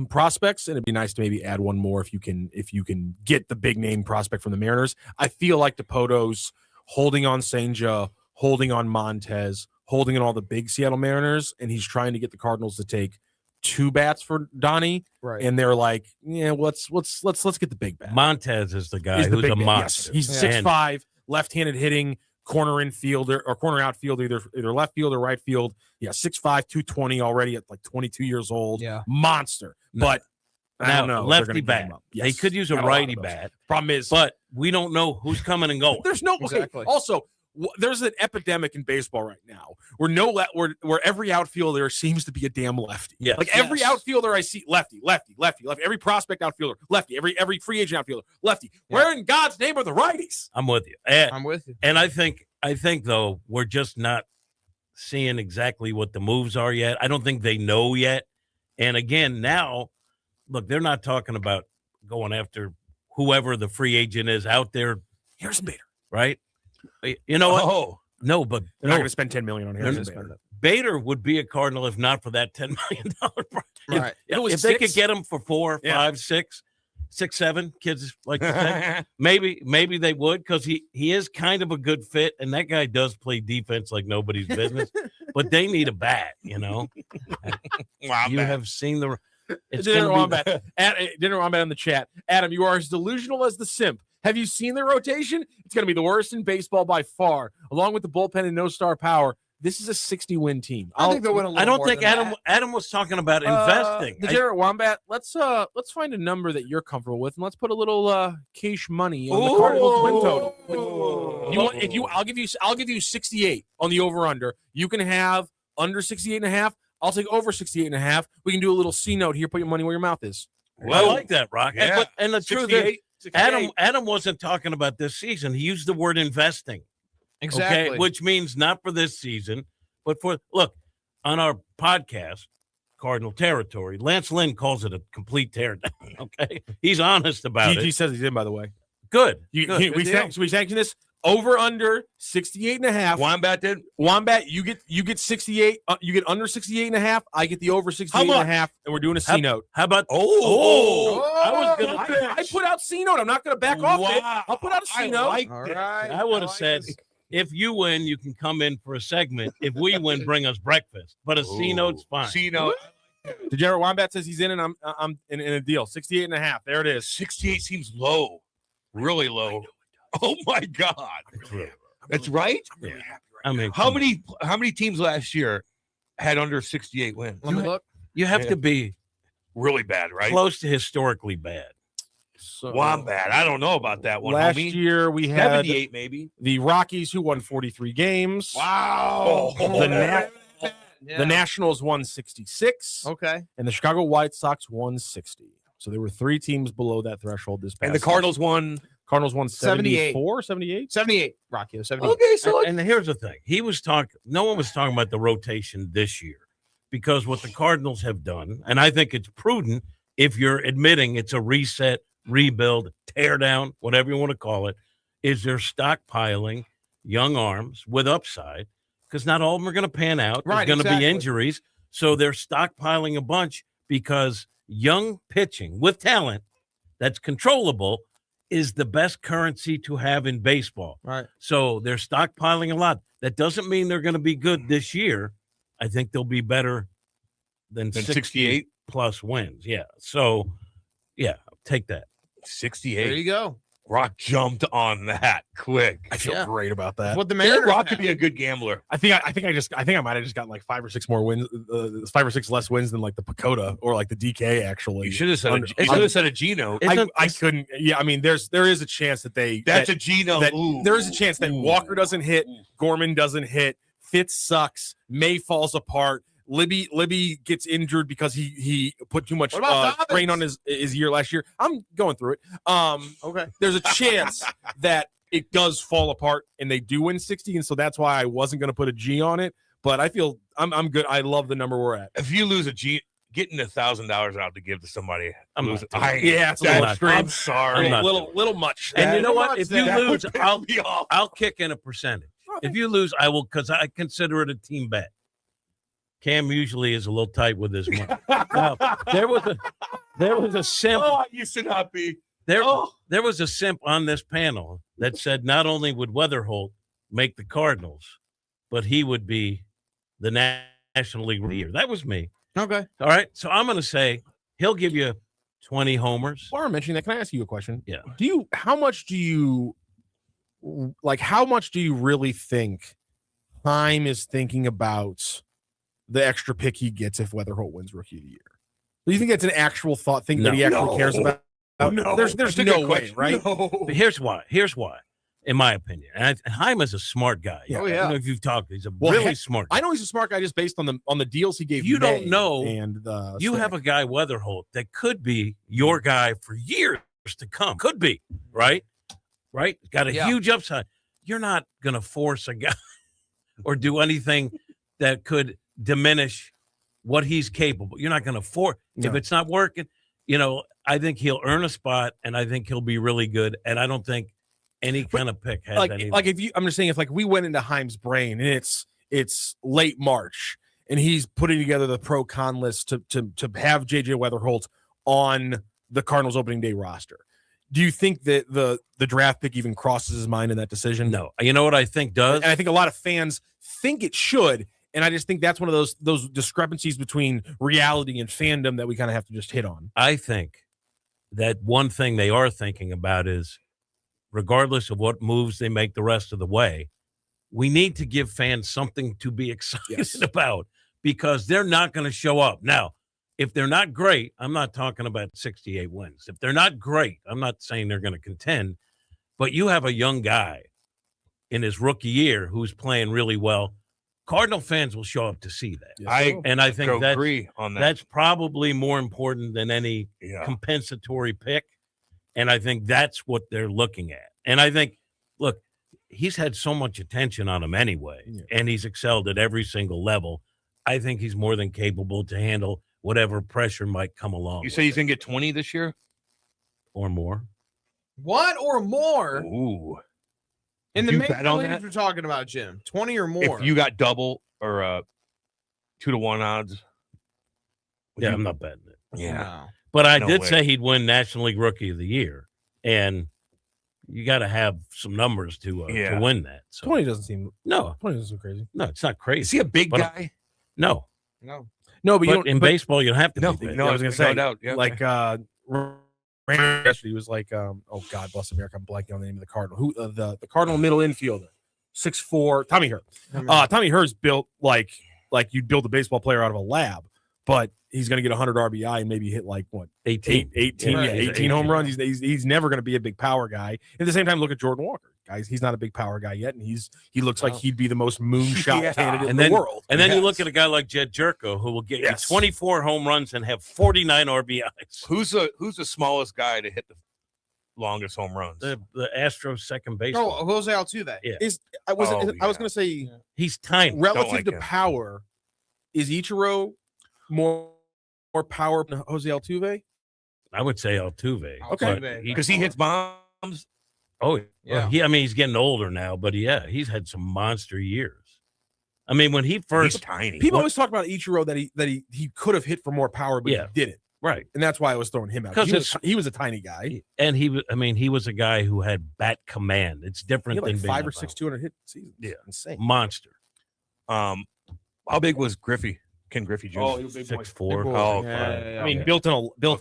prospects, and it'd be nice to maybe add one more if you can get the big name prospect from the Mariners. I feel like DePoto's holding on Sanger, holding on Montez, holding on all the big Seattle Mariners, and he's trying to get the Cardinals to take two bats for Donnie, right? And they're like, yeah, let's get the big bat. Montez is the guy who's a monster. Yes. He's 6'5", left-handed hitting, corner infielder or corner outfielder, either left field or right field. Yeah, 6'5", 220 already at like 22 years old. Yeah, monster. But I don't know. Lefty bat. Yes. They could use a righty bat. Problem is, but we don't know who's coming and going. There's no exactly. Also, there's an epidemic in baseball right now where every outfielder seems to be a damn lefty. Yes. Like every outfielder I see, lefty. Every prospect outfielder, lefty. Every free agent outfielder, lefty. Yeah. Where in God's name are the righties? I'm with you. I'm with you. And I think though we're just not seeing exactly what the moves are yet. I don't think they know yet. And again, now, look, they're not talking about going after whoever the free agent is out there. Here's Bader, right? You know what? Oh no, but they're not going to spend $10 million on him. Bader would be a Cardinal if not for that $10 million price. Right. If they could get him for 4, 5, 6, 7 kids like to say, maybe they would, because he is kind of a good fit, and that guy does play defense like nobody's business. But they need a bat, Wow, you have seen the. It's Dinner Wombat in the chat. Adam, you are as delusional as the simp. Have you seen the rotation? It's going to be the worst in baseball by far, along with the bullpen and no star power. This is a 60-win team. I think they'll win a little I don't more think than Adam was talking about investing. The Jarrett Wombat. Let's find a number that you're comfortable with, and let's put a little cash money on the Cardinals win total. I'll give you 68 on the over under. You can have under 68.5. I'll take over 68.5. We can do a little C note here. Put your money where your mouth is. I like that, Rock. Yeah. And the truth is, Adam wasn't talking about this season. He used the word investing. Exactly. Okay, which means not for this season, but for look on our podcast, Cardinal Territory. Lance Lynn calls it a complete teardown. Okay, he's honest about GG it. says he's in, by the way. Good. We Good. sanction this over under 68.5. Wombat did. Wombat, you get 68. You get under 68.5. I get the over 68.5, and we're doing a C note. How about? I was gonna. I put out C note. I'm not gonna back off it. I'll put out a C note. I would have said, if you win, you can come in for a segment. If we win, bring us breakfast. But a C note's fine. C note. Degenerate Wombat says he's in, and I'm in a deal. 68.5. There it is. 68 seems low, really low. Oh my God, that's right. Yeah. I mean, how many teams last year had under 68 wins? Let me look. You have to be really bad, right? close to historically bad. So, Wombat. I don't know about that one. Last homie. year we had 78, maybe. the Rockies, who won 43 games. Wow. The Nationals won 66. Okay. And the Chicago White Sox won 60. So there were 3 teams below that threshold this past And the Cardinals won. Cardinals won 78. 74, 78? 78. Rocky, 78. Okay, so And here's the thing: no one was talking about the rotation this year, because what the Cardinals have done, and I think it's prudent if you're admitting it's a reset, rebuild, tear down, whatever you want to call it, is they're stockpiling young arms with upside, because not all of them are going to pan out. Right, There's going to be exactly. injuries, so they're stockpiling a bunch, because young pitching with talent that's controllable is the best currency to have in baseball. Right. So they're stockpiling a lot. That doesn't mean they're going to be good this year. I think they'll be better than 68 plus wins. Yeah. So, yeah, take that. 68. There you go. Rock jumped on that quick. I feel great about that. What the Yeah, Mariners Rock have. could be a good gambler. I think I might have just gotten like 5 or 6 more wins, 5 or 6 less wins than like the Pacoda or like the DK. Actually, You should have said a Gino. I couldn't. Yeah, I mean, there is a chance that That's a Gino. there is a chance that Walker doesn't hit, Gorman doesn't hit, Fitz sucks, May falls apart, Libby gets injured because he put too much What about strain on his year last year. I'm going through it. Okay. There's a chance that it does fall apart and they do win 60, and so that's why I wasn't going to put a G on it. But I feel I'm good. I love the number we're at. If you lose a G, getting $1,000 out to give to somebody, I'm losing. not doing Yeah, it's a little extreme. I'm sorry. I'm not little much. And you know what? Much If you that. lose, That would I'll piss me off. I'll kick in a percentage. If you lose, I will, because I consider it a team bet. Cam usually is a little tight with his money. Now, there was a simp. Oh, I used to not be. There was a simp on this panel that said not only would Weatherholt make the Cardinals, but he would be the National League of the Year. That was me. Okay. All right. So I'm going to say he'll give you 20 homers. While I'm mentioning that, can I ask you a question? Yeah. How much do you really think Heim is thinking about the extra pick he gets if Weatherholt wins Rookie of the Year? Do you think that's an actual thought thing that he actually cares about? No. There's That's a no good way, question. right? No. But here's why, in my opinion. And Heim is a smart guy. Yeah. Oh, I yeah. don't know if you've talked. He's a Well, really smart guy. I know he's a smart guy just based on the deals he gave. You May don't know. and the You have a guy, Weatherholt, that could be your guy for years to come. Could be, right? Right? Got a Yeah. huge upside. You're not going to force a guy or do anything that could diminish what he's capable. You're not going to force. If No. it's not working, I think he'll earn a spot, and I think he'll be really good. And I don't think any kind of pick has any. like I'm just saying, if like we went into Heim's brain and it's late March and he's putting together the pro con list to have JJ Weatherholt on the Cardinals opening day roster, do you think that the draft pick even crosses his mind in that decision? No. You know what I think does? And I think a lot of fans think it should. And I just think that's one of those discrepancies between reality and fandom that we kind of have to just hit on. I think that one thing they are thinking about is, regardless of what moves they make the rest of the way, we need to give fans something to be excited about, because they're not going to show up. Now, if they're not great, I'm not talking about 68 wins. If they're not great, I'm not saying they're going to contend, but you have a young guy in his rookie year who's playing really well. Cardinal fans will show up to see that. I think agree on that. That's probably more important than any compensatory pick. And I think that's what they're looking at. And I think, look, he's had so much attention on him anyway, and he's excelled at every single level. I think he's more than capable to handle whatever pressure might come along. You say he's going to get 20 this year? Or more. What or more? Ooh. In the You major bet on leagues that? we're talking about, Jim. 20 or more. If you got double or 2-1 odds. Yeah, I'm not betting it. Yeah. No. But I No did way. say he'd win National League Rookie of the Year. And you got to have some numbers to win that. So 20 doesn't seem no, 20 doesn't seem crazy. no, it's not crazy. Is he a big But- guy? No. No. No, but you But don't, in but, baseball, you don't have to No, be big. no, I was gonna no say, doubt, yeah. like yesterday, he was like, oh God bless America, I'm blanking on the name of the Cardinal. Who the Cardinal middle infielder, 6'4", Tommy Hurt. Tommy Hurt's built like you'd build a baseball player out of a lab, but he's going to get 100 RBI and maybe hit like what 18 home runs. He's never going to be a big power guy. At the same time, look at Jordan Walker, guys. He's not a big power guy yet, and he looks like he'd be the most moonshot candidate in the world. And then you look at a guy like Jed Jerko, who will get you 24 home runs and have 49 RBIs. Who's the smallest guy to hit the longest home runs? The Astros second base. Oh, Jose Altuve. Yeah. I was going to say he's tiny. Relative to power, is Ichiro more power than Jose Altuve? I would say Altuve. Okay. Because he hits bombs. Oh, Yeah. yeah. He's getting older now, but he's had some monster years. I mean, when he first He's tiny. People always talk about Ichiro that he could have hit for more power, but Yeah. he didn't. right. And that's why I was throwing him out. 'Cause He was a tiny guy. And he was a guy who had bat command. It's He different had than like being 5 a or 6 200 hit seasons. Yeah. Insane. monster. How big was Griffey? Ken Griffey Jr. Oh, he was a big boy. 6'4". Big boy. Oh, I mean, built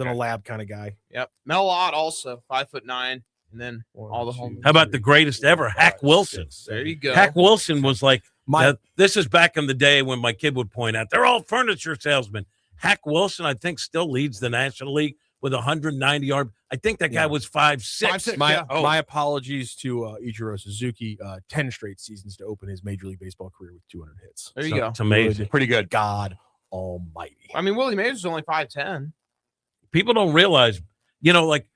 in a lab kind of guy. Yep. Mel Ott also 5'9", and then all the home. How about the greatest ever, Hack Wilson? There you go. Hack Wilson was like, this is back in the day when my kid would point out, they're all furniture salesmen. Hack Wilson, I think, still leads the National League with 190 yard. I think that guy was 5'6". My apologies to Ichiro Suzuki. 10 straight seasons to open his Major League Baseball career with 200 hits. There you go. It's amazing. Pretty good. God almighty. I mean, Willie Mays was only 5'10". People don't realize, like,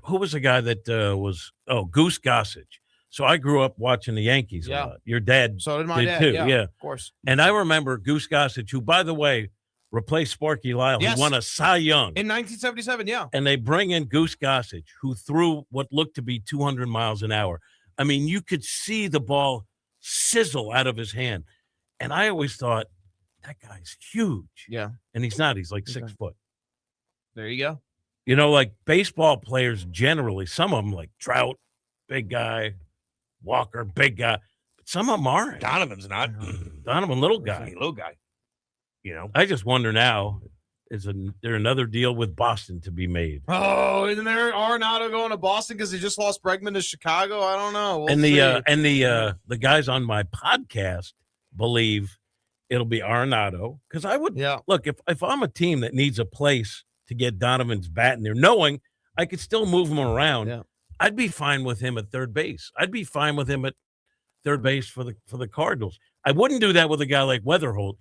who was the guy that Goose Gossage. So I grew up watching the Yankees a lot. Your dad So did my dad. too. Yeah, of course. And I remember Goose Gossage, who, by the way, replaced Sparky Lyle, Yes. who won a Cy Young. In 1977, yeah. And they bring in Goose Gossage, who threw what looked to be 200 miles an hour. I mean, you could see the ball sizzle out of his hand. And I always thought, that guy's huge. Yeah. And he's not. He's like 6 foot. There you go. Like baseball players generally, some of them like Trout, big guy, Walker, big guy. But some of them aren't. Donovan's not. Donovan, little guy. Little guy. I just wonder now, is there another deal with Boston to be made? Oh, isn't there Arenado going to Boston because he just lost Bregman to Chicago? I don't know. We'll And see. the guys on my podcast believe it'll be Arenado, because I would look, if I'm a team that needs a place to get Donovan's bat in there, knowing I could still move him around, I'd be fine with him at third base. I'd be fine with him at third base for the Cardinals. I wouldn't do that with a guy like Weatherholt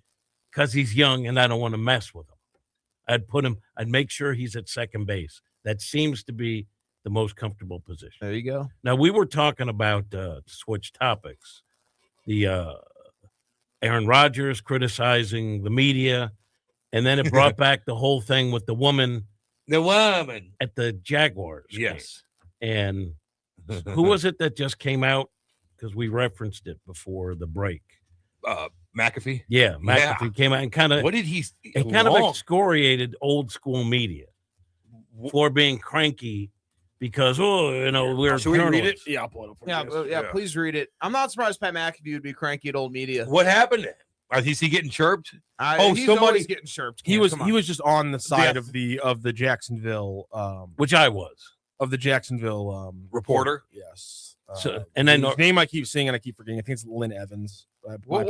because he's young and I don't want to mess with him. I'd make sure he's at second base. That seems to be the most comfortable position. There you go. Now, we were talking about switch topics. The Aaron Rodgers criticizing the media, and then it brought back the whole thing with the woman at the Jaguars. Yes. Game. And who was it that just came out? Because we referenced it before the break. McAfee. Yeah, McAfee came out and kind of what did he? It kind of excoriated old school media for being cranky because we're. Should we read it? Yeah, I'll pull it up. Yeah, please read it. I'm not surprised Pat McAfee would be cranky at old media. What happened? Is he getting chirped? He's always getting chirped. He was just on the side of the Jacksonville, which I was of the Jacksonville reporter. Yes. So and then his name I keep seeing and I keep forgetting. I think it's Lynn Evans. What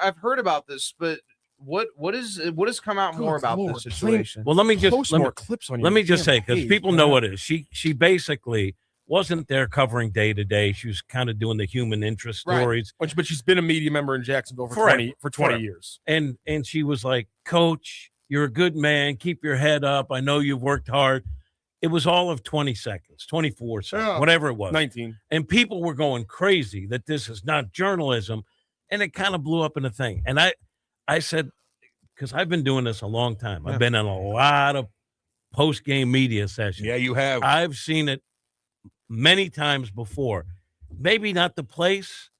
I've heard about this, but what has come out more about this situation? Well, let me just post more clips on. Let me just say, because people know what it is. She basically wasn't there covering day to day. She was kind of doing the human interest stories. Right. But she's been a media member in Jacksonville for Forever. 20 years. And she was like, Coach, you're a good man. Keep your head up. I know you've worked hard. It was all of 20 seconds, 24 seconds, whatever it was. 19. And people were going crazy that this is not journalism. And it kind of blew up in a thing. And I said, because I've been doing this a long time. I've been in a lot of post-game media sessions. Yeah, you have. I've seen it many times before. Maybe not the place,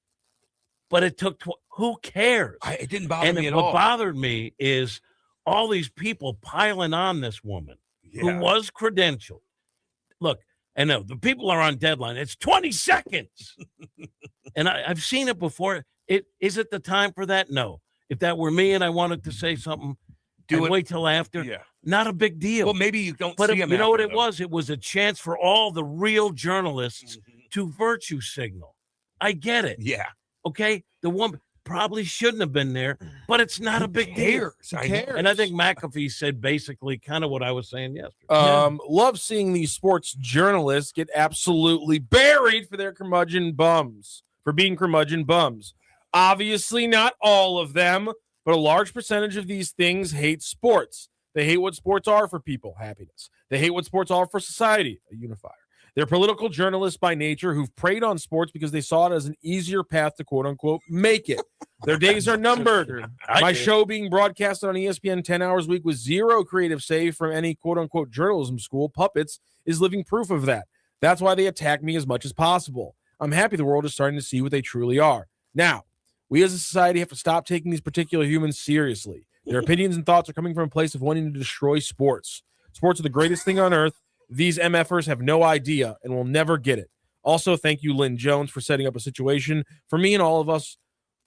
but it took who cares? It didn't bother me at what all. bothered me is all these people piling on this woman who was credentialed. Look, I know the people are on deadline. It's 20 seconds. And I've seen it before. Is it the time for that? No. If that were me and I wanted to say something, I'd wait till after. Yeah. Not a big deal. Well, maybe you don't But see him you know what after, it was? It was a chance for all the real journalists to virtue signal. I get it. Yeah. Okay? The woman probably shouldn't have been there, but it's not a big deal. Who cares? And I think McAfee said basically kind of what I was saying yesterday. Love seeing these sports journalists get absolutely buried for their curmudgeon bums, for being curmudgeon bums. Obviously, not all of them, but a large percentage of these things hate sports. They hate what sports are for people, happiness. They hate what sports are for society, a unifier. They're political journalists by nature who've preyed on sports because they saw it as an easier path to quote-unquote make it. Their days are numbered. My show being broadcasted on ESPN 10 hours a week with zero creative say from any quote-unquote journalism school, puppets, is living proof of that. That's why they attack me as much as possible. I'm happy the world is starting to see what they truly are. Now, we as a society have to stop taking these particular humans seriously. Their opinions and thoughts are coming from a place of wanting to destroy sports. Sports are the greatest thing on earth. These MFers have no idea and will never get it. Also, thank you, Lynn Jones, for setting up a situation for me and all of us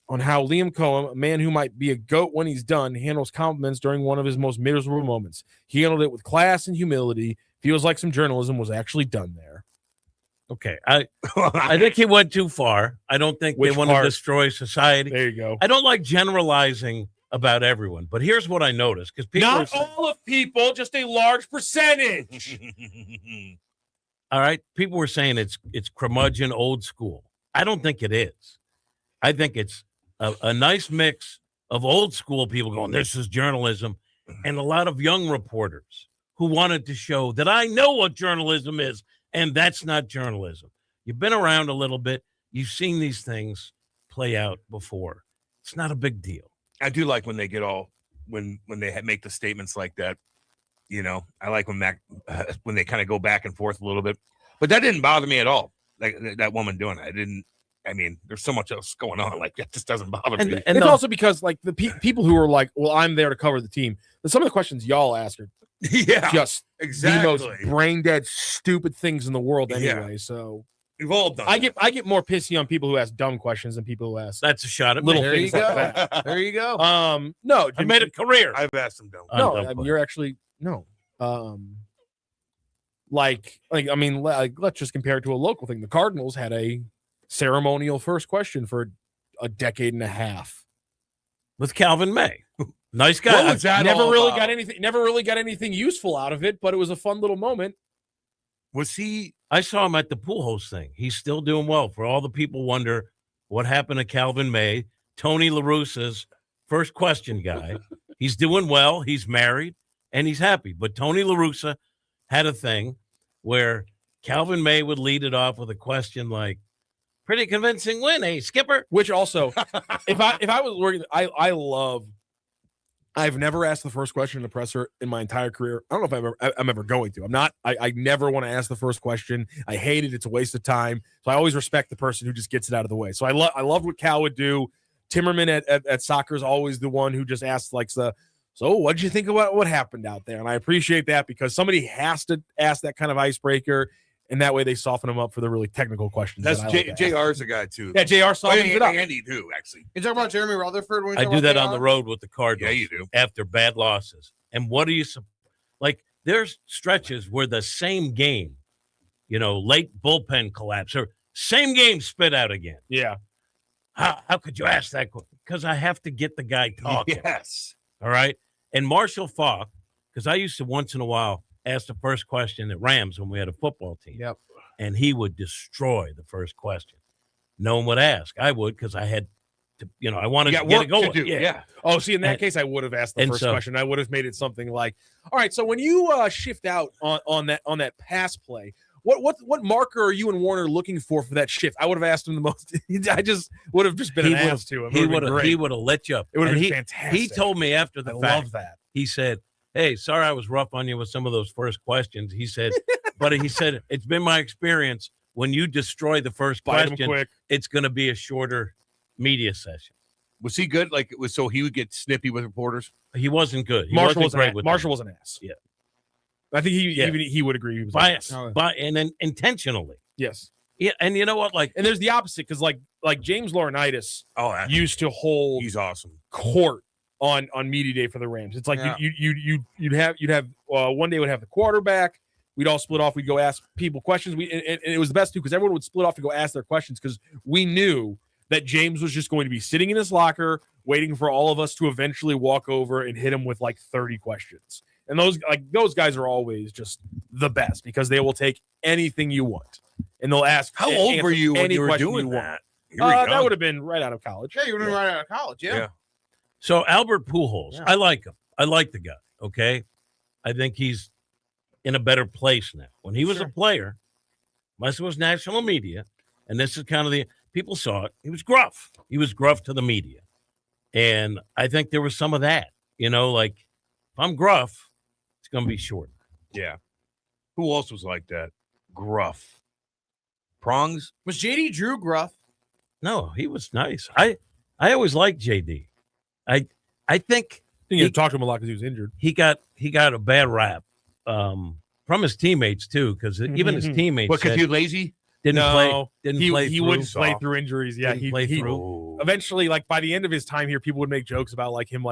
on how Liam Cohen, a man who might be a GOAT when he's done, handles compliments during one of his most miserable moments. He handled it with class and humility. Feels like some journalism was actually done there. Okay. I think he went too far. I don't think they want to destroy society. There you go. I don't like generalizing about everyone, but here's what I noticed. Because people Not all of people, just a large percentage. All right. People were saying it's curmudgeon old school. I don't think it is. I think it's a nice mix of old school people going, this is journalism, and a lot of young reporters who wanted to show that I know what journalism is, and that's not journalism. You've been around a little bit. You've seen these things play out before. It's not a big deal. I do like when they get all when they make the statements like that. You know, I like when when they kind of go back and forth a little bit, but that didn't bother me at all. Like that woman doing it, I mean, there's so much else going on. Like that just doesn't bother me. And it's also because like the people who are like, well, I'm there to cover the team. But some of the questions y'all ask are just the most brain dead, stupid things in the world anyway. So we've all done. I get more pissy on people who ask dumb questions than people who ask. That's a shot at little me. things like that. There you go. No, I made a career. I've asked them dumb. No, I mean, you're actually no. Like let's just compare it to a local thing. The Cardinals had a ceremonial first question for a decade and a half with Calvin May. Nice guy. What was that never really got anything useful out of it, but it was a fun little moment. Was he? I saw him at the Pujols thing. He's still doing well. For all the people wonder what happened to Calvin May, Tony La Russa's first question guy. He's doing well. He's married and he's happy. But Tony La Russa had a thing where Calvin May would lead it off with a question like, pretty convincing win, hey, Skipper. Which also, if I was working, I've never asked the first question in the presser in my entire career. I don't know if I'm ever going to. I never want to ask the first question. I hate it. It's a waste of time. So I always respect the person who just gets it out of the way. So I loved what Cal would do. Timmerman at soccer is always the one who just asks like so what did you think about what happened out there? And I appreciate that because somebody has to ask that kind of icebreaker. And that way they soften them up for the really technical questions. That's JR's a guy too. Yeah, JR softens it up. Andy too, actually. You talking about Jeremy Rutherford? When I do that on the road with the Cardinals. Yeah, you do. After bad losses. And what do you like? There's stretches where the same game, late bullpen collapse or same game spit out again. Yeah. How could you ask that? Because I have to get the guy talking. Yes. All right. And Marshall Faulk, because I used to once in a while ask the first question at Rams when we had a football team. Yep. and he would destroy the first question. No one would ask. I would, because I had to, I wanted to get it going. Yeah. Oh, see, in that case, I would have asked the first question. I would have made it something like, all right, so when you shift out on that pass play, what marker are you and Warner looking for that shift? I would have asked him the most. I just would have just been an ass to him. He would have let you up. It would have been fantastic. He told me after the fact. I love that. He said, "Hey, sorry I was rough on you with some of those first questions." He said, but he said, "It's been my experience when you destroy the first question, it's going to be a shorter media session." Was he good? So he would get snippy with reporters? He wasn't good. Marshall was an ass. Yeah. I think he would agree he was and then intentionally. Yes. Yeah, and you know what? And there's the opposite, because like James Laurinaitis used to hold he's awesome court on media day for the Rams. It's like you'd have one day would have the quarterback. We'd all split off. We'd go ask people questions. And it was the best too, because everyone would split off to go ask their questions, because we knew that James was just going to be sitting in his locker waiting for all of us to eventually walk over and hit him with 30 questions. And those guys are always just the best, because they will take anything you want, and they'll ask. How old were you when you were doing that? That would have been right out of college. Yeah, you would have been right out of college. Yeah. So Albert Pujols, I like him. I like the guy. Okay, I think he's in a better place now. When he was a player, unless it was national media, and this is kind of the people saw it. He was gruff. He was gruff to the media, and I think there was some of that. If I'm gruff, it's going to be short. Yeah. Who else was like that? Gruff. Prongs? Was JD Drew gruff? No, he was nice. I always liked JD. I think you talked to him a lot because he was injured. He got a bad rap from his teammates too, because even his teammates. Because he was lazy? Didn't play. He wouldn't play through injuries. Yeah, he eventually, by the end of his time here, people would make jokes about him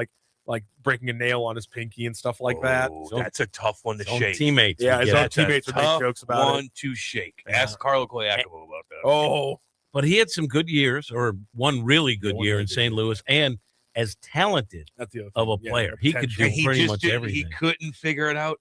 breaking a nail on his pinky and stuff like that. That's a tough one to shake. Teammates, his own teammates would make jokes about it. One to shake. Ask Carlo Koyakovo about that. Oh, but he had some good years, or one really good year in St. Louis, and as talented of a player, he could do pretty much everything. He couldn't figure it out.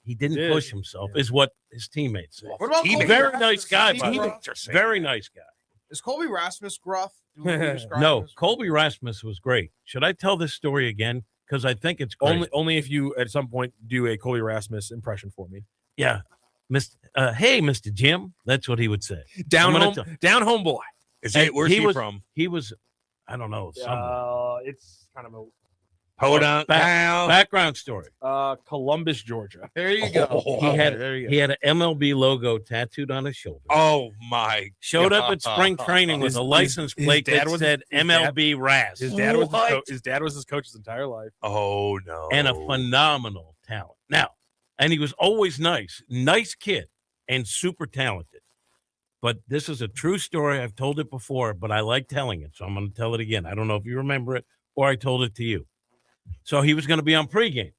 He didn't push himself, is what his teammates said. What about very nice guy, by the way. Very nice guy. Is Colby Rasmus gruff? No, Colby Rasmus was great. Should I tell this story again? Because I think it's great. Only if you at some point do a Colby Rasmus impression for me. Yeah, hey, Mr. Jim. That's what he would say. Down home boy. Where's he from? He was, I don't know. It's kind of a hold on background story. Columbus, Georgia. There you go. He had an MLB logo tattooed on his shoulder. Oh my! Showed up at spring training with a license plate that said MLB Ras. His dad was his coach his entire life. Oh no! And a phenomenal talent. Now, and he was always nice kid, and super talented. But this is a true story. I've told it before, but I like telling it, so I'm going to tell it again. I don't know if you remember it or I told it to you. So he was going to be on pregame.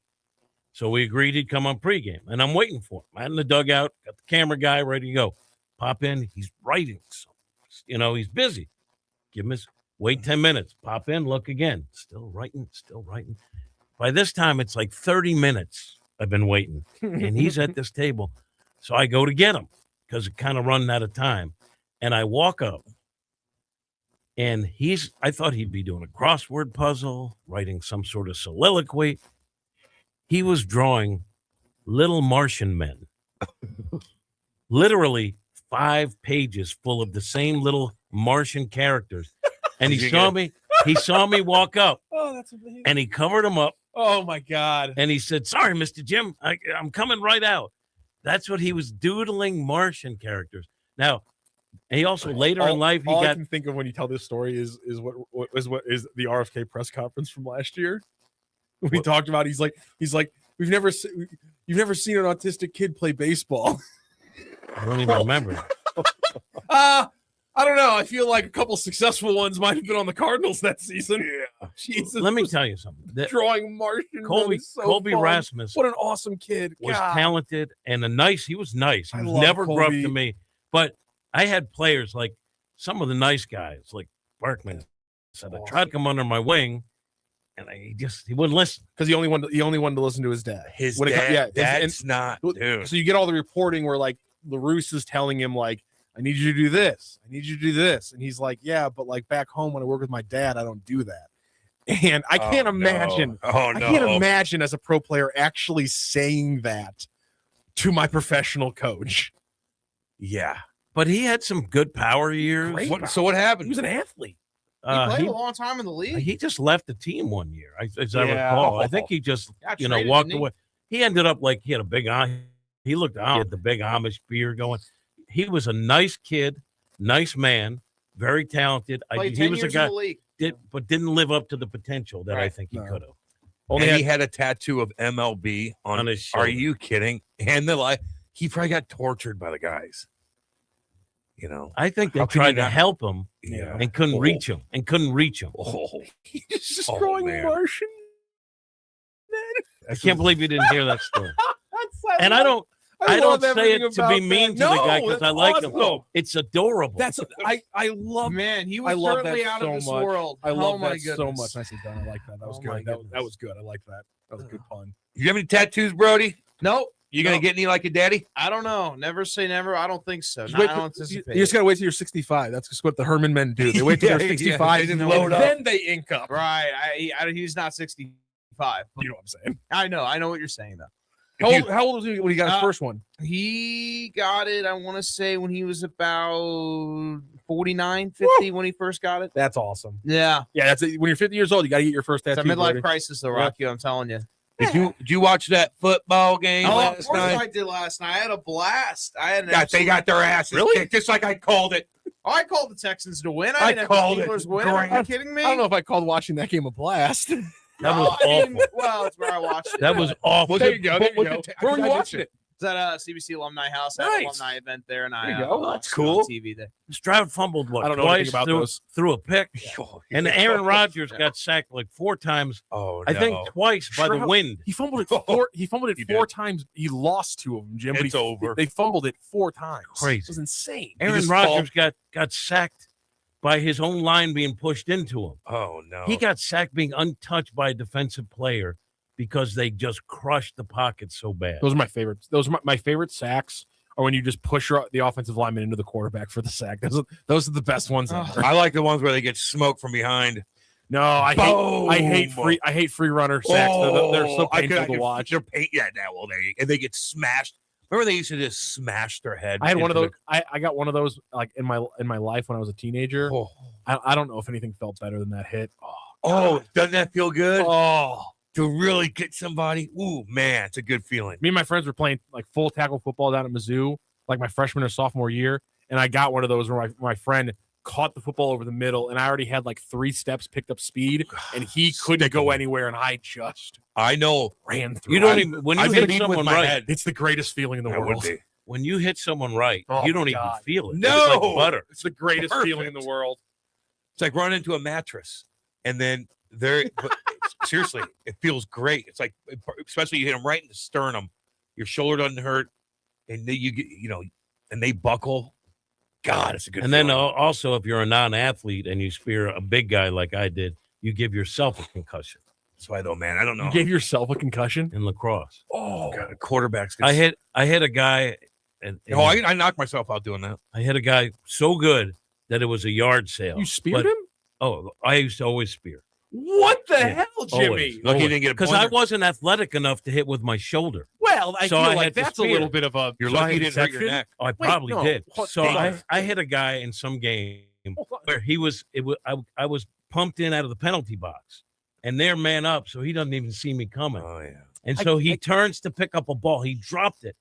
So we agreed he'd come on pregame, and I'm waiting for him. I'm in the dugout, got the camera guy ready to go. Pop in, he's writing. So, he's busy. Wait 10 minutes. Pop in, look again. Still writing. By this time, it's 30 minutes I've been waiting, and he's at this table. So I go to get him because it kind of running out of time. And I walk up, and I thought he'd be doing a crossword puzzle, writing some sort of soliloquy. He was drawing little Martian men, literally 5 pages full of the same little Martian characters. And he saw me walk up. Oh, that's amazing. And he covered them up. Oh my God. And he said, "Sorry, Mr. Jim, I'm coming right out." That's what he was doodling, Martian characters. Now, he also later in life I can think of when you tell this story is what is the RFK press conference from last year. We talked about he's like you've never seen an autistic kid play baseball. I don't even remember. I don't know. I feel like a couple successful ones might have been on the Cardinals that season. Yeah. Jesus. Let me tell you something. Drawing Martian. Colby Rasmus. What an awesome kid. Was talented and he was nice. He was never gruff to me. But I had players like some of the nice guys, like Barkman said, I tried to come under my wing, and he wouldn't listen. Because he only wanted to listen to his dad. That's not dude. So you get all the reporting where LaRousse is telling him like, I need you to do this. I need you to do this. And he's like, yeah, but like back home when I work with my dad, I don't do that. And I can't imagine. Oh, no. I can't imagine as a pro player actually saying that to my professional coach. Yeah. But he had some good power years. So what happened? He was an athlete. He played a long time in the league. He just left the team one year, as I Yeah. recall. I think he just, Got traded, walked didn't he? away. He ended up like he had a big eye. He looked out. He had the big Amish beard going. He was a nice kid, nice man, very talented. Played He 10 was a years guy in the league. but didn't live up to the potential that I Right. think he could have. And he had a tattoo of MLB on his Are shoulder. you kidding? And he probably got tortured by the guys. I think they How can you tried to not- help him Yeah. and couldn't reach him. He's just Oh, growing man. Martian. I can't believe you didn't hear that story. And I don't love say everything it to be about mean that. to the guy No, because I that's like him. awesome. It's adorable. I love. Man, he I was love certainly that out so of this much. world. I love oh my that so goodness. much. Nicely done. I like that. That was Oh my good. That was good. I like that. That was a good pun. You have any tattoos, Brody? Nope. You gonna Nope. get any like your daddy? I don't know. Never say never. I don't think so. Just No, wait I don't till- anticipate. you just gotta wait till you're 65. That's just what the Herman men do. They wait till Yeah, they're yeah, 65 they and load up. then they ink up. Right. He's not 65. You know what I'm saying? I know what you're saying though. How old was he when he got his first one? He got it, I want to say, when he was about 49, 50 when he first got it. That's awesome. Yeah. Yeah, that's it. When you're 50 years old, you got to get your first It's a tattoo. midlife Brody. crisis, though, Yeah. Rocky. I'm telling you. Did you watch that football game Oh, of last course night? I did last night. I had a blast. I had an They absolute- got their asses kicked, just like I called it. Oh, I called the Texans to win. I I didn't called have it. the Steelers win. Are you Grant. kidding me? I don't know if I called watching that game a blast. That was I mean, awful. well, it's where I watched it. That was awful. There you go. There you go. Where were you watching it? It's at a CBC alumni house. I had an Nice. alumni event there, and There I you go. watched That's it cool. on TV there. Stroud fumbled I don't know twice anything about through, those. through a pick, and Aaron Rodgers got sacked like 4 times. Oh, I think twice by the Stroud- wind. He fumbled it four. He fumbled it He four did. times. He lost 2 of them, Jim. But It's over. They fumbled it 4 times. Crazy. It was insane. Aaron just Rodgers got sacked by his own line being pushed into him. Oh no. He got sacked being untouched by a defensive player because they just crushed the pocket so bad. Those are my favorites. Those are my favorite sacks. Or when you just push the offensive lineman into the quarterback for the sack. Those are the best ones. ever. I like the ones where they get smoked from behind. No, I hate free runner sacks. They're so painful to watch. And they get smashed. Remember they used to just smash their head. I had one of into those. I got one of those like in my life when I was a teenager. Oh. I don't know if anything felt better than that hit. Oh, doesn't that feel good? Oh, To really get somebody. Ooh, man, it's a good feeling. me and my friends were playing like full tackle football down at Mizzou, like my freshman or sophomore year, and I got one of those where my friend caught the football over the middle, and I already had like 3 steps, picked up speed, and he couldn't go anywhere, and I just I know. ran through. You don't even when you I've hit been someone with my right. head. It's the greatest feeling in the That would world. be. When you hit someone right, Oh, you don't my even God. feel it. No. It's like butter. It's the greatest Perfect. feeling in the world. It's like running into a mattress, and then but seriously, it feels great. It's like, especially you hit them right in the sternum, your shoulder doesn't hurt, and then you get, and they buckle. God, it's a good. And then feeling. also, if you're a non-athlete and you spear a big guy like I did, you give yourself a concussion That's why, though, man. I don't know. You gave yourself a concussion? in lacrosse. Oh, God, quarterbacks. I hit a guy, and Oh, I knocked myself out doing that. I hit a guy so good that it was a yard sale. You speared But- him? Oh, I used to always spear. What the Yeah, hell, Jimmy? Lucky you didn't get a because I pointer. wasn't athletic enough to hit with my shoulder. Well, I So feel I like had to that's a spear. little bit of a. You're So lucky I you didn't hurt your exception. neck. I probably no. did. What- So hang on. I hit a guy in some game where I was pumped in out of the penalty box, and they're man up, so he doesn't even see me coming. Oh yeah. And so he turns to pick up a ball. He dropped it,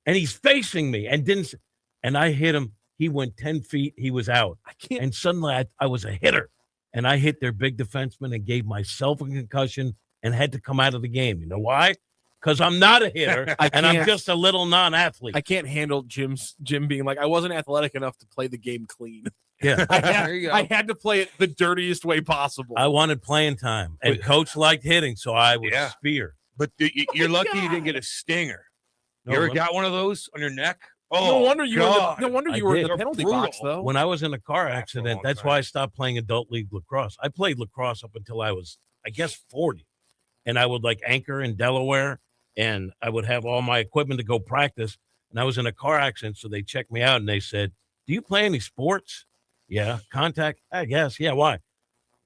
and he's facing me, and I hit him. He went 10 feet. He was out. I can't. And suddenly I was a hitter, and I hit their big defenseman and gave myself a concussion and had to come out of the game. You know why? Because I'm not a hitter, and I'm can't- just a little non-athlete. I can't handle Jim being like, I wasn't athletic enough to play the game clean. Yeah. There you go. I had to play it the dirtiest way possible. I wanted playing time, and coach liked hitting, so I would Yeah. spear. But you're lucky you didn't get a stinger. You No, ever when- got one of those on your neck? no Oh, wonder you God. were. No wonder I you were in did. the penalty Brutal. box, though. When I was in a car for a accident, long that's time. why I stopped playing adult league lacrosse. I played lacrosse up until I was, I guess, 40. And I would like anchor in Delaware, and I would have all my equipment to go practice. and I was in a car accident. So they checked me out and they said, "Do you play any sports?" "Yeah." "Contact?" "I guess." "Yeah." "Why?"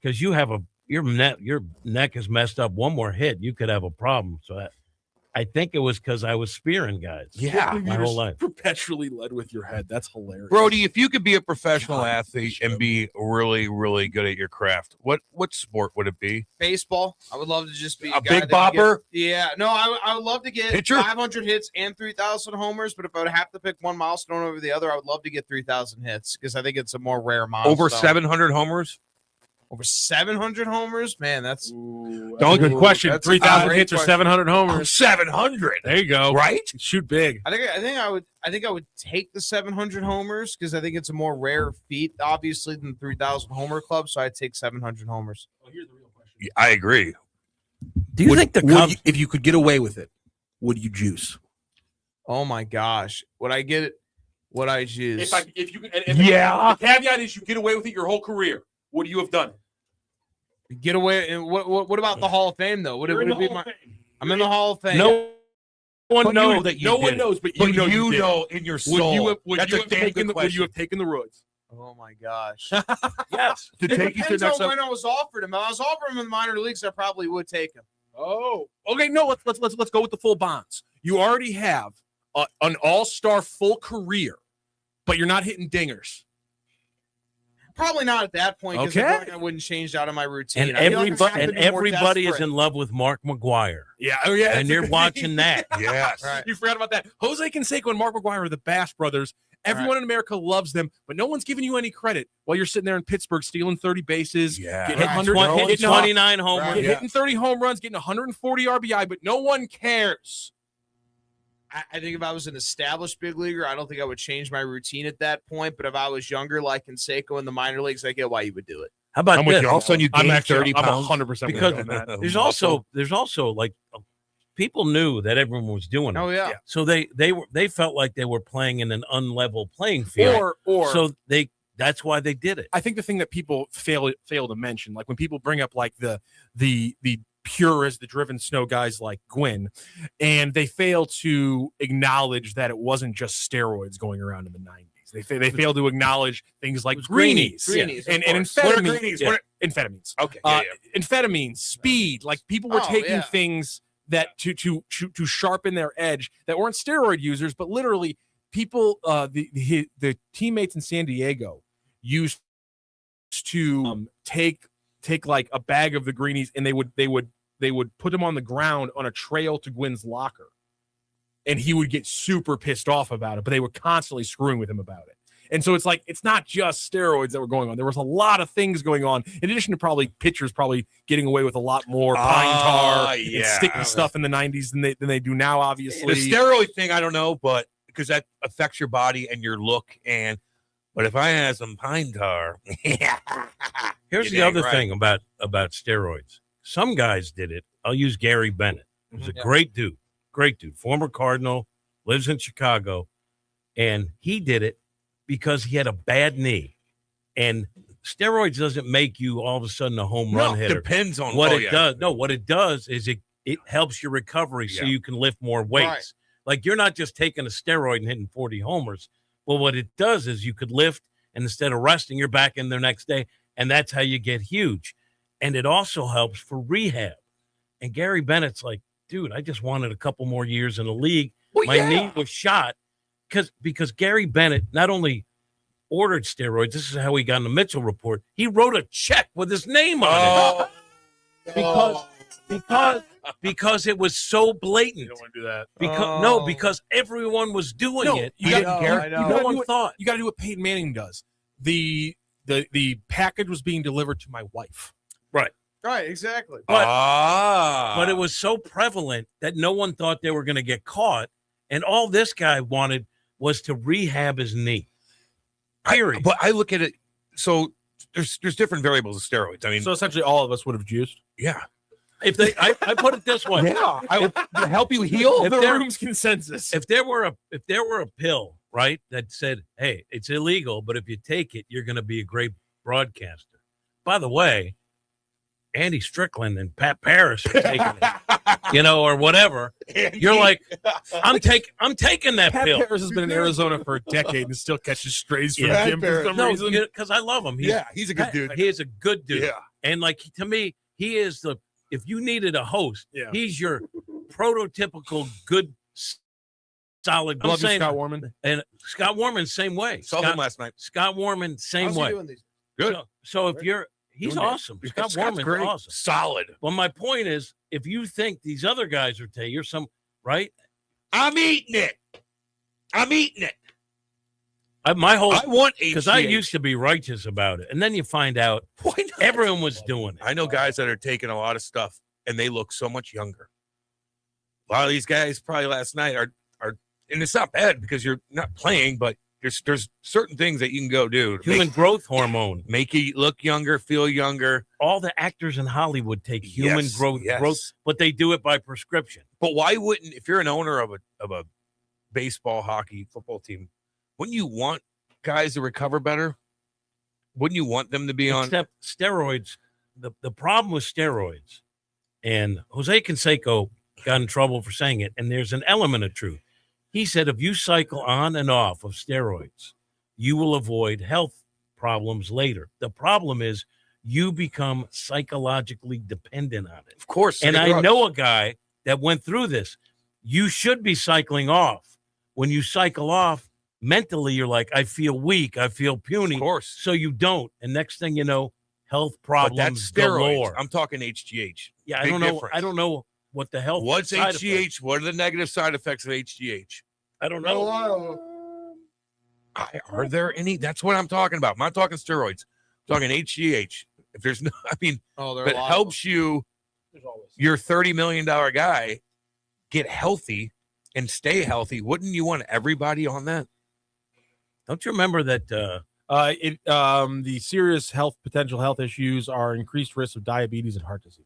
"Because you have your neck is messed up. One more hit, you could have a problem." So I think it was because I was spearing guys. Yeah. my whole life. Perpetually led with your head. That's hilarious. Brody, if you could be a professional athlete and be really, really good at your craft, what sport would it be? Baseball. I would love to just be A guy big that could bopper? Yeah. No, I would love to get Pitcher? 500 hits and 3,000 homers, but if I would have to pick one milestone over the other, I would love to get 3,000 hits because I think it's a more rare milestone. Over 700 homers? Over 700 homers? Man, that's Good question. That's a 3,000 great hits or question. 700 homers. 700. There you go. Right? Shoot big. I think I would take the 700 homers because I think it's a more rare feat, obviously, than the 3,000 homer club. So I'd take 700 homers. I agree. Do you think the Cubs? If you could get away with it, would you juice? Oh my gosh, would I get it? Would I juice? If you the caveat is you get away with it your whole career. Would you have done it? Get away. And what about the Hall of Fame though? Would it be my? I'm in the Hall of Fame. No one knows that no one knows, but you know in your soul. Would you have taken the roads? Oh my gosh. Yes. To take you to the Depends next on when I was offered him. If I was offered him in the minor leagues, I probably would take him. Oh, okay. No, let's go with the full bonds. You already have an all-star full career, but you're not hitting dingers. Probably not at that point because Okay. I wouldn't change out of my routine. And I feel like I'm everybody, having to be more everybody is desperate. in love with Mark McGuire. Yeah. Oh, yeah. And you're watching that. Yes. Right. You forgot about that. Jose Canseco and Mark McGuire are the Bass brothers. Everyone in America loves them, but no one's giving you any credit while you're sitting there in Pittsburgh stealing 30 bases, Yeah. getting Right. 100, Hitting 29 homers. Right. hitting 30 home runs, getting 140 RBI, but no one cares. I think if I was an established big leaguer, I don't think I would change my routine at that point. But if I was younger, like Canseco in the minor leagues, I get why you would do it. How about I'm with this? you. All of a sudden you gain 30 I'm pounds. 100% Because with you on that. there's also like people knew that everyone was doing it. Oh yeah. So they felt like they were playing in an unlevel playing field. Or so that's why they did it. I think the thing that people fail to mention, like when people bring up like the purist, the driven snow guys like Gwynn, and they fail to acknowledge that it wasn't just steroids going around in the 90s. They fail to acknowledge things like greenies, and course. amphetamines. What are greenies? Yeah. Amphetamines. Okay. Amphetamines, speed. Like people were taking things that to sharpen their edge that weren't steroid users, but literally people. The teammates in San Diego used to take like a bag of the greenies, and they would put them on the ground on a trail to Gwynn's locker. And he would get super pissed off about it, but they were constantly screwing with him about it. And so it's like, it's not just steroids that were going on. There was a lot of things going on, in addition to probably pitchers probably getting away with a lot more pine tar and sticking stuff in the 90s than they do now, obviously. The steroid thing, I don't know, but because that affects your body and your look. But if I had some pine tar, Here's the other thing about steroids. Some guys did it. I'll use Gary Bennett. He was a great dude, former Cardinal, lives in Chicago, and he did it because he had a bad knee. And steroids doesn't make you all of a sudden a home run hitter. Depends on what it does. No, what it does is it helps your recovery so you can lift more weights. Right. Like you're not just taking a steroid and hitting 40 homers. Well, what it does is you could lift, and instead of resting, you're back in there next day, and that's how you get huge. And it also helps for rehab. And Gary Bennett's like, dude, I just wanted a couple more years in the league. My knee was shot because Gary Bennett not only ordered steroids, this is how he got in the Mitchell report. He wrote a check with his name on it. Because it was so blatant. You don't want to do that. Because everyone was doing it. No one thought. You got to do what Peyton Manning does. The package was being delivered to my wife. Right. Right, exactly. But it was so prevalent that no one thought they were going to get caught. And all this guy wanted was to rehab his knee. Period. But I look at it. So there's different variables of steroids. I mean, so essentially all of us would have juiced. Yeah. If I put it this way. Yeah. To help you heal. The room's consensus. If there were a pill, right, that said, hey, it's illegal, but if you take it, you're going to be a great broadcaster. By the way, Andy Strickland and Pat Parris are taking it. or whatever. You're like, I'm taking that Pat pill. Paris has been in Arizona for a decade and still catches strays from Yeah. him for some reason. Because I love him. He's a good dude. He is a good dude. Yeah. And like to me, he is if you needed a host, he's your prototypical good, solid. Love you, Scott Warman. And Scott Warman, same way. Saw him last night. Scott Warman, same How's he way. doing these? Good. So if he's Doing awesome. it. Scott Scott's Warman's great. awesome. Solid. Well, my point is, if you think these other guys are you're some right. I'm eating it. I want because I HGH. used to be righteous about it, and then you find out everyone was doing it. I know guys that are taking a lot of stuff and they look so much younger. A lot of these guys probably last night are and it's not bad because you're not playing, but there's certain things that you can go do. Human growth hormone. Make you look younger, feel younger. All the actors in Hollywood take human growth, but they do it by prescription. But why wouldn't, if you're an owner of a baseball, hockey, football team, wouldn't you want guys to recover better? Wouldn't you want them to be on? Except steroids. The problem with steroids, and Jose Canseco got in trouble for saying it, and there's an element of truth. He said if you cycle on and off of steroids, you will avoid health problems later. The problem is you become psychologically dependent on it. Of course. And I know a guy that went through this. You should be cycling off. When you cycle off, mentally you're like, I feel weak, I feel puny. Of course. So you don't. And next thing you know, health But problems that's steroids. galore. I'm talking HGH. Yeah, I Big don't know. difference. I don't know what the health. What's side HGH? effects. What are the negative side effects of HGH? I don't know. Are there any? That's what I'm talking about. I'm not talking steroids. I'm talking HGH. If there's no, I mean, there if it helps you, your $30 million guy get healthy and stay healthy. Wouldn't you want everybody on that? Don't you remember that? The serious potential health issues are increased risk of diabetes and heart disease.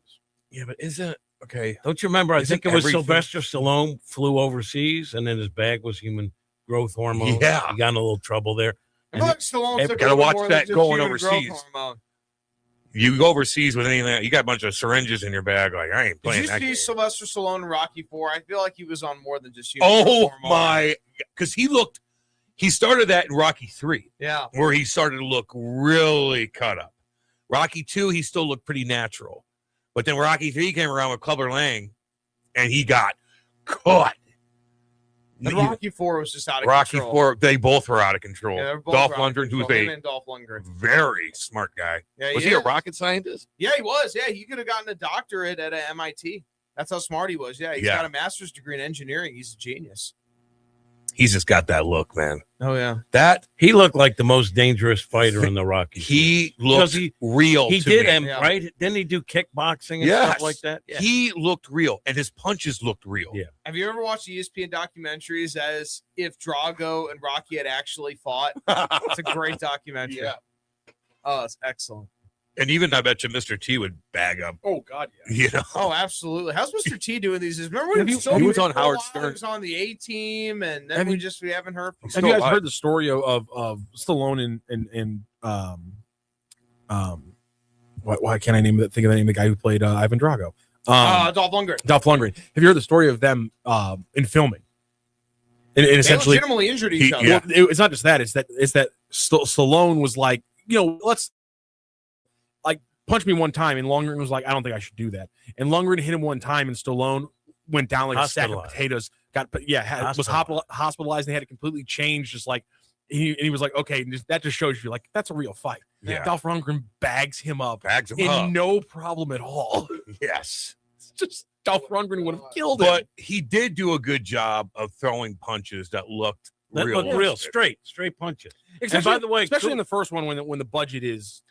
Yeah, but isn't okay? Don't you remember? I Isn't think it was everything- Sylvester Stallone flew overseas, and then his bag was human growth hormone. Yeah. He got in a little trouble there. I feel like Stallone took gotta a little watch more that than just going human overseas. growth hormone. You go overseas with anything, you got a bunch of syringes in your bag. Like I ain't Did playing you that see game. Sylvester Stallone in Rocky 4? I feel like he was on more than just human Oh growth hormone. my! Because he started that in Rocky 3. Yeah. Where he started to look really cut up. Rocky 2, he still looked pretty natural. But then Rocky 3 came around with Clubber Lang, and he got cut. And Rocky 4 was just out of Rocky control. 4, they both were out of control. Yeah, they're both Dolph out of Lundgren, who's control. Him a and Dolph Lundgren. very smart guy. Yeah, was he he a is. rocket scientist? Yeah, he was. Yeah, he could have gotten a doctorate at MIT. That's how smart he was. Yeah, he's Yeah. got a master's degree in engineering. He's a genius. He's just got that look, man. Oh, yeah. That He looked like the most dangerous fighter in the Rocky. he Because looked real. He to did me. him right. Didn't he do kickboxing and Yes. stuff like that? Yeah. He looked real, and his punches looked real. Yeah. Have you ever watched ESPN documentaries as if Drago and Rocky had actually fought? It's a great documentary. Yeah. Oh, it's excellent. And even I bet you Mr. T would bag him. Oh God, yeah. You know, Oh, absolutely. How's Mr. T doing these days? Remember when Have he you- was so he was big on for a Howard while? Stern. He was on the A team, and then Have we you- haven't heard from Have you guys alive. heard the story of Stallone and why can't I think of the name of the guy who played Ivan Drago? Dolph Lundgren. Dolph Lundgren. Have you heard the story of them in filming? And essentially, legitimately injured each other. well, it's not just that. It's that Stallone was like, let's like punch me one time, and Lundgren was like, I don't think I should do that. And Lundgren hit him one time, and Stallone went down like a sack of Hospitalized. potatoes. Was hospitalized. And they had to completely change. Just like he was like, okay, that just shows you like that's a real fight. Yeah. Dolph Lundgren bags him up, bags him up. no problem at all. Yes. It's just Dolph Lundgren would have killed him. But he did do a good job of throwing punches that looked That real. looked real straight punches. Especially, and by the way, especially in the first one when the budget is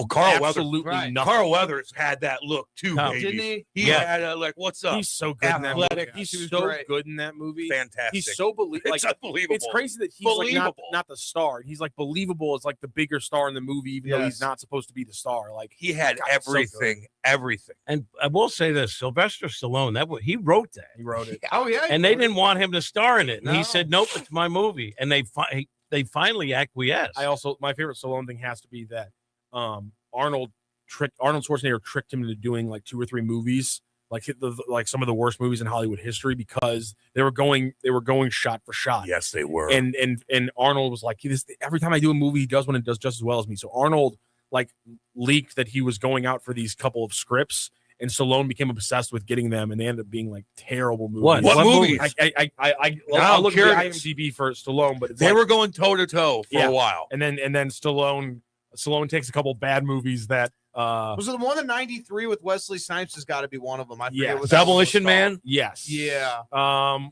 Carl absolutely Weathers. nothing. Carl Weathers had that look too, baby. Didn't he? He Yeah. had a, like, what's up? He's so good in that movie. Athletic. He's He was so great. good in that movie. Fantastic. He's so believable. It's unbelievable. It's crazy that he's like Believable. not the star. He's like believable as like the bigger star in the movie, even though he's Yes. not supposed to be the star. Like He had God, so good. everything. And I will say this: Sylvester Stallone, he wrote that, he wrote it. Oh, yeah. and they didn't want him to star in it, and No. he said, "Nope, it's my movie," and they finally acquiesced. My favorite Stallone thing has to be that Arnold Schwarzenegger tricked him into doing like 2 or 3 movies like some of the worst movies in Hollywood history because they were going shot for shot. Yes, they were. And Arnold was like, every time I do a movie, he does one and does just as well as me. So Arnold like leaked that he was going out for these couple of scripts, and Stallone became obsessed with getting them, and they ended up being like terrible movies. What movies? I'll look at the IMDb for Stallone, but they were going toe to toe for a while, and then Stallone takes a couple bad movies that. Was it the one in '93 with Wesley Snipes? Has got to be one of them. I forget Yeah, what Demolition Man. Yes. Yeah.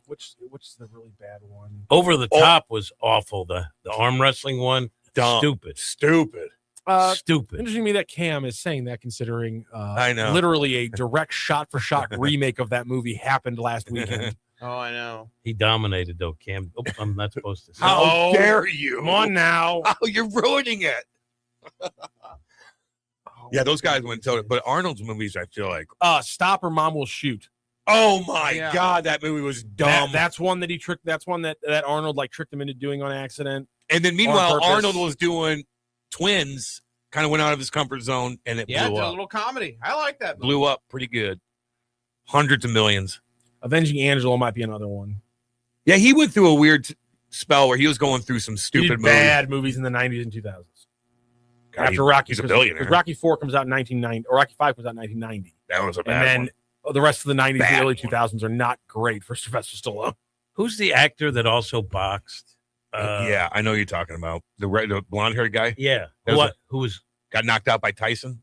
Which is the really bad one? Over the Top was awful. The arm wrestling one, dumb. stupid. Stupid. Interesting to me that Cam is saying that, considering I know literally a direct shot-for-shot remake of that movie happened last weekend. Oh, I know. He dominated though, Cam. Oh, I'm not supposed to say. How dare you? Come on now. Oh, you're ruining it. Yeah, those guys went toe. But Arnold's movies, I feel like. Stop or Mom Will Shoot. Oh my God, that movie was dumb. That's one that he tricked. That's one that Arnold like tricked him into doing on accident. And then meanwhile, Arnold was doing Twins, kind of went out of his comfort zone, and it blew did up. a little comedy. I like that. Blew up pretty good. Hundreds of millions. Avenging Angelo might be another one. Yeah, he went through a weird spell where he was going through some stupid bad movies in the 90s and 2000s. God, After Rocky, he's a billionaire. Rocky 4 comes out in 1990, or Rocky 5 comes out in 1990. That was a bad And then one. The rest of the 90s Bad and early 2000s are not great for Sylvester Stallone. Who's the actor that also boxed? Yeah, I know who you're talking about. The blonde-haired guy? Yeah. Who got knocked out by Tyson?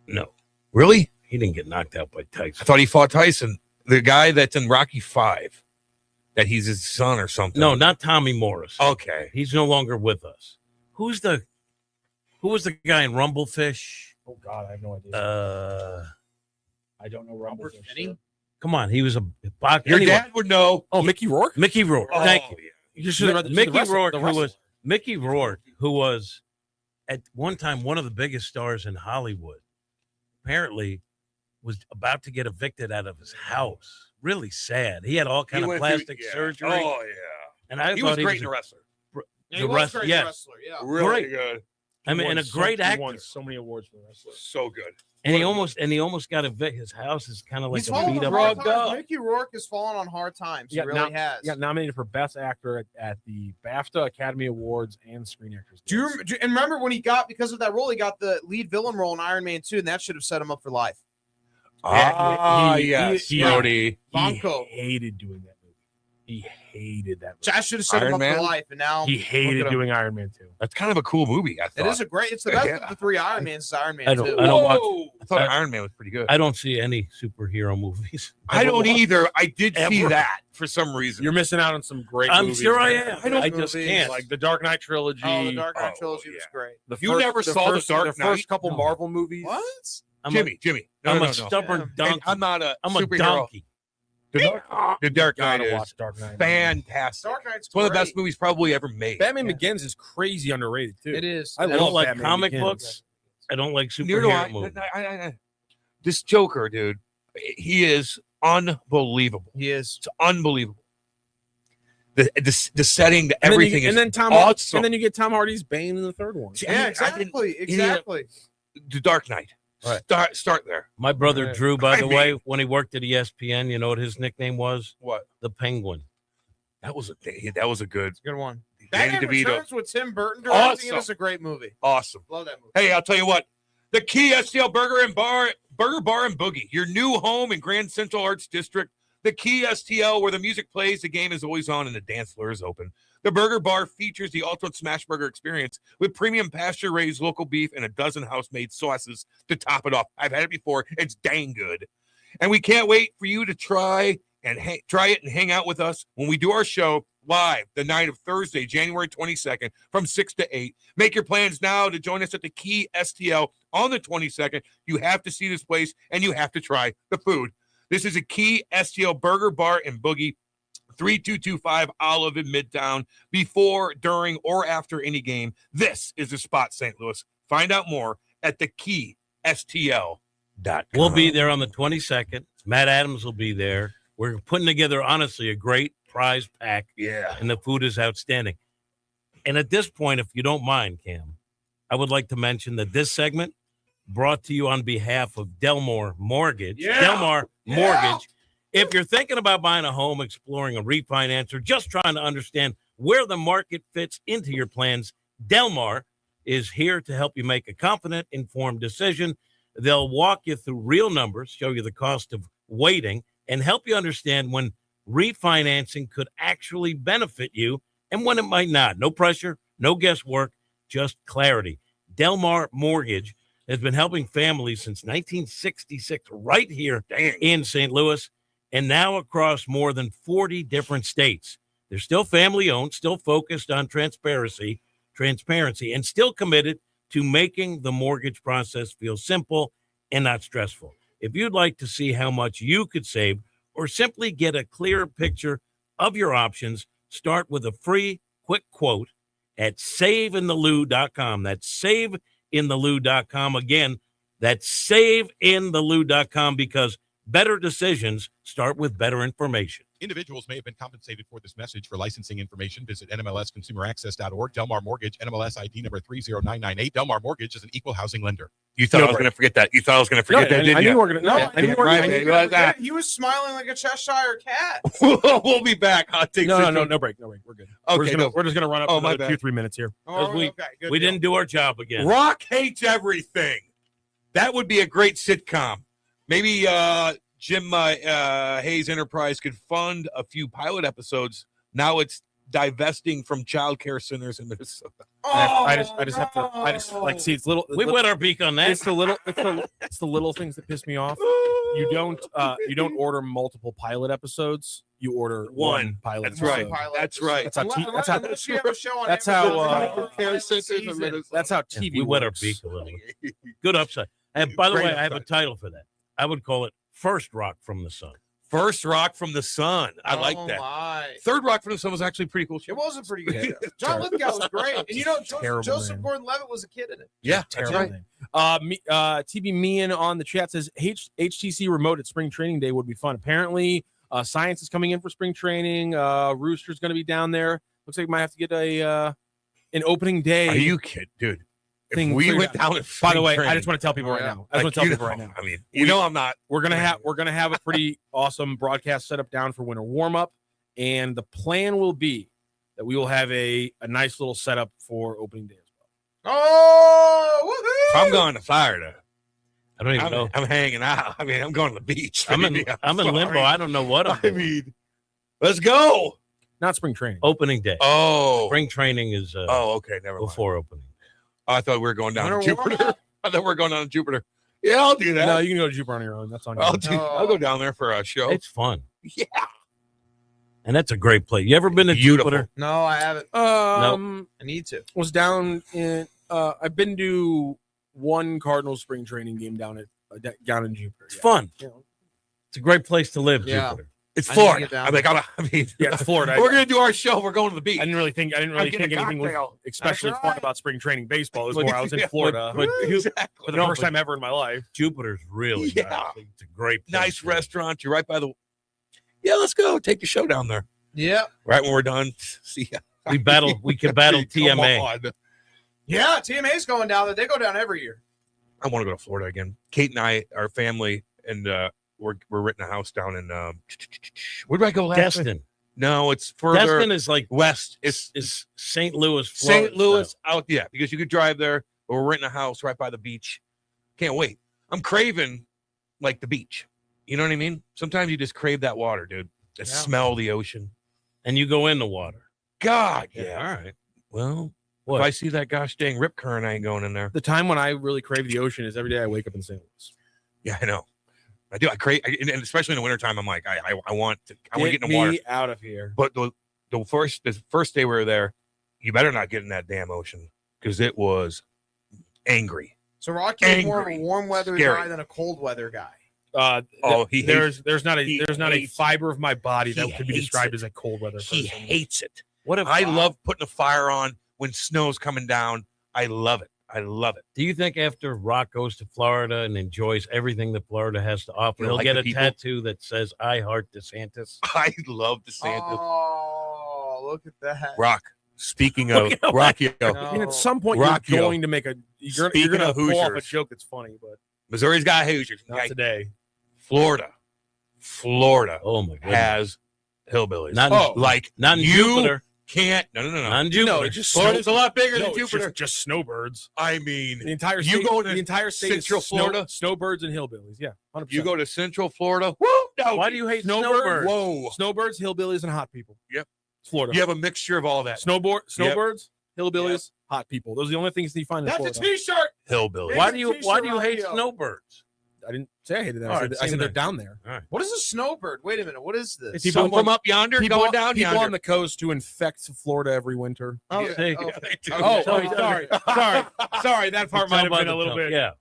No. Really? He didn't get knocked out by Tyson. I thought he fought Tyson. The guy that's in Rocky 5, that he's his son or something. No, not Tommy Morris. Okay. He's no longer with us. Who was the guy in Rumblefish? Oh God, I have no idea. I don't know Rumblefish. Come on, he was a boxer. Your dad would know. Oh, Mickey Rourke? Mickey Rourke. Oh, Thank you. yeah. You should have read Mickey Rourke, who was at one time one of the biggest stars in Hollywood, apparently was about to get evicted out of his house. Really sad. He had all kind of plastic surgery. Oh yeah. And I he thought was great in a wrestler. He was great wrestler. Yeah. Really Great. good. I mean, and a great He actor. won so many awards for the wrestler. So good. And he almost got evicted. His house is kind of like He's a fallen beat on up. hard times. Mickey Rourke has fallen on hard times. He really has. He got nominated for Best Actor at the BAFTA, Academy Awards, and Screen Actors Guild. And remember when he got, because of that role, he got the lead villain role in Iron Man 2, and that should have set him up for life. Yes. He Bonko. hated doing that movie. He hated that movie. That should have set him up for life, and now he hated doing Iron Man 2. That's kind of a cool movie, I thought. It is it's the best of the three Iron Mans is Iron Man 2. I don't watch. I thought Iron Man was pretty good. I don't see any superhero movies. I don't either. I did see Ever. that for some reason. You're missing out on some great I'm movies. sure I man. am. I just can't. Like the Dark Knight trilogy. Oh, the Dark Knight trilogy was great. You never saw the Dark The Knight? first couple Marvel movies. What? Jimmy. I'm No, a stubborn donkey. I'm not a I'm a superhero. donkey. The Dark Knight Gotta is watch Dark Knight. fantastic. Dark Knight's It's one of the great. best movies probably ever made. Batman Begins is crazy underrated too. It is. I I love don't like Batman comic Begins. books. I don't like Neither do superhero movies. This Joker, dude, he is unbelievable. He is. It's unbelievable. The setting, the And then you- everything and is then Tom, awesome. and then you get Tom Hardy's Bane in the third one. See, Yeah, I didn't- exactly. The Dark Knight. Right. Start there. My brother Yeah. Drew, by I the mean- way, when he worked at ESPN, you know what his nickname was? What? The Penguin. That was a good. Good one. Danny Batman DeVito. Returns with Tim Burton directing it Awesome. is a great movie. Awesome. Love that movie. Hey, I'll tell you what. The Key STL Burger Bar and Boogie, your new home in Grand Central Arts District. The Key STL, where the music plays, the game is always on, and the dance floor is open. The Burger Bar features the ultimate smash burger experience with premium pasture-raised local beef and a dozen house-made sauces to top it off. I've had it before. It's dang good. And we can't wait for you to try it and hang out with us when we do our show live the night of Thursday, January 22nd from 6 to 8. Make your plans now to join us at the Key STL on the 22nd. You have to see this place, and you have to try the food. This is a Key STL Burger Bar and Boogie, 3225 Olive in Midtown, before, during, or after any game. This is the spot, St. Louis. Find out more at thekeystl.com. We'll be there on the 22nd. Matt Adams will be there. We're putting together, honestly, a great prize pack. Yeah. And the food is outstanding. And at this point, if you don't mind, Cam, I would like to mention that this segment brought to you on behalf of Delmar Mortgage. Yeah. Delmar Mortgage. If you're thinking about buying a home, exploring a refinance, or just trying to understand where the market fits into your plans, Delmar is here to help you make a confident, informed decision. They'll walk you through real numbers, show you the cost of waiting, and help you understand when refinancing could actually benefit you and when it might not. No pressure, no guesswork, just clarity. Delmar Mortgage has been helping families since 1966 right here in St. Louis and now across more than 40 different states. They're still family-owned, still focused on transparency, and still committed to making the mortgage process feel simple and not stressful. If you'd like to see how much you could save or simply get a clearer picture of your options, start with a free quick quote at saveinthelu.com. That's saveinthelu.com. Again, that's saveinthelu.com, because better decisions start with better information. Individuals may have been compensated for this message. For licensing information, visit NMLSconsumeraccess.org. Delmar Mortgage, NMLS ID number 30998. Delmar Mortgage is an equal housing lender. You thought I was going to forget that. You thought I was going to forget that, didn't you? I knew you were going to. No, I knew you were going to. He was smiling like a Cheshire cat. We'll be back. No break. We're good. Okay, we're just gonna run up Oh, to my another bad. 2-3 minutes here. Oh, we okay, good we deal. didn't do our job again. Rock hates everything. That would be a great sitcom. Maybe Jim Hayes Enterprise could fund a few pilot episodes. Now it's divesting from child care centers in Minnesota. I just have to like see it's little. We wet our beak on that. It's the little things that piss me off. You don't order multiple pilot episodes. You order one pilot. That's episode. right. That's right. That's how. Unless you have a show on That's every how. care centers in season. Minnesota. That's how TV. We wet our works. beak a little. Good upside. And by the Great way, I have a upside. title for that. I would call it First Rock from the Sun. First Rock from the Sun. I like Oh, that. my. Third Rock from the Sun was actually a pretty cool show. It was a pretty good show. John Lithgow was great. And you know, Terrible Joseph name. Gordon-Levitt was a kid in it. Yeah, that's Terrible right. name. TB Meehan on the chat says HTC remote at spring training day would be fun. Apparently, Science is coming in for spring training. Rooster's going to be down there. Looks like we might have to get an opening day. Are you kidding, dude? If thing we figured went out. down at By the spring way, I training- just want to tell people right now. I just want to tell people right now. I mean, I'm not. We're gonna have a pretty awesome broadcast setup down for winter warm up, and the plan will be that we will have a nice little setup for opening day as well. Oh, I'm going to Florida. I don't even know. I'm hanging out. I mean, I'm going to the beach. I'm in baby. limbo. sorry. I don't know what I'm I doing. mean, let's go. Not spring training. Opening day. Oh. Spring training is Okay. Never mind. before opening. I thought we were going down to Winter Jupiter. warm-up? I thought we were going down to Jupiter. Yeah, I'll do that. No, you can go to Jupiter on your own. That's on you. I'll go down there for a show. It's fun. Yeah. And that's a great place. You ever been to Beautiful. Jupiter? No, I haven't. I need to. Was down in. I've been to one Cardinals spring training game down in Jupiter. It's fun. It's a great place to live, Yeah. Jupiter. It's I need to Florida. get down I'm like, there. I mean, Yeah, it's Florida. We're gonna do our show. We're going to the beach. I didn't really think I'm getting anything a was cocktail. especially That's fun right. about spring training baseball. It was But- more I was in yeah, Florida but for the No, first but- time ever in my life. Jupiter's really Yeah. nice. It's a great place. Nice restaurant. You're right by the. Yeah, let's go. Take the show down there. Yeah. Right when we're done. See ya. We can battle Come TMA. on. Yeah, TMA's going down there. They go down every year. I want to go to Florida again. Kate and I, our family, and we're renting a house down in. Where did I go last? Destin. No, it's further. Destin is like west. It's St. Louis, Florida. St. Louis out, yeah, because you could drive there. But we're renting a house right by the beach. Can't wait. I'm craving like the beach. You know what I mean? Sometimes you just crave that water, dude. The smell of the ocean. And you go in the water. God, yeah. All right. Well, What? if I see that gosh dang rip current, I ain't going in there. The time when I really crave the ocean is every day I wake up in St. Louis. Yeah, I know. I do. I crave, and especially in the wintertime, I'm like, I want to get in the water. Out of here. But the first day we were there, you better not get in that damn ocean because it was angry. So Rocky is more of a Angry. warm weather Scary. guy than a cold weather guy. There's not a fiber of my body that he could be hates described it. as a cold weather He person. hates it. What if I love putting a fire on when snow's coming down. I love it. I love it. Do you think after Rock goes to Florida and enjoys everything that Florida has to offer, You he'll like get the a people? tattoo that says "I heart DeSantis"? I love DeSantis. Oh, look at that. Rock, Speaking of Rockio, I mean, at some point Rockio. you're going to make a you're Speaking going to of pull off a Hoosiers. joke that's funny, but Missouri's got Hoosiers. not today. Florida Oh my goodness. has hillbillies. Not in you Jupiter. Can't. No. Not in Jupiter. No, it's just Florida's a lot bigger no, than it's Jupiter. Just snowbirds. I mean, The entire state, you go to the entire state Central is Florida. snowbirds and hillbillies. Yeah, 100%. You go to Central Florida. Woo! No. Why do you hate snowbirds? Whoa. Snowbirds, hillbillies, and hot people. Yep. It's Florida. You have a mixture of all that. Snowbirds, hillbillies, hot people. Those are the only things you find in Florida. T-shirt. Hillbilly. Why do you hate snowbirds? I didn't say I hated them. All I right, said same they're thing. down there. All right. What is a snowbird? Wait a minute. What is this? It's Some from up yonder going down people yonder. on the coast who infect Florida every winter. Oh, Yeah, okay. they do. Sorry. That part might have been a little bit. Yeah.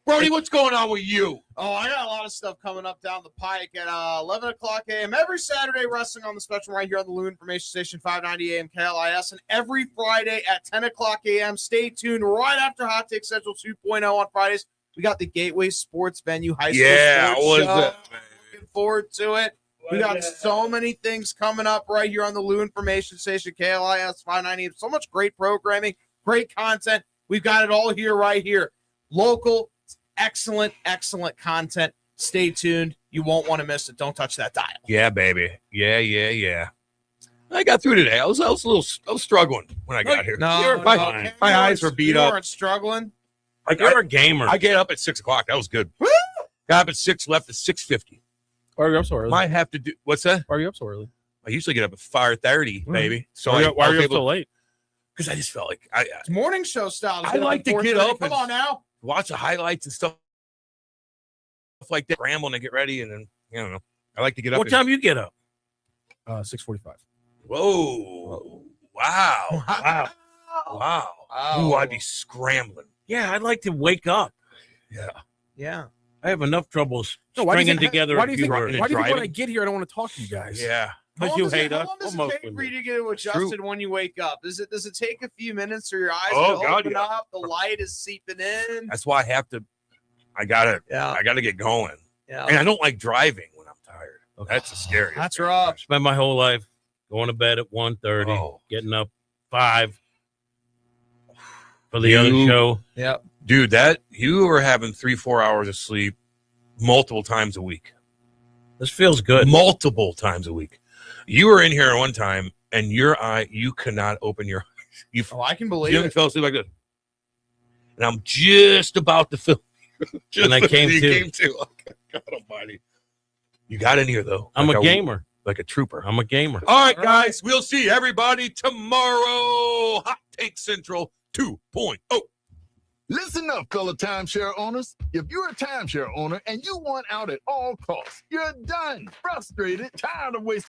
Brody, what's going on with you? Oh, I got a lot of stuff coming up down the pike at 11 o'clock a.m. every Saturday, wrestling on the Spectrum right here on the Lou Information Station, 590 a.m. KLIS, and every Friday at 10 o'clock a.m. Stay tuned right after Hot Take Central 2.0 on Fridays. We got the Gateway Sports Venue High School Sports what is Show. that? Looking forward to it. We got so many things coming up right here on the Lou Information Station, KLIS 590. So much great programming, great content. We've got it all here, right here. Local, excellent content. Stay tuned. You won't want to miss it. Don't touch that dial. Yeah, baby. Yeah. I got through today. I was struggling when I got here. My eyes were beat you up. weren't struggling. You're a gamer. I get up at 6 o'clock. That was good. Woo! Got up at 6, left at 6:50. Why are you up so early? Might have to do what's that? Why are you up so early? I usually get up at 5:30, baby. So Why are you up so late? Because I just felt like It's morning show style. I like to get up Come and on now. watch the highlights and stuff like that. Ramble and get ready, and then I don't know. I like to get up. What time you get up? 6:45. Whoa! Wow! Ooh, I'd be scrambling. Yeah, I'd like to wake up. Yeah. I have enough trouble No, why do you stringing think- together Why a do you few think? words. Why do you think when driving? I get here I don't want to talk to you guys? Yeah. Because you hate us. How long does Well, it take for you to get adjusted when you wake up? Does it take a few minutes or your eyes Oh, to God, open yeah. up? The light is seeping in. That's why I have to. I gotta get going. Yeah. And I don't like driving when I'm tired. That's the scariest. That's rough. Spent my whole life going to bed at 1:30, getting up 5 for the other show. Yeah. Dude, that you were having 3-4 hours of sleep multiple times a week. This feels good. Multiple times a week. You were in here one time and you could not open your eyes. I can believe Jimmy it. fell asleep like this. And I'm just about to film. And I came you to. came to. Oh, God almighty. You got in here though. I'm Like a gamer. Like a trooper. I'm a gamer. All right, guys. We'll see everybody tomorrow. Hot Take Central 2.0. Listen up, fellow timeshare owners. If you're a timeshare owner and you want out at all costs, you're done, frustrated, tired of wasting